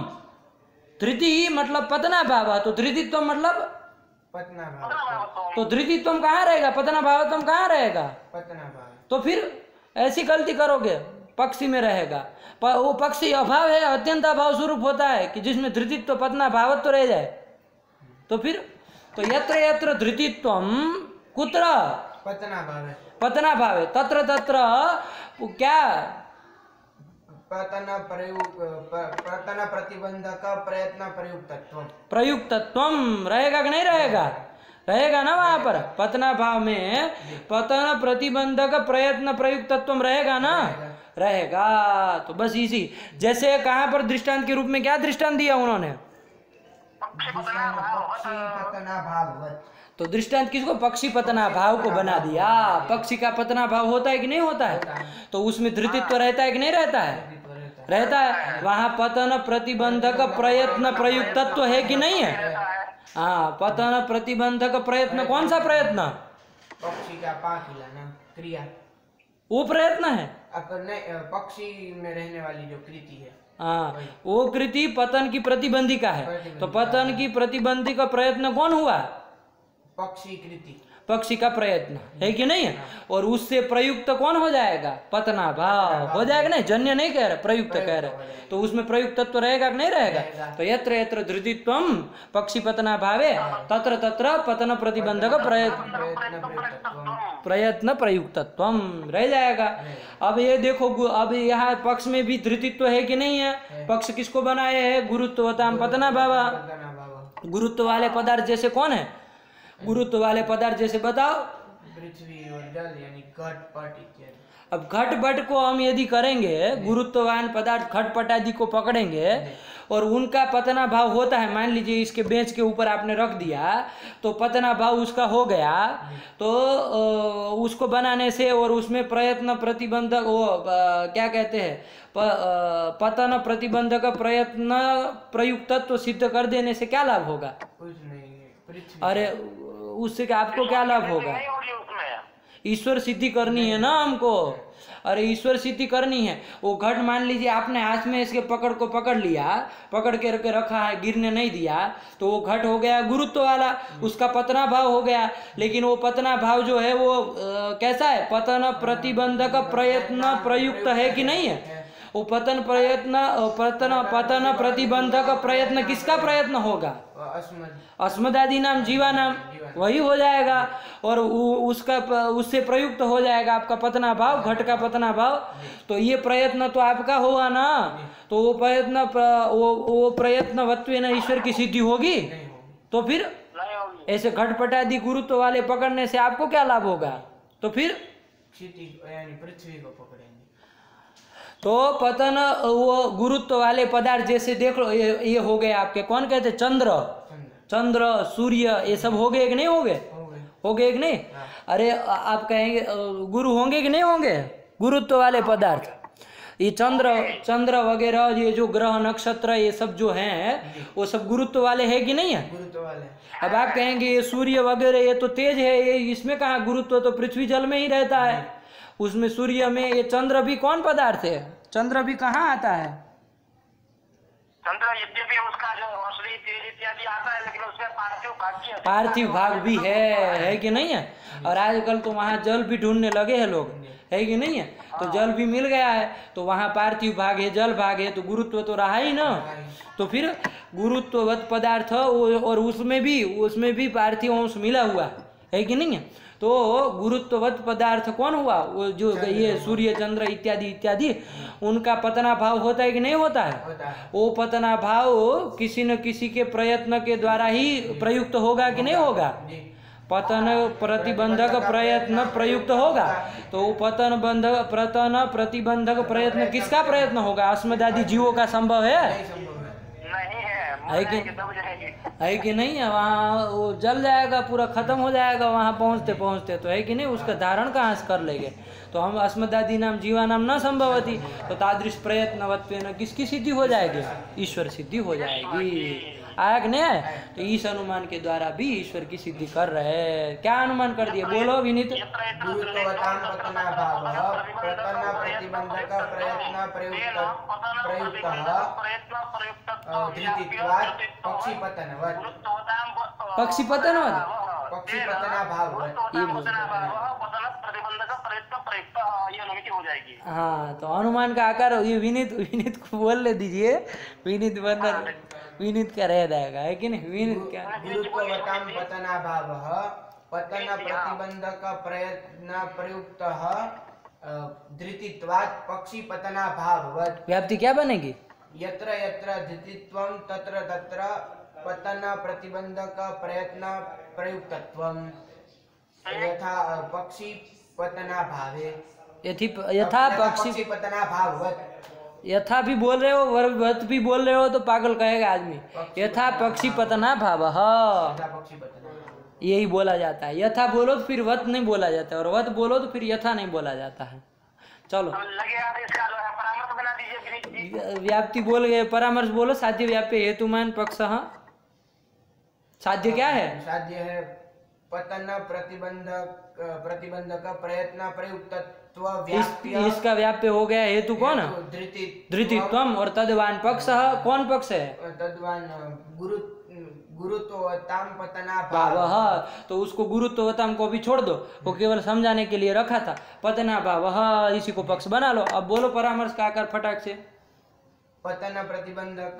धृति मतलब पतना भाव, तो धृतित्व मतलब पतना भाव। तो धृतित्वम कहाँ रहेगा? पतना भावत्वम कहाँ रहेगा? पतना भाव। तो फिर ऐसी गलती करोगे, पक्षी में रहेगा। वो पक्षी अभाव है, अत्यंत अभाव स्वरूप होता है कि जिसमें धृतित्व पतना भावत्व तो रह जाए। तो फिर तो यत्र यत्र धृतित्वम कुत्र? पतना भाव है, पतना भाव है, तत्र तत्र क्या? पतना प्रतिबंधक प्रयत्न प्रयुक्तत्वम, प्रयुक्तत्वम रहेगा कि नहीं रहेगा? रहेगा ना वहां पर? पतना भाव में पतन प्रतिबंधक प्रयत्न प्रयुक्तत्वम रहेगा ना? रहेगा। तो बस इसी जैसे कहाँ पर दृष्टांत के रूप में क्या दृष्टांत दिया उन्होंने? तो दृष्टांत किसको? पक्षी पतना भाव को बना दिया। पक्षी का पतना भाव होता है कि नहीं होता है? तो उसमें धृतित्व रहता है कि नहीं रहता है? रहता है। वहां पतन प्रतिबंधक प्रयत्न प्रयुक्तत्व है कि नहीं है? हाँ, पतन प्रतिबंधक प्रयत्न कौन सा प्रयत्न? पक्षी का पांख हिलाना क्रिया, वो प्रयत्न है। पक्षी में रहने वाली जो कृति है, हाँ, वो कृति पतन की प्रतिबंधिका है। तो पतन की प्रतिबंधी का प्रयत्न कौन हुआ? पक्षी कृति, पक्षी का प्रयत्न है कि नहीं है? और उससे प्रयुक्त कौन हो जाएगा? पतना भाव हो जाएगा। नहीं, जन्य नहीं कह रहे, प्रयुक्त कह रहे। तो उसमें प्रयुक्त तत्व रहेगा कि नहीं रहेगा? तो यत्र यत्र धृतित्वम पक्षी पतना भावे तत्र तत्र पतन प्रतिबंधक प्रयत्न प्रयुक्तत्वम रह जाएगा। अब ये देखो, अब यहाँ पक्ष में भी धृतित्व है कि नहीं है? पक्ष किसको बनाए है? गुरुत्वताम पतना भावा। गुरुत्व वाले पदार्थ जैसे कौन है? गुरुत्व वाले पदार्थ जैसे बताओ। पृथ्वी और जल, यानी घट पट इत्यादि। अब घट पट को हम यदि करेंगे, गुरुत्ववान पदार्थ घट पट आदि को पकड़ेंगे और उनका पतना भाव होता है, मान लीजिए इसके बेंच के ऊपर आपने रख दिया तो पतना भाव उसका हो गया, तो उसको बनाने से और उसमें प्रयत्न प्रतिबंधक वो क्या कहते हैं, पतन प्रतिबंधक प्रयत्न प्रयुक्तत्व सिद्ध कर देने से क्या लाभ होगा? कुछ नहीं, पृथ्वी। अरे उससे आपको क्या लाभ होगा? ईश्वर सिद्धि करनी है ना हमको। अरे ईश्वर सिद्धि करनी है। वो घट मान लीजिए आपने हाथ में इसके पकड़ लिया, पकड़ के रखा है, गिरने नहीं दिया, तो वो घट हो गया गुरुत्व वाला, उसका पतना भाव हो गया। लेकिन वो पतना भाव जो है वो कैसा है? पतन प्रतिबंधक प्रयत्न प्रयुक्त है कि नहीं है? वो पतन प्रतिबंधक प्रयत्न किसका प्रयत्न होगा? अस्मदादि नाम जीवा नाम, वही हो जाएगा। और उससे प्रयुक्त हो जाएगा आपका पतना भाव, घट का पतना भाव। तो ये प्रयत्न तो आपका होगा ना, तो वो प्रयत्नवत्व न ईश्वर की सिद्धि होगी। तो फिर ऐसे घटपटादि गुरुत्व वाले पकड़ने से आपको क्या लाभ होगा? तो फिर पृथ्वी को पकड़ेंगे। तो पतन वो गुरुत्व वाले पदार्थ जैसे देख लो, ये हो गए आपके, कौन कहते? चंद्र सूर्य, ये सब हो गए कि नहीं हो गए? हो गए कि नहीं? अरे आप कहेंगे गुरु होंगे कि नहीं होंगे? गुरुत्व वाले पदार्थ, ये चंद्र वगैरह, ये जो ग्रह नक्षत्र ये सब जो हैं वो सब गुरुत्व वाले है कि नहीं है? गुरुत्व वाले। अब आप कहेंगे ये सूर्य वगैरह ये तो तेज है, ये इसमें कहाँ गुरुत्व? तो पृथ्वी जल में ही रहता है, उसमें सूर्य में। ये चंद्र भी कौन पदार्थ है? चंद्र भी कहाँ आता है? चंद्र यद्यपि उसका जो रोशनी तेज इत्यादि आता है, लेकिन उसमें पार्थिव भाग भी है कि नहीं है? और आजकल तो वहाँ जल भी ढूंढने लगे हैं लोग, है कि नहीं है? तो जल भी मिल गया है, तो वहाँ पार्थिव भाग है, जल भाग है, तो गुरुत्व तो रहा ही ना। तो फिर गुरुत्ववत पदार्थ और उसमें भी पार्थिव अंश मिला हुआ है कि नहीं है? तो गुरुत्ववत पदार्थ कौन हुआ? वो जो ये सूर्य चंद्र इत्यादि उनका पतना भाव होता है कि नहीं होता है? वो पतना भाव किसी न किसी के प्रयत्न के द्वारा ही प्रयुक्त होगा कि नहीं होगा? पतन प्रतिबंधक प्रयत्न प्रयुक्त होगा। तो पतन प्रतिबंधक प्रयत्न किसका प्रयत्न होगा? अस्मदादि जीवों का संभव है कि नहीं है? वहाँ वो जल जाएगा, पूरा खत्म हो जाएगा वहाँ पहुँचते तो, है कि नहीं? उसका धारण कहाँ से कर लेंगे? तो हम अस्मदादि नाम जीवा नाम न संभवती, तो तादृश प्रयत्नवत्वेन किसकी सिद्धि हो जाएगी? ईश्वर सिद्धि हो जाएगी। आया कि नहीं आया? तो इस अनुमान के द्वारा भी ईश्वर की सिद्धि कर रहे हैं। क्या अनुमान कर दिए? बोलो विनीत। हाँ, तो अनुमान का आकार ये विनीत को बोल ले दीजिए। विनीत क्या रह जाएगा, है कि नहीं? विनीत क्या? पतन प्रतिबंधक प्रयत्न प्रयुक्तः धृतित्वात् पक्षी पतना भाववत्। व्याप्ति क्या बनेगी? यत्र यत्र धृतित्वं तत्र तत्र पतन प्रतिबंधक प्रयत्न प्रयुक्तत्वं यथा पक्षी पतना भावे। यथा पक्षी पतना भाववत्। यथा भी बोल रहे हो, वर्वत भी बोल रहे हो, तो पागल कहेगा आदमी। यथा पक्षी पतना भाव। यही बोला जाता है। यथा बोलो तो फिर वत नहीं बोला जाता है, और वत बोलो तो फिर यथा नहीं बोला जाता है। चलो तो लगेगा तो इसका जो है परामर्श बना दीजिए विनीत जी। व्याप्ति बोल गए, परामर्श बोलो। साध्य व्याप्य हेतुमान पक्ष। साध्य क्या है? साध्य है पतन प्रतिबंधक प्रयत्न प्रयुक्तत्व व्याप्य। इसका व्याप्य हो गया हेतु कौन? धृतित्वम। और तद्वान पक्ष कौन पक्ष है? तद्वान गुरुत्वताम पतना भाव। तो उसको गुरुत्वताम को भी छोड़ दो, वो केवल समझाने के लिए रखा था। पतना भाव इसी को पक्ष बना लो। अब बोलो परामर्श का आकार फटाक से। पतन प्रतिबंधक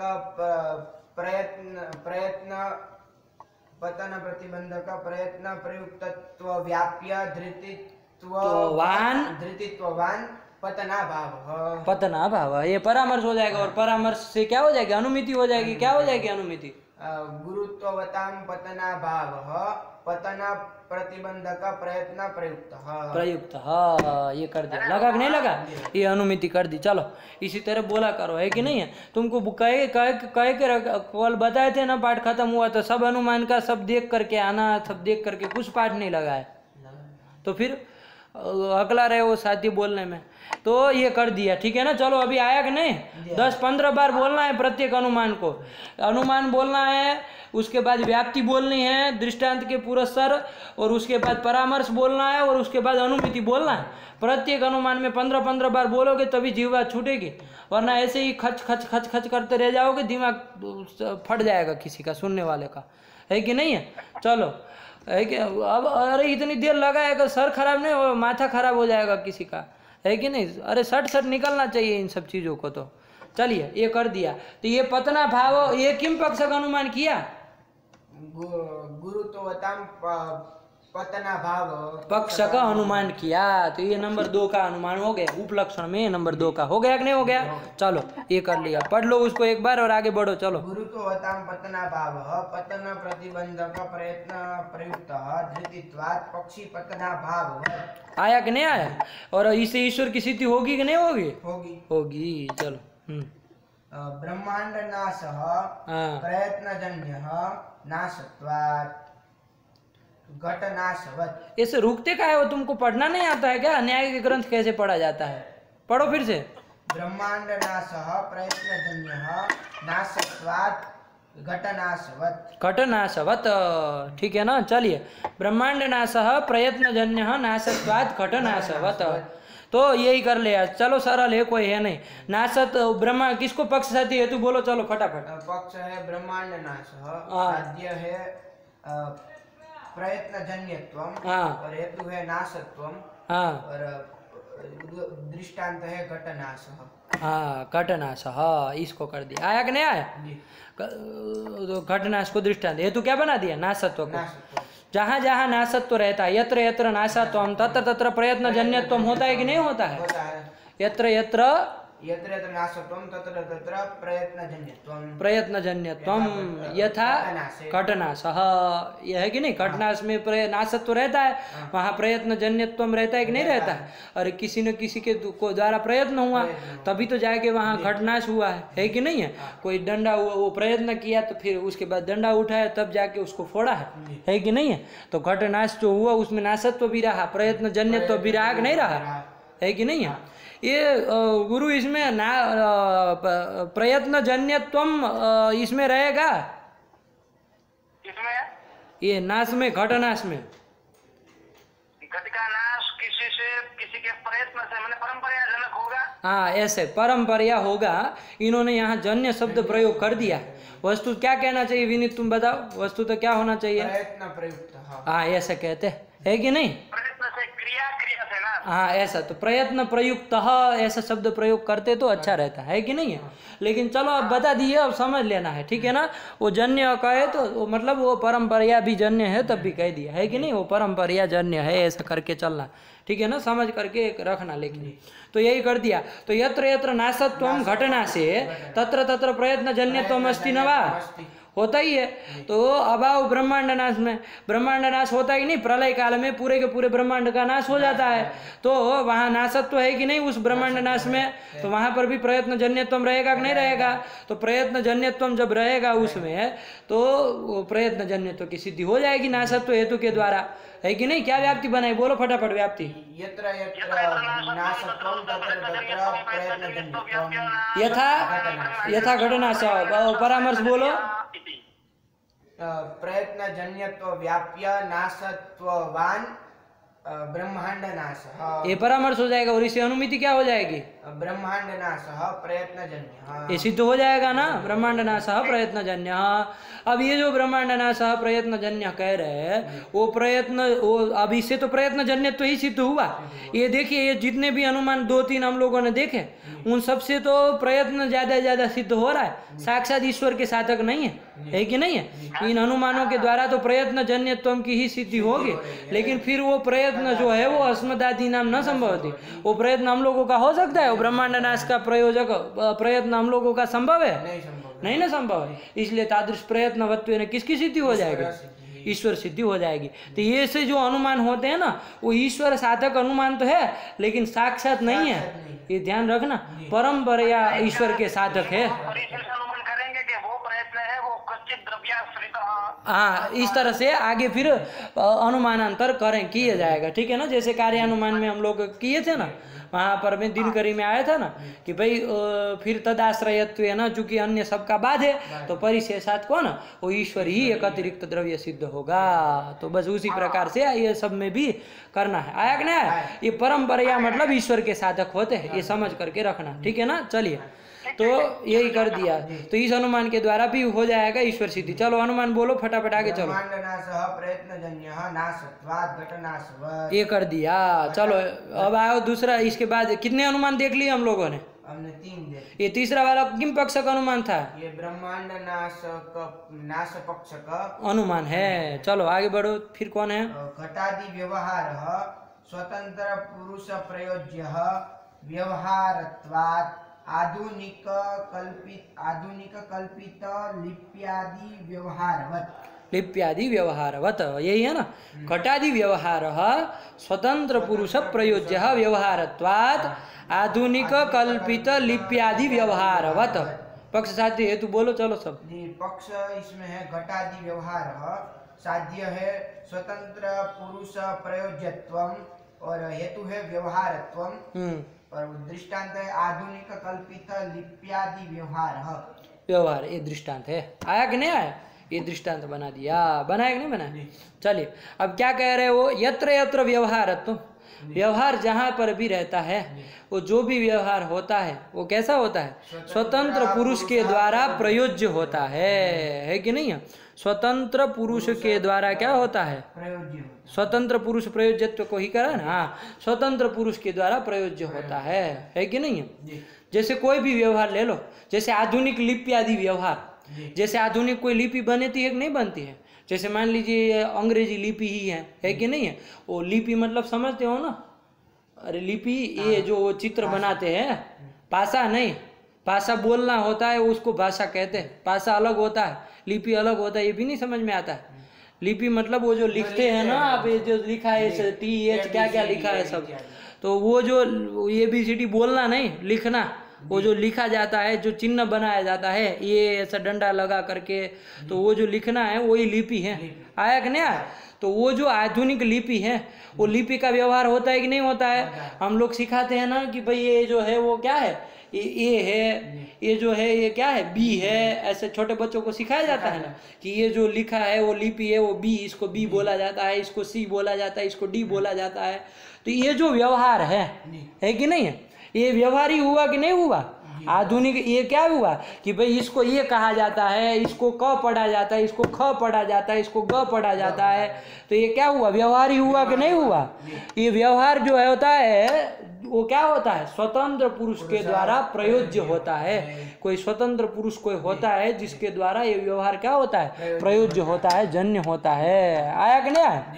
प्रयत्न प्रयुक्तत्व व्याप्य धृतित्ववान पतना भाव। पतना भाव ये परामर्श हो जाएगा। और परामर्श से क्या हो जाएगी? अनुमिति हो जाएगी। क्या हो जाएगी अनुमिति? गुरुत्वताम पतना भाव पतन प्रतिबंधक प्रयत्न प्रयुक्त। हाँ ये कर दिया। लगा कि नहीं लगा? ये अनुमिति कर दी। चलो इसी तरह बोला करो, है कि नहीं है? तुमको कह के कल बताए थे ना, पाठ खत्म हुआ तो सब अनुमान का सब देख करके आना, सब देख करके कुछ पाठ नहीं लगा है तो फिर अगला रहे वो साथी बोलने में। तो ये कर दिया, ठीक है ना। चलो अभी आया कि नहीं? 10-15 बार बोलना है प्रत्येक अनुमान को। अनुमान बोलना है, उसके बाद व्याप्ति बोलनी है दृष्टांत के पुरस्सर, और उसके बाद परामर्श बोलना है, और उसके बाद अनुमिति बोलना है। प्रत्येक अनुमान में 15-15 बार बोलोगे तभी जीवा छूटेगी, वरना ऐसे ही खच खच खच खच करते रह जाओगे, दिमाग फट जाएगा किसी का, सुनने वाले का, है कि नहीं है? चलो है कि अब अरे इतनी देर लगाएगा, सर खराब नहीं हो, माथा खराब हो जाएगा किसी का, है कि नहीं? अरे सट निकलना चाहिए इन सब चीज़ों को। तो चलिए ये कर दिया। तो ये पतना भाव ये किम पक्ष का अनुमान किया? गुरुत्वताम पतना भाव पक्ष का अनुमान किया। तो ये नंबर 2 का अनुमान हो गया। उपलक्षण में नंबर 2 का हो गया कि नहीं हो गया? चलो ये कर लिया। पढ़ लो उसको एक बार और आगे बढ़ो। चलो गुरुत्वताम पतना भाव पतन प्रतिबंधक प्रयत्न प्रयुक्त धृतित्वात् पक्षी पतना भाव। आया कि नहीं आया? और इससे ईश्वर की सिद्धि होगी कि नहीं होगी? होगी। चलो ब्रह्मांड नाश प्रयत्नजन्य नाशत्वात् घट नाशवत्। इसे रुकते का है? वो तुमको पढ़ना नहीं आता है क्या? न्याय के ग्रंथ कैसे पढ़ा जाता है? पढ़ो फिर से। ब्रह्मांड नाश प्रयत्नजन्य नाशत्वात् घट नाशवत्। ठीक है ना? चलिए ब्रह्मांड नाश प्रयत्नजन्य नाशत्वात् घट नाशवत्। तो यही कर ले आज। चलो सरल है, कोई है नहीं। नाशत ब्रह्मा किसको पक्ष साथी हेतु बोलो। चलो फटाफट। पक्ष है ब्रह्मांड नाश, साध्य है प्रयत्नजन्यत्वम, और हेतु है नाशत्वम, और दृष्टांत है घटनाश। घटनाश। इसको कर दिया। आया कि नहीं आया? तो घटनाश को दृष्टांत, हेतु क्या बना दिया? नाशत्व को। जहाँ जहाँ नाशत्व रहता है, यत्र यत्र नाशत्वम तत्र तत्र प्रयत्नजन्यत्वम होता है कि नहीं होता है? यत्र यत्र नाशत्वम तत्र तत्र प्रयत्नजन्यत्वम यथा घटनाश। यह है कि नहीं? घटनाश में नाशत्व रहता है, वहाँ प्रयत्नजन्यत्वम रहता है कि नहीं रहता है? और किसी न किसी के को द्वारा प्रयत्न हुआ तभी तो जाके वहाँ घटनाश हुआ है कि नहीं है? कोई डंडा हुआ, वो प्रयत्न किया तो फिर उसके बाद डंडा उठाया तब जाके उसको फोड़ा है कि नहीं है? तो घटनाश जो हुआ उसमें नाशत्व भी रहा, प्रयत्नजन्यत्व भी रहा कि नहीं रहा, है कि नहीं है? ये गुरु इसमें ना प्रयत्नजन्यत्वम इसमें रहेगा, इसमें ये नाश में, घटनाश में। घट का नाश किसी के प्रयत्न से मैंने परंपरा जनक होगा। हाँ ऐसे परंपरा होगा। इन्होंने यहाँ जन्य शब्द प्रयोग कर दिया। वस्तु क्या कहना चाहिए विनीत, तुम बताओ? वस्तु तो क्या होना चाहिए? प्रयत्न प्रयुक्त। हाँ ऐसा कहते है कि नहीं? प्रयत्न से क्रिया से ना। हाँ ऐसा तो प्रयत्न प्रयुक्त ऐसा शब्द प्रयोग करते तो अच्छा रहता है कि नहीं है? लेकिन चलो अब बता दिए, अब समझ लेना है, ठीक है ना? वो जन्य कहे तो मतलब वो परंपरा भी जन्य है तब भी कह दिया, है कि नहीं? वो परंपरा जन्य है, ऐसा करके चलना, ठीक है ना? समझ करके रखना। लेकिन तो यही कर दिया। तो यत्र यत्र नाशत्वम घटना से तत्र तत्र प्रयत्न जन्यत्वम अस्ति न वा? होता ही है। तो अभाव ब्रह्मांड नाश में, ब्रह्मांड नाश होता ही नहीं, प्रलय काल में पूरे के पूरे ब्रह्मांड का नाश हो जाता है। तो वहाँ नाशत्व है कि नहीं उस ब्रह्मांड नाश में, तो वहाँ पर भी प्रयत्न जन्यत्व रहेगा कि नहीं रहेगा। तो प्रयत्न जन्यत्व जब रहेगा उसमें तो प्रयत्न जन्यत्व की सिद्धि हो जाएगी नाशत्व हेतु के द्वारा, है कि नहीं। क्या व्याप्ति बनाई, बोलो फटाफट व्याप्ति। यत्र यत्र नाशत्वं तत्र तत्र प्रयत्नजन्यत्वं यथा घटना स परामर्श बोलो। प्रयत्नजन्यत्व व्याप्य नाशत्ववान ब्रह्मांड नाशः, ये परामर्श हो जाएगा। और इससे अनुमिति क्या हो जाएगी, ब्रह्मांड नाशः प्रयत्नजन्य, ये सिद्ध हो जाएगा ना, ब्रह्मांड नाशः प्रयत्नजन्य। अब ये जो ब्रह्मांड नाशः प्रयत्नजन्य कह रहे हैं वो प्रयत्न, वो अब इससे तो प्रयत्नजन्य तो ही सिद्ध हुआ। ये देखिए ये जितने भी अनुमान 2-3 हम लोगों ने देखे उन सबसे तो प्रयत्न ज्यादा सिद्ध हो रहा है, साक्षात ईश्वर के साधक नहीं है कि नहीं है। इन अनुमानों के द्वारा तो प्रयत्न जन्यत्व की ही सिद्धि होगी, लेकिन फिर वो प्रयत्न जो है वो अस्मदादि नाम न संभवती। वो प्रयत्न हम लोगों का हो सकता है, वो ब्रह्मांड नाश का प्रयोजक प्रयत्न हम लोगों का संभव है, नहीं ना संभव है। इसलिए तादृश प्रयत्नवत्व ने किसकी सिद्धि हो जाएगी, ईश्वर सिद्धि हो जाएगी। तो ये से जो अनुमान होते हैं ना वो ईश्वर साधक अनुमान तो है लेकिन साक्षात नहीं है, ये ध्यान रखना। परम या ईश्वर के साधक है। हाँ, इस तरह से आगे फिर अनुमानांतर किया जाएगा, ठीक है ना। जैसे कार्यानुमान में हम लोग किए थे ना, वहाँ पर मैं दिनकरी में आया था ना कि भाई फिर तदाश्रयत्व है ना, चूंकि अन्य सबका बाध है तो परिशेषात कौन, वो ईश्वर ही एक अतिरिक्त द्रव्य सिद्ध होगा। तो बस उसी प्रकार से ये सब में भी करना है। आया कि नहीं आया, ये परंपरा मतलब ईश्वर के साधक होते हैं, ये समझ करके रखना, ठीक है ना। चलिए तो यही कर दिया, तो इस अनुमान के द्वारा भी हो जाएगा ईश्वर सिद्धि। चलो अनुमान बोलो फटाफट आगे चलो। ये कर दिया, चलो अब आओ दूसरा। इसके बाद कितने अनुमान देख लिए हम लोगों ने, हमने 3 देखे। ये तीसरा वाला किम पक्ष का अनुमान था, ये ब्रह्मांड नाश पक्ष का अनुमान है। चलो आगे बढ़ो, फिर कौन है, घटादि व्यवहार स्वतंत्र पुरुष प्रयोज्य व्यवहारत्वात् आधुनिक कल्पित लिप्यादि व्यवहारवत्, लिप्यादि व्यवहारवत्, यही है ना। घटादि व्यवहार स्वतंत्र पुरुष प्रयोज्य व्यवहारत्वात् आधुनिक कल्पित लिप्यादि व्यवहारवत्। पक्ष साध्य हेतु बोलो चलो सब। पक्ष इसमें है घटादि व्यवहार साध्य है स्वतंत्र पुरुष प्रयोज्यत्वम और हेतु है व्यवहारत्वम और दृष्टांत है आधुनिक कल्पित लिप्यादि व्यवहार। ये दृष्टांत है। आया कि नहीं आया, ये दृष्टांत बना दिया, बनाया कि नहीं बनाया। चलिए अब क्या कह रहे हो, यत्र यत्र व्यवहारत्व, व्यवहार जहाँ पर भी रहता है वो जो भी व्यवहार होता है वो कैसा होता है, स्वतंत्र पुरुष के द्वारा प्रयोज्य होता है कि नहीं है। स्वतंत्र पुरुष के द्वारा क्या होता है, स्वतंत्र पुरुष प्रयोज्यत्व को ही करा ना, हाँ, स्वतंत्र पुरुष के द्वारा प्रयोज्य होता है कि नहीं है। जैसे कोई भी व्यवहार ले लो, जैसे आधुनिक लिपि आदि व्यवहार, जैसे आधुनिक कोई लिपि बनती है कि नहीं बनती है। जैसे मान लीजिए अंग्रेजी लिपि ही है कि नहीं है। वो लिपि मतलब समझते हो ना, अरे लिपि ये जो चित्र बनाते हैं, भाषा नहीं, भाषा बोलना होता है उसको भाषा कहते हैं, भाषा अलग होता है, लिपि अलग होता है, ये भी नहीं समझ में आता है। लिपि मतलब वो जो लिखते हैं ना आप, ये जो लिखा है TH क्या क्या लिखा है सब, तो वो जो ABCD बोलना नहीं, लिखना, वो जो लिखा जाता है, जो चिन्ह बनाया जाता है, ये ऐसा डंडा लगा करके, तो वो जो लिखना है वही लिपि है। आया कि नहीं आया। तो वो जो आधुनिक लिपि है वो लिपि का व्यवहार होता है कि नहीं होता है। हम लोग सिखाते हैं ना कि भाई ये जो है वो क्या है, ये है, ये जो है ये क्या है, बी है, ऐसे छोटे बच्चों को सिखाया जाता है ना कि ये जो लिखा है वो लिपि है, वो बी, इसको बी बोला जाता है, इसको सी बोला जाता है, इसको डी बोला जाता है। तो ये जो व्यवहार है कि नहीं है, ये व्यवहार ही हुआ कि नहीं हुआ। आधुनिक ये क्या हुआ कि भाई इसको ये कहा जाता है, इसको क पढ़ा जाता है, इसको ख पढ़ा जाता है, इसको ग पढ़ा जाता है, तो ये क्या हुआ, व्यवहार ही हुआ कि नहीं हुआ। ये व्यवहार जो है होता है वो क्या होता है, स्वतंत्र पुरुष के द्वारा प्रयोज्य होता है। कोई स्वतंत्र पुरुष कोई होता है जिसके द्वारा ये व्यवहार क्या होता है, प्रयोज्य होता है, जन्य होता है। आया कि नहीं आया।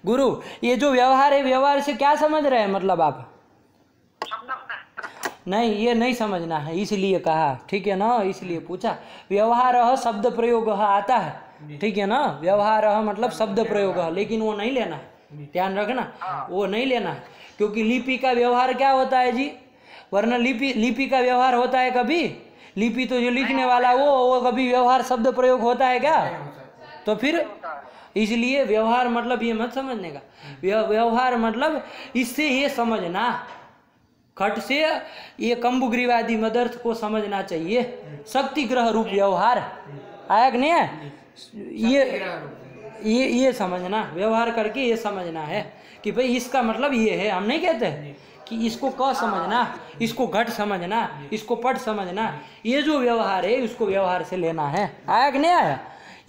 गुरु ये जो व्यवहार है, व्यवहार से क्या समझ रहे हैं, मतलब आप नहीं, ये नहीं समझना है, इसलिए कहा, ठीक है ना, इसलिए पूछा। व्यवहार शब्द प्रयोग आता है, ठीक है ना, व्यवहार मतलब शब्द प्रयोग, लेकिन वो नहीं लेना है, ध्यान रखना, वो नहीं लेना है, क्योंकि लिपि का व्यवहार क्या होता है जी, वरना लिपि का व्यवहार होता है कभी? लिपि तो जो लिखने वाला वो कभी व्यवहार शब्द प्रयोग होता है क्या? तो फिर इसलिए व्यवहार मतलब ये मत समझने का, व्यवहार मतलब इससे ये समझना, खट से ये कंबुग्रीवादी मदर्थ को समझना चाहिए, शक्ति ग्रह रूप व्यवहार आया कि नहीं है, ये समझना, व्यवहार करके ये समझना है कि भाई इसका मतलब ये है। हम नहीं कहते कि इसको क समझना, इसको घट समझना, इसको पट समझना, ये जो व्यवहार है उसको व्यवहार से लेना है, आया कि नहीं आया,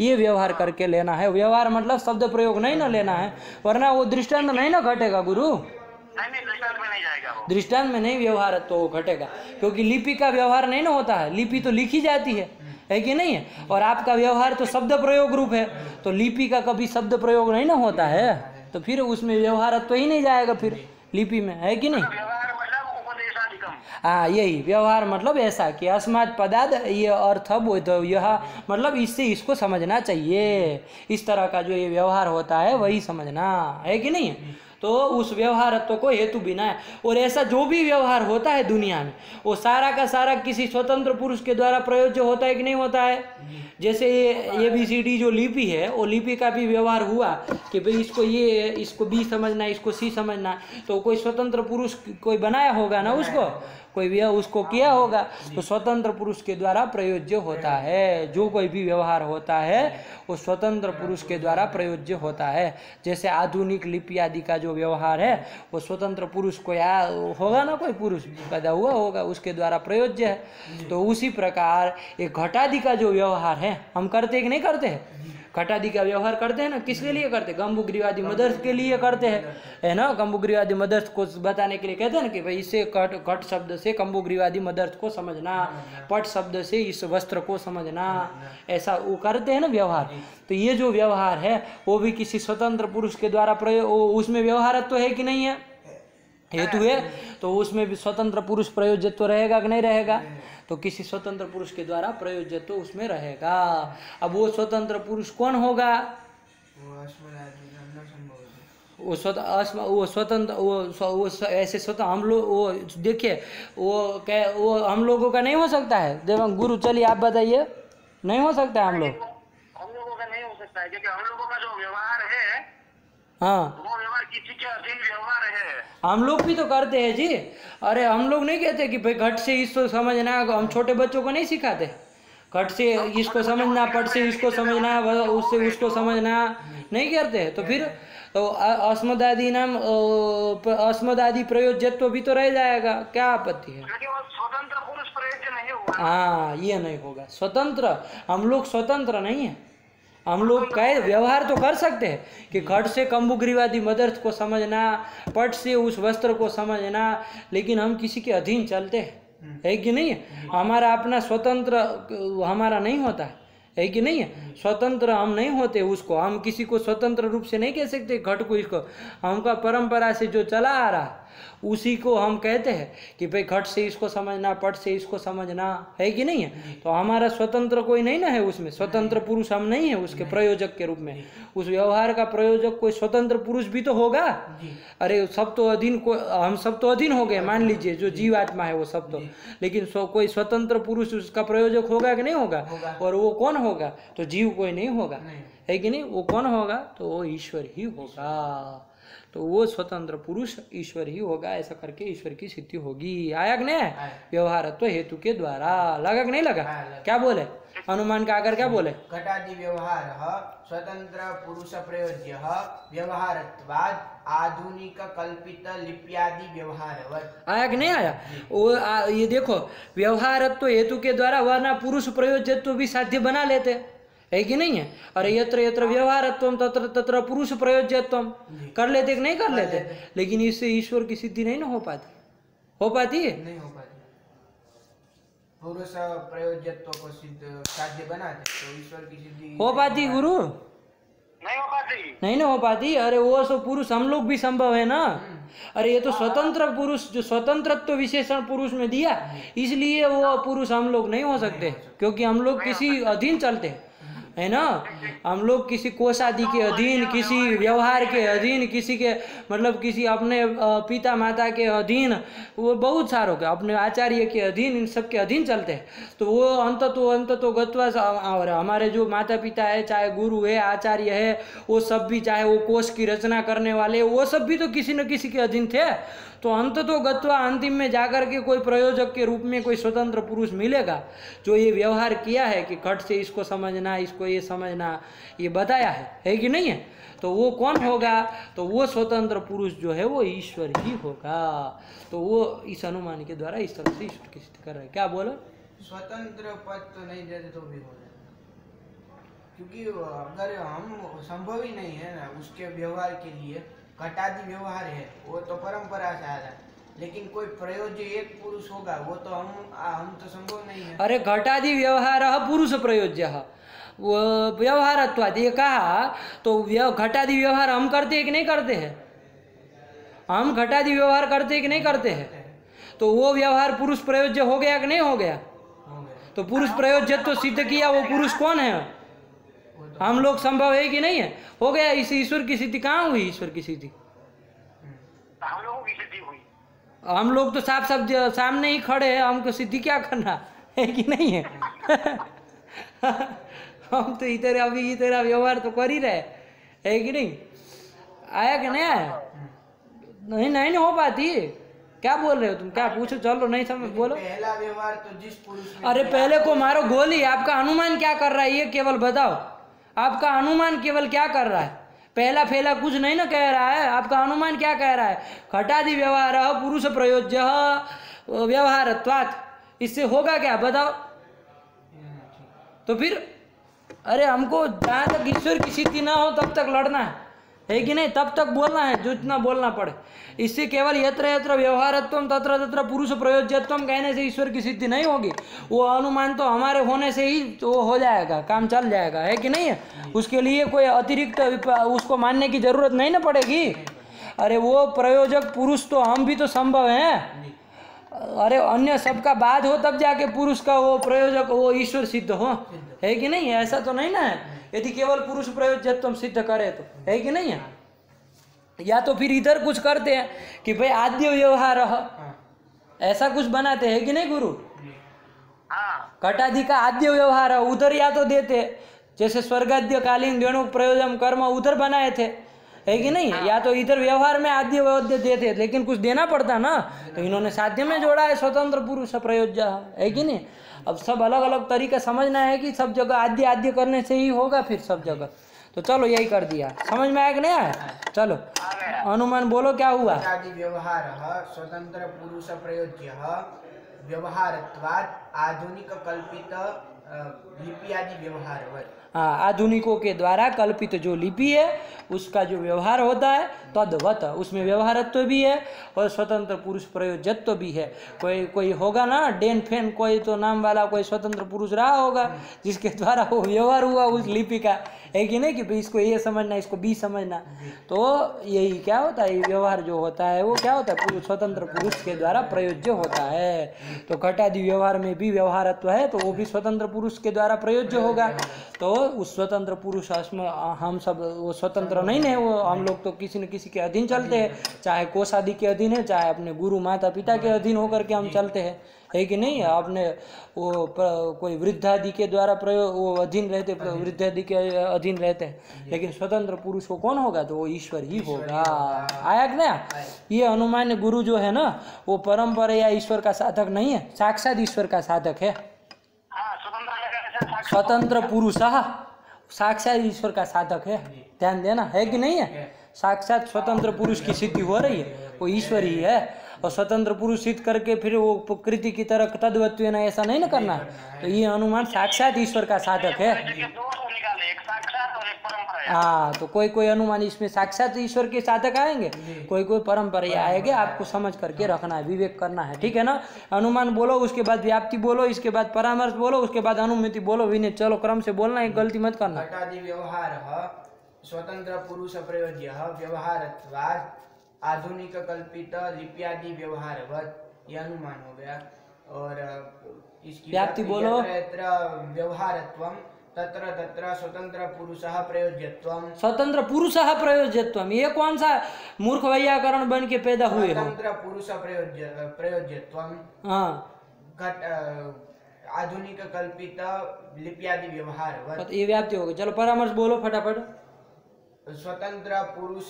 ये व्यवहार करके लेना है। व्यवहार मतलब शब्द प्रयोग नहीं ना लेना है, वरना वो दृष्टांत नहीं ना घटेगा गुरु, दृष्टांत में नहीं जाएगा वो, दृष्टांत में नहीं व्यवहार तो घटेगा, क्योंकि लिपि का व्यवहार नहीं ना होता है, लिपि तो लिखी जाती है कि नहीं है, और आपका व्यवहार तो शब्द प्रयोग रूप है, तो लिपि का कभी शब्द प्रयोग नहीं ना होता है, तो फिर उसमें व्यवहार तो ही नहीं जाएगा फिर लिपि में, है कि नहीं। व्यवहार मतलब उपदेशाधिकम, हाँ, यही व्यवहार मतलब ऐसा कि अस्मात् पदाद ये अर्थ बोध, यह मतलब इससे इसको समझना चाहिए, इस तरह का जो ये व्यवहार होता है वही समझना, है कि नहीं। तो उस व्यवहारत्व को हेतु बिना है, और ऐसा जो भी व्यवहार होता है दुनिया में वो सारा का सारा किसी स्वतंत्र पुरुष के द्वारा प्रयोज्य होता है कि नहीं होता है। जैसे ये ABCD जो लिपि है, वो लिपि का भी व्यवहार हुआ कि भाई इसको B समझना, इसको C समझना, तो कोई स्वतंत्र पुरुष कोई बनाया होगा ना, कोई उसको किया होगा, तो स्वतंत्र पुरुष के द्वारा प्रयोज्य होता है। जो कोई भी व्यवहार होता है वो स्वतंत्र पुरुष के द्वारा प्रयोज्य होता है। जैसे आधुनिक लिपि आदि का जो व्यवहार है वो स्वतंत्र पुरुष को होगा ना, कोई पुरुष पैदा हुआ होगा उसके द्वारा प्रयोज्य है। तो उसी प्रकार एक घटादि का जो व्यवहार है हम करते कि नहीं करते हैं, घटादि का व्यवहार करते हैं ना, किसके लिए करते हैं, कंबुग्रीवादी मदर्थ के लिए करते हैं, है ना। कंबुग्रीवादी मदर्थ को बताने के लिए कहते हैं ना कि भाई इससे घट शब्द से कंबुग्रीवादी मदर्थ को समझना, पट शब्द से इस वस्त्र को समझना, ऐसा वो करते हैं ना व्यवहार। तो ये जो व्यवहार है वो भी किसी स्वतंत्र पुरुष के द्वारा प्रयोग, उसमें व्यवहारत्व है कि नहीं है, हेतु है, तो उसमें भी स्वतंत्र पुरुष प्रयोज्यत्व रहेगा कि नहीं रहेगा, तो किसी स्वतंत्र पुरुष के द्वारा प्रयोज्यत्व उसमें रहेगा। अब वो स्वतंत्र पुरुष कौन होगा, वो स्वतंत्र वो ऐसे स्वतः हम लोग, वो देखिए वो हम लोगों का नहीं हो सकता है। देवंग गुरु चलिए आप बताइए, नहीं हो सकता है हम लोगों का नहीं हो सकता है, क्योंकि हम लोगों का जो व्यवहार है, हाँ, वो व्यवहार किसी के अधीन व्यवहार है। हम लोग भी तो करते हैं जी। अरे हम लोग नहीं कहते कि भाई घट से इसको समझना, हम छोटे बच्चों को नहीं सिखाते घट से इसको समझना, पट से इसको समझना, उससे उसको समझना, नहीं करते। तो फिर तो अस्मदादि नाम अस्मदादि प्रयोज्यत्व भी तो रह जाएगा, क्या आपत्ति है। स्वतंत्र पुरुष प्रयोज्य नहीं होगा। हाँ, ये नहीं होगा स्वतंत्र, हम लोग स्वतंत्र नहीं है। हम लोग कहे व्यवहार तो कर सकते हैं कि घट से कंबुग्रीवादी मदर्थ को समझना, पट से उस वस्त्र को समझना, लेकिन हम किसी के अधीन चलते हैं, है कि नहीं है। हमारा अपना स्वतंत्र हमारा नहीं होता है कि नहीं है, स्वतंत्र हम नहीं होते उसको, हम किसी को स्वतंत्र रूप से नहीं कह सकते घट को, इसको हमका परंपरा से जो चला आ रहा उसी को हम कहते हैं कि भाई घट से इसको समझना, पट से इसको समझना, है कि नहीं है। तो हमारा स्वतंत्र कोई नहीं ना है उसमें, स्वतंत्र पुरुष हम नहीं है उसके प्रयोजक के रूप में। उस व्यवहार का प्रयोजक कोई स्वतंत्र पुरुष भी तो होगा। अरे सब तो अधीन को, हम सब तो अधीन हो गए, मान लीजिए जो जीवात्मा है वो सब तो, लेकिन कोई स्वतंत्र पुरुष उसका प्रयोजक होगा कि नहीं होगा, और वो कौन होगा, तो जीव कोई नहीं होगा, है कि नहीं। वो कौन होगा, तो वो ईश्वर ही होगा। तो वो स्वतंत्र पुरुष ईश्वर ही होगा, ऐसा करके ईश्वर की सिद्धि होगी। आया कि नहीं, व्यवहारत्व हेतु के द्वारा। लगा कि नहीं लगा, क्या बोले अनुमान का आकर क्या बोले, घटादि व्यवहार स्वतंत्र पुरुष प्रयोज्य व्यवहारत्वाद आधुनिक कल्पित लिप्यादि व्यवहार। आया कि नहीं आया, ये देखो व्यवहारत्व हेतु के द्वारा, वरना पुरुष प्रयोज्यत्व भी साध्य बना लेते, है कि नहीं है। अरे यत्र यत्र व्यवहारत्वम तत्र तत्र पुरुष प्रयोज्यत्वम कर लेते कि नहीं कर लेते, लेकिन इससे ईश्वर की सिद्धि नहीं ना हो पाती, हो पाती है नहीं हो पाती। पुरुष प्रयोज्यत्व को सिद्ध साध्य बनाते तो ईश्वर की सिद्धि हो पाती, गुरु नहीं हो पाती, नहीं ना हो पाती। अरे वो सो पुरुष हम लोग भी संभव है ना। अरे ये तो स्वतंत्र पुरुष, जो स्वतंत्रत्व विशेषण पुरुष में दिया, इसलिए वो पुरुष हम लोग नहीं हो सकते, क्योंकि हम लोग किसी अधीन चलते हैं, है ना। हम लोग किसी कोष आदि के अधीन, किसी व्यवहार के अधीन, किसी के मतलब किसी अपने पिता माता के अधीन, वो बहुत सारों के अपने आचार्य के अधीन, इन सब के अधीन चलते हैं। तो वो अंत गत्वा, और हमारे जो माता पिता है, चाहे गुरु है, आचार्य है, वो सब भी, चाहे वो कोष की रचना करने वाले, वो सब भी तो किसी न किसी के अधीन थे। तो अंत तो गत्वा अंतिम में जाकर के कोई प्रयोजक के रूप में कोई स्वतंत्र पुरुष मिलेगा जो ये व्यवहार किया है कि घट से इसको समझना, इसको ये समझना, ये बताया है कि नहीं है। तो वो कौन होगा? तो वो स्वतंत्र पुरुष जो है वो ईश्वर ही होगा। तो वो इस अनुमान के द्वारा इस तरह से ईश्वर की स्थिति कर रहा है। क्या बोलो? स्वतंत्र पद तो नहीं देते तो भी हो जाएगा, क्योंकि अगर हम संभव ही नहीं है ना उसके व्यवहार के लिए, घटादि व्यवहार है वो तो परंपरा से आ रहा है, लेकिन कोई प्रयोज्य एक पुरुष होगा वो तो हम तो संभव नहीं है। अरे घटादि व्यवहार पुरुष प्रयोज्य वो व्यवहारत्वाद ये कहा, तो घटादि व्यवहार हम करते हैं कि नहीं करते हैं? हम घटादि व्यवहार करते हैं कि नहीं करते हैं? तो वो व्यवहार पुरुष प्रयोज्य हो गया कि नहीं हो गया? तो पुरुष प्रयोज्य तो सिद्ध किया, वो पुरुष कौन है? हम लोग संभव है कि नहीं है? हो गया। इस ईश्वर की सिद्धि कहाँ हुई? ईश्वर की सिद्धि हम लोगों की सिद्धि हुई। हम लोग तो साफ सामने ही खड़े हैं, हमको सिद्धि क्या करना है कि नहीं है? हम तो इधर अभी इधर व्यवहार तो कर ही रहे है कि नहीं? आया कि नहीं आया? नहीं हो पाती। क्या बोल रहे हो तुम? क्या पूछो? चलो नहीं समझ, बोलो। पहला व्यवहार तो जिस पुरुष में, अरे पहले को मारो गोली। आपका अनुमान क्या कर रहा है ये केवल बताओ। आपका अनुमान केवल क्या कर रहा है? पहला फैला कुछ नहीं ना कह रहा है। आपका अनुमान क्या कह रहा है? घटादि व्यवहार पुरुष प्रयोज्य व्यवहारत्वात्, इससे होगा क्या बताओ? तो फिर अरे हमको जहाँ तक ईश्वर की सिद्धि ना हो तब तक लड़ना है कि नहीं? तब तक बोलना है जो इतना बोलना पड़े। इससे केवल यत्र यत्र व्यवहारत्वम तत्र तत्र पुरुष प्रयोज्यत्वम कहने से ईश्वर की सिद्धि नहीं होगी। वो अनुमान तो हमारे होने से ही तो हो जाएगा, काम चल जाएगा, है कि नहीं है? उसके लिए कोई अतिरिक्त उसको मानने की जरूरत नहीं ना पड़ेगी। अरे वो प्रयोजक पुरुष तो हम भी तो संभव हैं। अरे अन्य सबका बाद हो तब जाके पुरुष का वो प्रयोजक वो ईश्वर सिद्ध हो, है कि नहीं? ऐसा तो नहीं ना है। यदि केवल पुरुष प्रयोज्यत्व सिद्ध करे तो, है कि नहीं है? या तो फिर इधर कुछ करते हैं कि भाई आद्य व्यवहार ऐसा कुछ बनाते हैं कि नहीं गुरु? घटादि का आद्य व्यवहार उधर या तो देते, जैसे स्वर्गाद्य कालीन द्वेणुक प्रयोजन कर्म उधर बनाए थे, है कि नहीं? या तो इधर व्यवहार में आद्य वैद्य देते, लेकिन कुछ देना पड़ता ना, तो इन्होंने साध्य में जोड़ा है स्वतंत्र पुरुष प्रयोज्य, है कि नहीं? अब सब अलग अलग तरीका समझना है कि सब जगह आद्य आद्य करने से ही होगा फिर सब जगह। तो चलो यही कर दिया। समझ में आया कि नहीं आया? चलो अनुमान बोलो क्या हुआ? घटादि व्यवहार स्वतंत्र पुरुष प्रयोज्य व्यवहारत्वात् आधुनिक कल्पित लिपि आदि व्यवहार। हाँ, आधुनिकों के द्वारा कल्पित जो लिपि है उसका जो व्यवहार होता है तद्वत उसमें व्यवहारत्व भी है और स्वतंत्र पुरुष प्रयोज्यत्व भी है। कोई होगा ना डेन फेन कोई तो नाम वाला कोई स्वतंत्र पुरुष रहा होगा जिसके द्वारा वो व्यवहार हुआ उस लिपि का, है कि नहीं? कि भाई इसको ए समझना, इसको बी समझना। तो यही क्या होता है, व्यवहार जो होता है वो क्या होता है? स्वतंत्र पुरुष के द्वारा प्रयोज्य होता है। तो घटादि व्यवहार में भी व्यवहारत्व है तो वो भी स्वतंत्र पुरुष के द्वारा प्रयोज्य होगा। तो उस स्वतंत्र पुरुष हम सब वो स्वतंत्र नहीं है, वो हम लोग तो किसी न किसी के अधीन चलते हैं, चाहे कोष आदि के अधीन है, चाहे अपने गुरु माता पिता के अधीन होकर के हम चलते हैं, है कि नहीं? आपने वो कोई वृद्धादि के द्वारा प्रयोग वो अधीन रहते, वृद्धादि के अधीन रहते हैं, लेकिन स्वतंत्र पुरुष को कौन होगा? तो वो ईश्वर ही होगा। आया कि नहीं? ये अनुमान गुरु जो है ना वो परंपरा या ईश्वर का साधक नहीं है, साक्षात ईश्वर का साधक है। स्वतंत्र पुरुष साक्षात ईश्वर का साधक है, ध्यान देना, है कि नहीं है? साक्षात स्वतंत्र पुरुष की सिद्धि हो रही है, वो ईश्वर ही है। और स्वतंत्र पुरुष सिद्ध करके फिर वो प्रकृति की तरह तद्वत्व ना ऐसा नहीं ना करना। तो ये अनुमान साक्षात ईश्वर का साधक है। हाँ, तो कोई अनुमान इसमें साक्षात ईश्वर के साधक आएंगे, कोई परंपरा आएंगे। आपको समझ करके रखना है, विवेक करना है, ठीक है ना? अनुमान बोलो, उसके बाद व्याप्ति बोलो, इसके बाद परामर्श बोलो, उसके बाद अनुमिति बोलो, विनय। चलो क्रम से बोलना, एक गलती मत करना। घटादि व्यवहार स्वतंत्र पुरुष प्रयोज्य व्यवहारत्वात् आधुनिक कल्पित लिप्यादि व्यवहारवत्, यह अनुमान हो गया। और इसकी व्याप्ति बोलो। यत्र व्यवहारत्वं तत्र तत्र स्वतंत्र पुरुषः प्रयोज्यत्वं। स्वतंत्र पुरुषः प्रयोज्यत्वम, ये कौन सा मूर्ख वैयाकरण बन के पैदा हुए हो? स्वतंत्र पुरुष प्रयोज्यत्वं, हाँ, आधुनिक कल्पित लिप्यादि व्यवहारवत्। ये व्याप्ति हो गई। चलो परामर्श बोलो फटाफट। स्वतंत्र पुरुष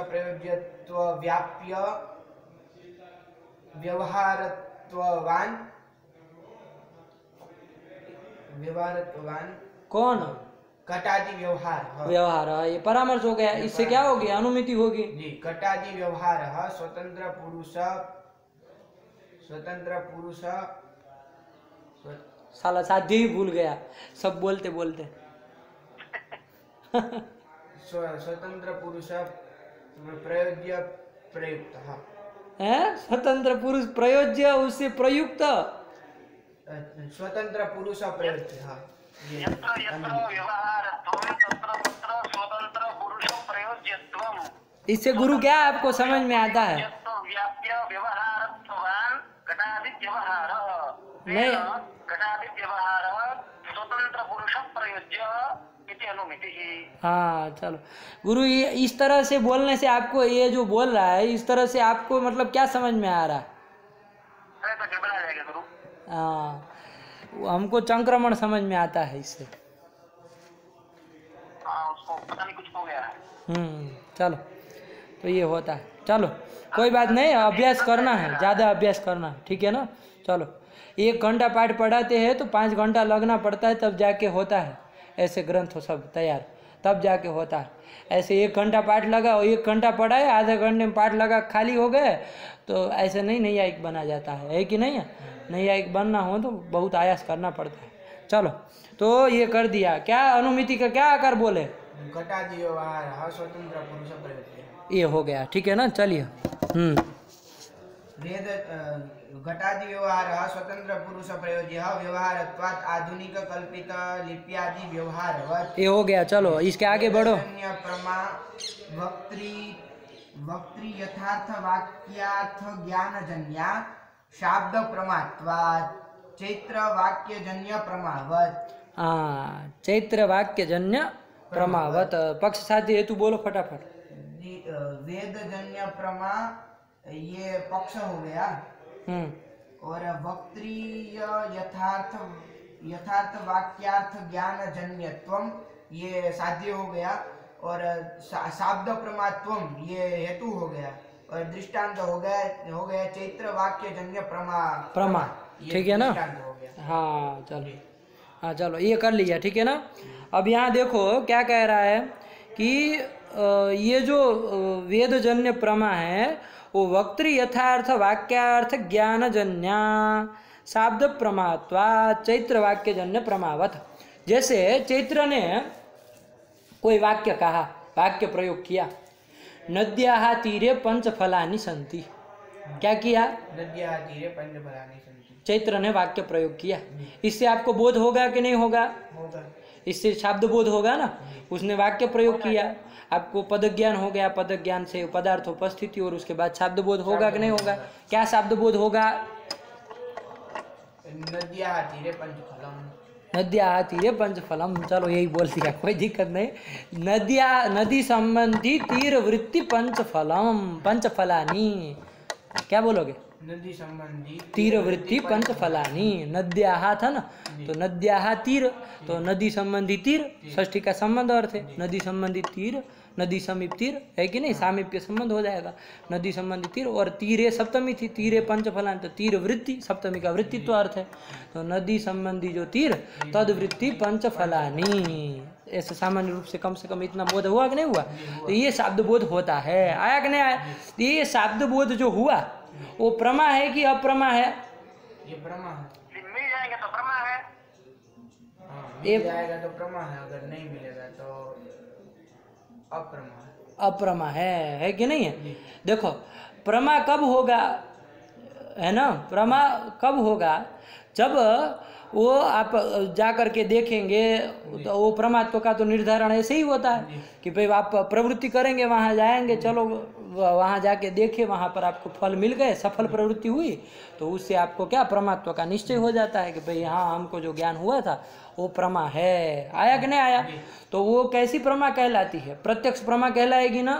प्रयोज्यत्व व्याप्य व्यवहारत्वान कौन? घटादि व्यवहार। व्यवहार, ये परामर्श हो गया। इससे क्या होगी? अनुमिति होगी जी। घटादि व्यवहार स्वतंत्र पुरुष साला साध्य ही भूल गया सब बोलते बोलते। स्वतंत्र पुरुष प्रयोज्य प्रयुक्त है, स्वतंत्र पुरुष प्रयोज्य उससे प्रयुक्त। स्वतंत्र पुरुष प्रयोज्य यत्र यत्र व्यवहारत्वं तत्र तत्र स्वतंत्र पुरुष प्रयोज्यत्वम्। इससे गुरु क्या आपको समझ में आता है? व्याप्य व्यवहारत्वान् घटादि व्यवहार, नहीं। घटादि व्यवहार स्वतंत्र पुरुष प्रयोज्य इति अनुमितिः। हाँ चलो गुरु, ये इस तरह से बोलने से आपको, ये जो बोल रहा है इस तरह से आपको मतलब क्या समझ में आ रहा है? अरे तो गड़बड़ा जाएगा गुरु। हाँ, वो हमको संक्रमण समझ में आता है इससे। हाँ, उसको पता नहीं कुछ हो गया है। चलो तो ये होता है। चलो कोई बात नहीं, अभ्यास करना है, ज़्यादा अभ्यास करना है, ठीक है ना। चलो 1 घंटा पाठ पढ़ाते हैं तो 5 घंटा लगना पड़ता है, तब जाके होता है ऐसे ग्रंथ सब तैयार, तब जाके होता है। ऐसे 1 घंटा पाठ लगा और 1 घंटा पढ़ाए, आधे घंटे में पाठ लगा खाली हो गए तो ऐसे नहीं नैयायिक बना जाता है कि नहीं है? नैयायिक बनना हो तो बहुत आयास करना पड़ता है। चलो तो ये कर दिया। क्या अनुमिति का क्या आकर बोले? घटादि व्यवहार स्वतंत्र पुरुष प्रयोज्य, ये हो गया, ठीक है ना। चलिए वेद घटादि व्यवहार स्वतंत्र पुरुष प्रयोज्य व्यवहारत्वात् आधुनिक कल्पित लिप्यादि व्यवहारवत्, ये हो गया। चलो इसके आगे बढ़ो। प्रमा वक्त्री यथार्थ वाक्यार्थ ज्ञानजन्या शाब्द प्रमात्वात् चैत्र वाक्यजन्य प्रमावत्। हाँ, चैत्र वाक्यजन्य प्रमावत। पक्ष साध्य हेतु बोलो फटाफट। वेदजन्य प्रमा ये पक्ष हो गया, और वक्त्रीय यथार्थ वाक्यार्थ ज्ञान जन्यत्वम ये साध्य हो गया, और शाब्द प्रमात्वम ये हेतु हो गया, और दृष्टांत हो गया चैत्र वाक्य जन्य प्रमा, ठीक है ना। हाँ चलो, हाँ चलो ये कर लिया, ठीक है ना। अब यहाँ देखो क्या कह रहा है कि ये जो वेदजन्य प्रमा है वो वक्तृ यथार्थ वाक्यार्थ ज्ञानजन्या शाब्द प्रमात्वा चैत्र वाक्यजन्य प्रमावत। जैसे चैत्र ने कोई वाक्य कहा, वाक्य प्रयोग किया, नद्याः तीरे पंचफलानि सन्ति। क्या किया? नद्याः तीरे पंचफलानि सन्ति। चैत्र ने वाक्य प्रयोग किया। इससे आपको बोध होगा कि नहीं होगा? होगा। इससे शब्द बोध होगा ना। उसने वाक्य प्रयोग किया, आपको पद ज्ञान हो गया, पद ज्ञान से पदार्थ उपस्थिति, और उसके बाद शब्द बोध होगा कि नहीं होगा? क्या शब्द बोध होगा? नद्याः तीरे पंचफलम। नद्याः तीरे पंचफलम। चलो यही बोल दिया, कोई दिक्कत नहीं। नदी संबंधी तीर वृत्ति पंचफलम, पंचफलानी। क्या बोलोगे? नदी संबंधी तीर वृत्ति पंचफलानी। नद्याः था ना, तो नद्याः तीर, तो नदी संबंधी तीर, षष्ठी का संबंध अर्थ है। नदी संबंधी तीर, नदी समीप तीर है कि नहीं, सामीप्य संबंध हो जाएगा। नदी संबंधी तीर, और तीरे सप्तमी थी, तीरे पंचफलानी, तो तीर वृत्ति, सप्तमी का वृत्तित्व अर्थ है। तो नदी संबंधी जो तीर तद वृत्ति पंचफलानी, ऐसे सामान्य रूप से कम इतना बोध हुआ कि नहीं हुआ? तो ये शब्द बोध होता है, आया कि नहीं आया? ये शब्द बोध जो हुआ वो प्रमा है कि अप्रमा है? ये प्रमा है। मिल जाएगा तो प्रमा है। मिल जाएगा तो प्रमा है, अगर नहीं मिलेगा तो अप्रमा है। अप्रमा है कि नहीं है? देखो प्रमा कब होगा? है ना, प्रमा कब होगा, जब वो आप जा कर के देखेंगे तो वो परमात्मा का तो निर्धारण ऐसे ही होता है कि भाई आप प्रवृत्ति करेंगे, वहाँ जाएंगे, चलो वहाँ जाके देखे, वहाँ पर आपको फल मिल गए, सफल प्रवृत्ति हुई, तो उससे आपको क्या परमात्मा का निश्चय हो जाता है कि भाई हाँ हमको जो ज्ञान हुआ था वो प्रमा है। आया कि नहीं आया? तो वो कैसी प्रमा कहलाती है? प्रत्यक्ष प्रमा कहलाएगी ना,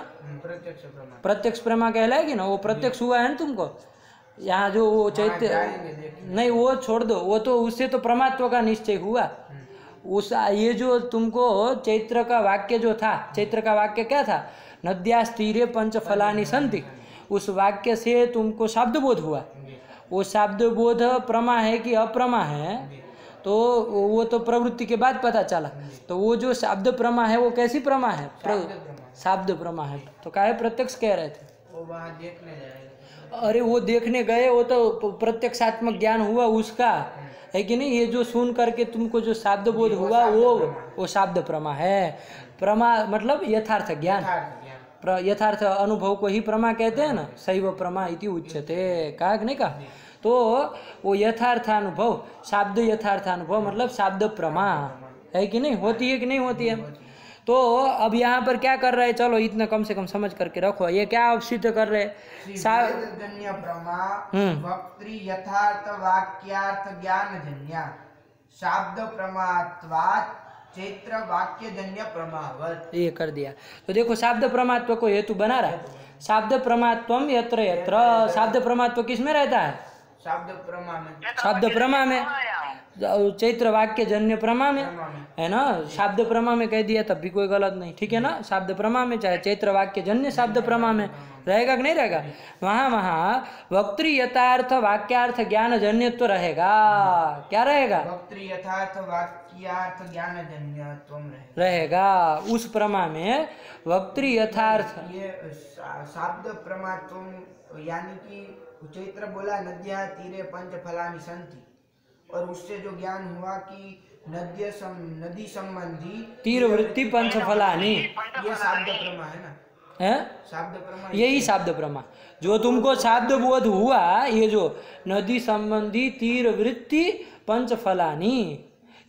प्रत्यक्ष प्रमा कहलाएगी ना, वो प्रत्यक्ष हुआ है ना तुमको। यहाँ जो वो चैत्य नहीं, वो छोड़ दो, वो तो उससे तो परमात्मा का निश्चय हुआ। उस ये जो तुमको चैत्र का वाक्य जो था, चैत्र का वाक्य क्या था? नद्यास्तीरे पंच फलानि सन्ति, उस वाक्य से तुमको शब्द बोध हुआ। वो शब्द बोध प्रमा है कि अप्रमा है, तो वो तो प्रवृत्ति के बाद पता चला। तो वो जो शब्द प्रमा है वो कैसी प्रमा है? शब्द प्रमा है। तो काहे प्रत्यक्ष कह रहे थे? वो वहाँ देखने जाएगा। अरे वो देखने गए, वो तो प्रत्यक्षात्मक ज्ञान हुआ उसका, है कि नहीं? ये जो सुन करके तुमको जो शब्द बोध हुआ वो शब्द प्रमा है। प्रमा मतलब यथार्थ ज्ञान, यथार्थ अनुभव को ही प्रमा कहते हैं ना, सैव प्रमा इति उच्यते, कहा कि नहीं कहा? तो वो यथार्थानुभव, शब्द यथार्थानुभव मतलब शब्द प्रमा है कि नहीं? होती है कि नहीं होती है? तो अब यहाँ पर क्या कर रहे हैं, चलो इतना कम से कम समझ करके रखो, ये क्या आप सिद्ध कर रहे हैं? जन्य प्रमा वक्त्री यथार्थ वाक्यार्थ ज्ञान जन्य शब्द प्रमात्वात् चैत्र वाक्य जन्य प्रमावत, ये कर दिया। तो देखो शब्द प्रमात्व को हेतु बना रहा है। शब्द प्रमात्वम यत्र यत्र, शब्द प्रमात्व किस में रहता है? शब्द प्रमा में, शब्द प्रमा में, चैत्र वाक्य जन्य प्रमा में, है ना। शब्द प्रमा में कह दिया तब भी कोई गलत नहीं, ठीक है ना। शब्द प्रमा में, चाहे चैत्र वाक्य जन्य शब्द प्रमा में रहेगा कि नहीं रहेगा? वहाँ वक्तृ यथार्थ वाक्यार्थ ज्ञान जन्य तो रहेगा। क्या रहेगा? वक्तृ यथार्थ वाक्यार्थ ज्ञान जन्य रहेगा उस प्रमा में। वक्तृ यथार्थ, ये शब्द प्रमात्व यानी कि चैत्र बोला नद्या तीरे पंच फलानि सन्ति, और उससे जो ज्ञान हुआ कि नदी संबंधी तीर वृत्ति पंच फलानी, ये शब्द प्रमा है ना, है शब्द प्रमा, यही शब्द प्रमा जो तुमको शब्द बोध हुआ। ये जो नदी संबंधी तीर वृत्ति पंच फलानी,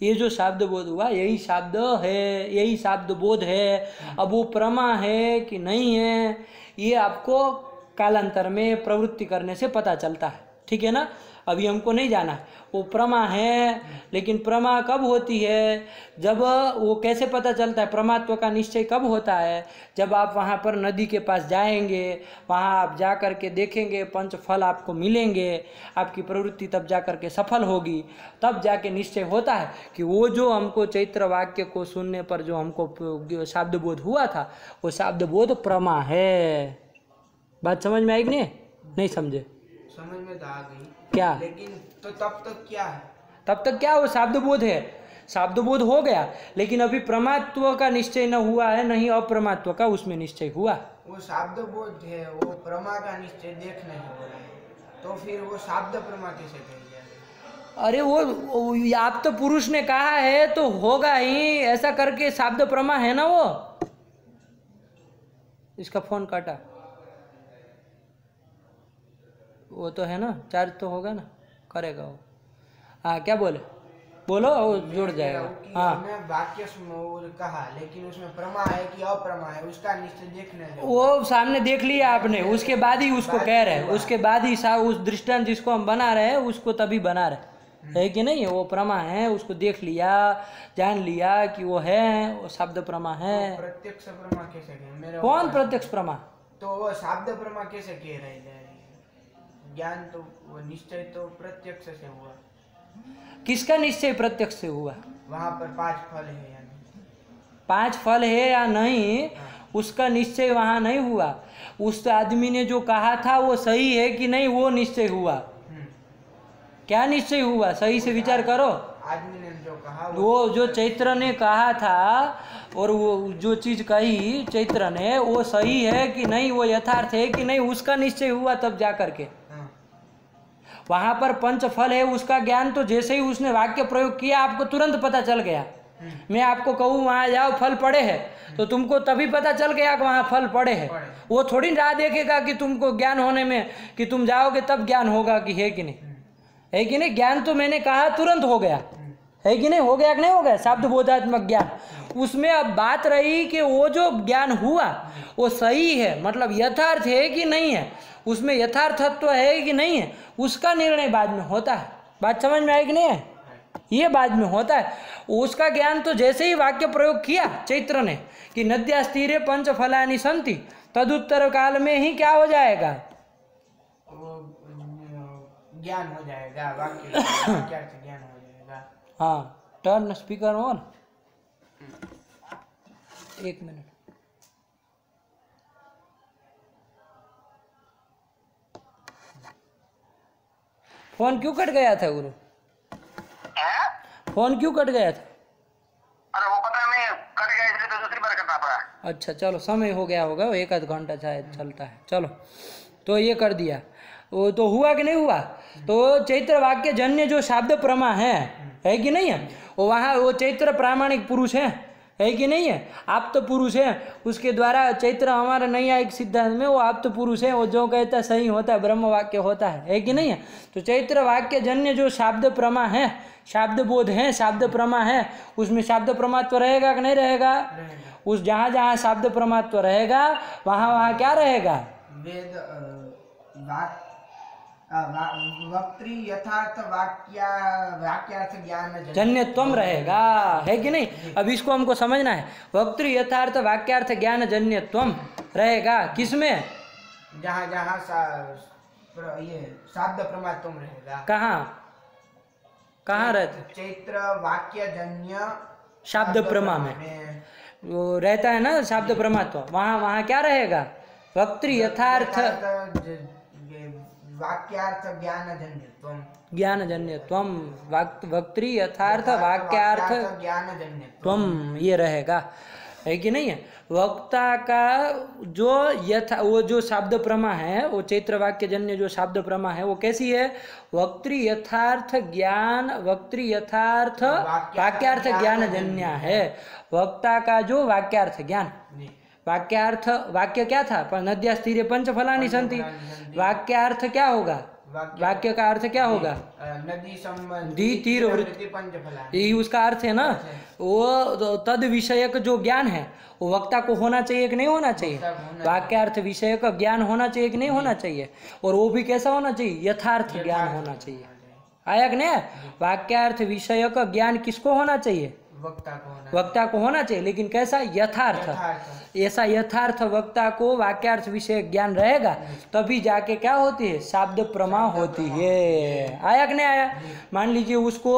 ये जो शब्द बोध हुआ यही शब्द है, यही शब्द बोध है। अब वो प्रमा है कि नहीं है, ये आपको कालांतर में प्रवृत्ति करने से पता चलता है, ठीक है ना। अभी हमको नहीं जाना, वो प्रमा है। लेकिन प्रमा कब होती है? जब वो कैसे पता चलता है? परमात्मा का निश्चय कब होता है? जब आप वहाँ पर नदी के पास जाएंगे, वहाँ आप जा कर के देखेंगे, पंच फल आपको मिलेंगे, आपकी प्रवृत्ति तब जा कर के सफल होगी, तब जाके निश्चय होता है कि वो जो हमको चैत्र वाक्य को सुनने पर जो हमको शब्द बोध हुआ था वो शब्द बोध प्रमा है। बात समझ में आई कि नहीं समझे? समझ में तो आ गई। क्या? लेकिन तो तब तक क्या है? तब तक क्या? वो शब्द बोध है, शब्द बोध हो गया, लेकिन अभी प्रमात्व का निश्चय न हुआ है, नहीं अप्रमात्व का उसमें निश्चय हुआ। वो शब्द बोध है, वो प्रमा का निश्चय देख नहीं हो रहा है, तो फिर वो शब्द प्रमा कैसे कह दिया? अरे वो आप तो पुरुष ने कहा है तो होगा ही, ऐसा करके शब्द प्रमा है ना। वो इसका फोन काटा, वो तो है ना, चार्ज तो होगा ना, करेगा वो। हाँ क्या बोले? बोलो, वो जुड़ जाएगा। हाँ वाक्य कहा, लेकिन उसमें प्रमा है कि अप्रमा है उसका निश्चय देखने, वो सामने देख लिया आपने, उसके बाद ही उसको कह रहे हैं, उसके बाद ही उस दृष्टांत जिसको हम बना रहे हैं उसको तभी बना रहे है कि नहीं। वो प्रमा है, उसको देख लिया, जान लिया कि वो है, वो शब्द प्रमा है। प्रत्यक्ष प्रमा कैसे कहें? कौन प्रत्यक्ष प्रमा? तो वो शब्द प्रमा कैसे कह रहे हैं? ज्ञान तो वो निश्चय तो प्रत्यक्ष से हुआ। किसका निश्चय प्रत्यक्ष से हुआ? वहाँ पर 5 फल है या नहीं, 5 फल है या नहीं, उसका निश्चय वहाँ नहीं हुआ। उस आदमी ने जो कहा था वो सही है कि नहीं, वो निश्चय हुआ। क्या निश्चय हुआ? सही से विचार करो। आदमी ने जो कहा, वो जो चैत्र ने कहा था और वो जो चीज कही चैत्र ने, वो सही है कि नहीं, वो यथार्थ है कि नहीं, उसका निश्चय हुआ तब जा करके। वहां पर पंच फल है, उसका ज्ञान तो जैसे ही उसने वाक्य प्रयोग किया आपको तुरंत पता चल गया मैं आपको कहूँ वहाँ जाओ फल पड़े हैं तो तुमको तभी पता चल गया कि वहाँ फल पड़े हैं। वो थोड़ी राह देखेगा कि तुमको ज्ञान होने में कि तुम जाओगे तब ज्ञान होगा कि है कि नहीं, है कि नहीं। ज्ञान तो मैंने कहा तुरंत हो गया, है कि नहीं, हो गया कि नहीं हो गया, शब्द बोधात्मक ज्ञान। उसमें अब बात रही कि वो जो ज्ञान हुआ वो सही है, मतलब यथार्थ है कि नहीं है, उसमें यथार्थत्व है कि नहीं है, उसका निर्णय बाद में होता है। बात समझ में आई कि नहीं है, ये बाद में होता है। उसका ज्ञान तो जैसे ही वाक्य प्रयोग किया चैत्र ने कि नद्यास्तीरे पंच फलानि संति, तदुत्तर काल में ही क्या हो जाएगा, ज्ञान हो जाएगा, वाक्य वाक्यार्थ ज्ञान हो जाएगा। हाँ, टर्न स्पीकर ऑन, एक मिनट। फोन क्यों कट गया था गुरु, फोन क्यों कट गया था? अरे वो पता नहीं, कट गया इसलिए तो दूसरी बार करना पड़ा। अच्छा चलो, समय हो गया होगा, वो 1 आध घंटा शायद चलता है। चलो तो ये कर दिया, वो तो हुआ कि नहीं हुआ। तो चैत्र वाक्य जन्य जो शब्द प्रमा है कि नहीं है, वो वहाँ वो चैत्र प्रामाणिक पुरुष है कि नहीं है, आप तो पुरुष है, उसके द्वारा चैत्र हमारा नैयायिक सिद्धांत में वो आप तो पुरुष है, वो जो कहता है सही होता है, ब्रह्म वाक्य होता है कि नहीं है। तो चैत्र वाक्य जन्य जो शब्द प्रमा है, शब्द बोध है, शब्द प्रमा है, उसमें शब्द प्रमात्व रहेगा कि नहीं रहेगा? उस जहाँ जहाँ शब्द प्रमात्व रहेगा वहाँ वहाँ क्या रहेगा? वेद वक्त्री यथार्थ वाक्यार्थ ज्ञान जन्यत्वम रहेगा, है कि नहीं। अब इसको हमको समझना है, वक्त्री यथार्थ वाक्यार्थ ज्ञान जन्यत्वम रहेगा किसमें? जहाँ जहाँ ये शब्द प्रमात्व रहेगा। कहाँ रहता? चैत्र वाक्य जन्य शब्द प्रमा में वो रहता है ना, शब्द प्रमात्व, वहाँ क्या रहेगा? वक्त्री यथार्थ वाक्यार्थ ज्ञानजन्यत्वम, ज्ञानजन्यत्वम, वक्त्री यथार्थ वाक्यार्थ ज्ञानजन्यत्वम, ये रहेगा, है कि नहीं है। वक्ता का जो वो जो शब्द प्रमा है, वो चैत्र वाक्य जन्य जो शब्द प्रमा है वो कैसी है? वक्त्री यथार्थ ज्ञान, वक्त्री यथार्थ वाक्यार्थ ज्ञान जन्य है। वक्ता का जो वाक्यार्थ ज्ञान, वाक्यार्थ, वाक्य क्या था? नद्यास्तीरे पंच फलानि संति, वाक्यार्थ क्या होगा? वाक्य का अर्थ क्या होगा? नदी संबंधी तीर वृत्ति पंच फलानि, यही उसका अर्थ है ना। वो तद विषयक जो ज्ञान है वो वक्ता को होना चाहिए कि नहीं होना चाहिए? वाक्यार्थ विषय का ज्ञान होना चाहिए कि नहीं होना चाहिए? और वो भी कैसा होना चाहिए? यथार्थ ज्ञान होना चाहिए। आया कि नहीं? वाक्यार्थ विषय का ज्ञान किसको होना चाहिए? वक्ता को होना चाहिए, लेकिन कैसा? यथार्थ। ऐसा यथार्थ वक्ता को वाक्यार्थ विषय ज्ञान रहेगा तभी जाके क्या होती है? शब्द प्रमा होती है। आया कि नहीं आया? मान लीजिए उसको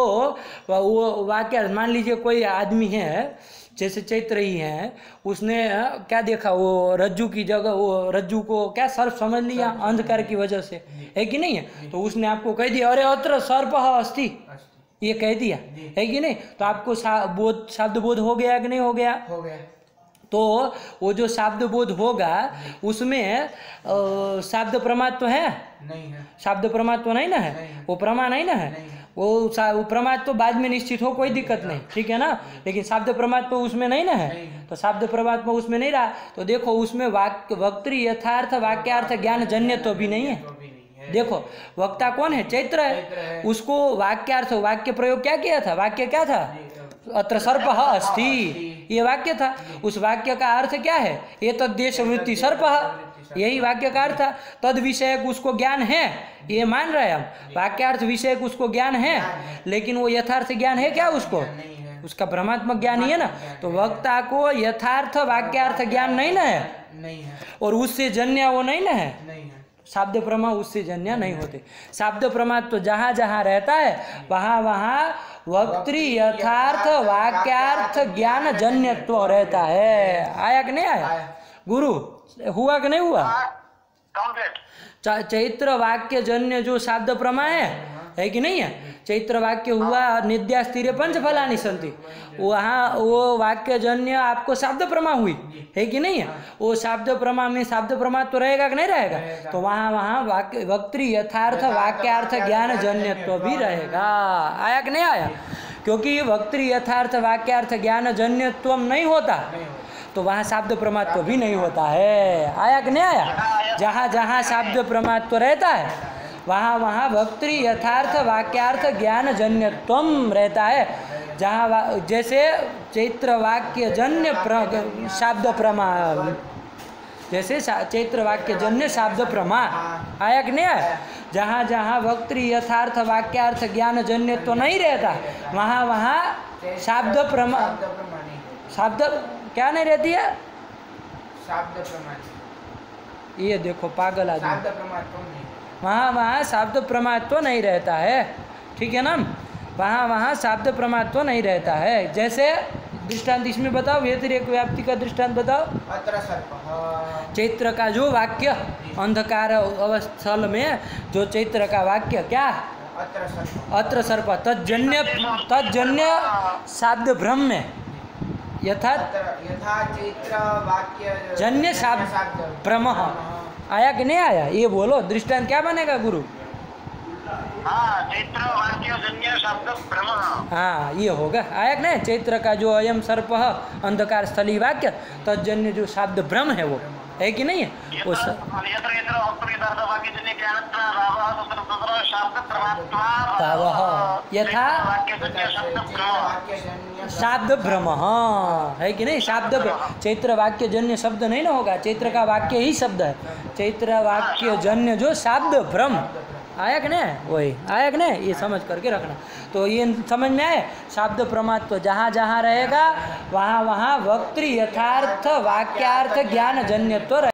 वो वाक्यार्थ, मान लीजिए कोई आदमी है जैसे चैत्र ही है, उसने क्या देखा? वो रज्जू की जगह वो रज्जू को क्या सर्प समझ लिया अंधकार की वजह से, है कि नहीं है। तो उसने आपको कह दिया अरे अत्र सर्प अस्ति, ये कह दिया, है कि नहीं। तो आपको शब्द बोध हो गया कि नहीं हो गया? हो गया। तो वो जो शब्द बोध होगा उसमें शब्द प्रमात्व है? नहीं है। शब्द प्रमात्व नहीं ना है, वो प्रमा नहीं ना है। वो प्रमात्व बाद में निश्चित हो, कोई दिक्कत नहीं, ठीक है ना। लेकिन शब्द प्रमात्व उसमें नहीं ना है, तो शब्द प्रमात्व उसमें नहीं रहा। तो देखो उसमें वक्त्री यथार्थ वाक्यार्थ ज्ञान जन्य तो भी नहीं है। देखो वक्ता कौन है? चैत्र है। उसको वाक्यार्थ, वाक्य प्रयोग क्या किया था? वाक्य क्या था? अत्र सर्पः अस्ति, ये वाक्य था। उस वाक्य का अर्थ क्या है? ये तद्देश वृत्ति सर्पः, यही वाक्य का अर्थ था। तद विषय उसको ज्ञान है, ये मान रहे हम। वाक्यार्थ विषय उसको ज्ञान है, लेकिन वो यथार्थ ज्ञान है क्या उसको? उसका भ्रमात्मक ज्ञान ही है ना। तो वक्ता को यथार्थ वाक्यार्थ ज्ञान नहीं ना है, और उससे जन्य वो नहीं ना है। शब्द प्रमा उससे जन्य नहीं होते। शब्द प्रमा तो जहाँ जहाँ रहता है वहाँ वहाँ वक्त्री यथार्थ वाक्यार्थ ज्ञान जन्यत्व रहता है। आया कि नहीं आया गुरु? हुआ कि नहीं हुआ? चैत्र वाक्य जन्य जो शब्द प्रमा है कि नहीं है? चैत्र वाक्य हुआ निद्यास्तीरे पंच फलानि संति, वहाँ वो वाक्य जन्य आपको शब्द प्रमा हुई, है कि नहीं है? वो शब्द प्रमा में शब्द प्रमा तो रहेगा कि नहीं रहेगा? तो वहाँ वहाँ वाक्य वक्त्री यथार्थ वाक्यार्थ ज्ञान जन्यत्व भी रहेगा। आया कि नहीं आया? क्योंकि वक्तृ यथार्थ वाक्यार्थ ज्ञान जन्यत्व नहीं होता, तो वहाँ शाब्द प्रमात्व भी नहीं होता है। आया कि नहीं आया? जहाँ जहाँ शाब्द प्रमात्व रहता है वहाँ वहाँ वक्तृ यथार्थ वाक्यार्थ ज्ञान जन्यत्वम रहता है। जहाँ जैसे चैत्र वाक्य जन्य शाब्द प्रमा, जैसे चैत्र वाक्य जन्य शाब्द प्रमा। आया कि नहीं आया? जहाँ जहाँ वक्तृ यथार्थ वाक्यार्थ ज्ञान जन्य तो नहीं रहता, वहाँ वहाँ शाब्द प्रमा, शाब्द क्या नहीं रहती है? शाब्द प्रमाण। ये देखो पागल आदमी, शाब्द प्रमाण तो नहीं, वहाँ वहाँ शाब्द प्रमात्व नहीं रहता है, ठीक है ना? वहाँ वहाँ शाब्द प्रमात्व नहीं रहता है। जैसे दृष्टांत इसमें बताओ, व्यतिरेक व्याप्ति का दृष्टांत बताओ। अत्र सर्पः, चैत्र का जो वाक्य अंधकार अवस्थल में जो चैत्र का वाक्य क्या? अत्र सर्पः, अत्र सर्प तज्जन्य शाब्द भ्रम में यथा यथा चैत्र वाक्य जन्य शाब्द भ्रम। आया कि नहीं आया? ये बोलो दृष्टांत क्या बनेगा गुरु? चैत्र वाक्य जन्य शब्द भ्रम। हाँ ये होगा। आया कि नहीं? चैत्र का जो अयम सर्प अंधकार स्थली वाक्य तज्जन्य जो शाब्द भ्रम है वो है कि नहीं है? उस यथा शाब्द भ्रम, हाँ है कि नहीं? शाब्द चैत्र वाक्य जन्य शब्द नहीं ना होगा, चैत्र का वाक्य ही शब्द है। चैत्र वाक्य जन्य जो शाब्द भ्रम। आया कि नहीं? वही आया कि नहीं? ये समझ करके रखना। तो ये समझ में आए? शाब्द प्रमात्व जहाँ जहाँ रहेगा वहाँ वहाँ वक्तृ यथार्थ वाक्यार्थ ज्ञान जन्यत्व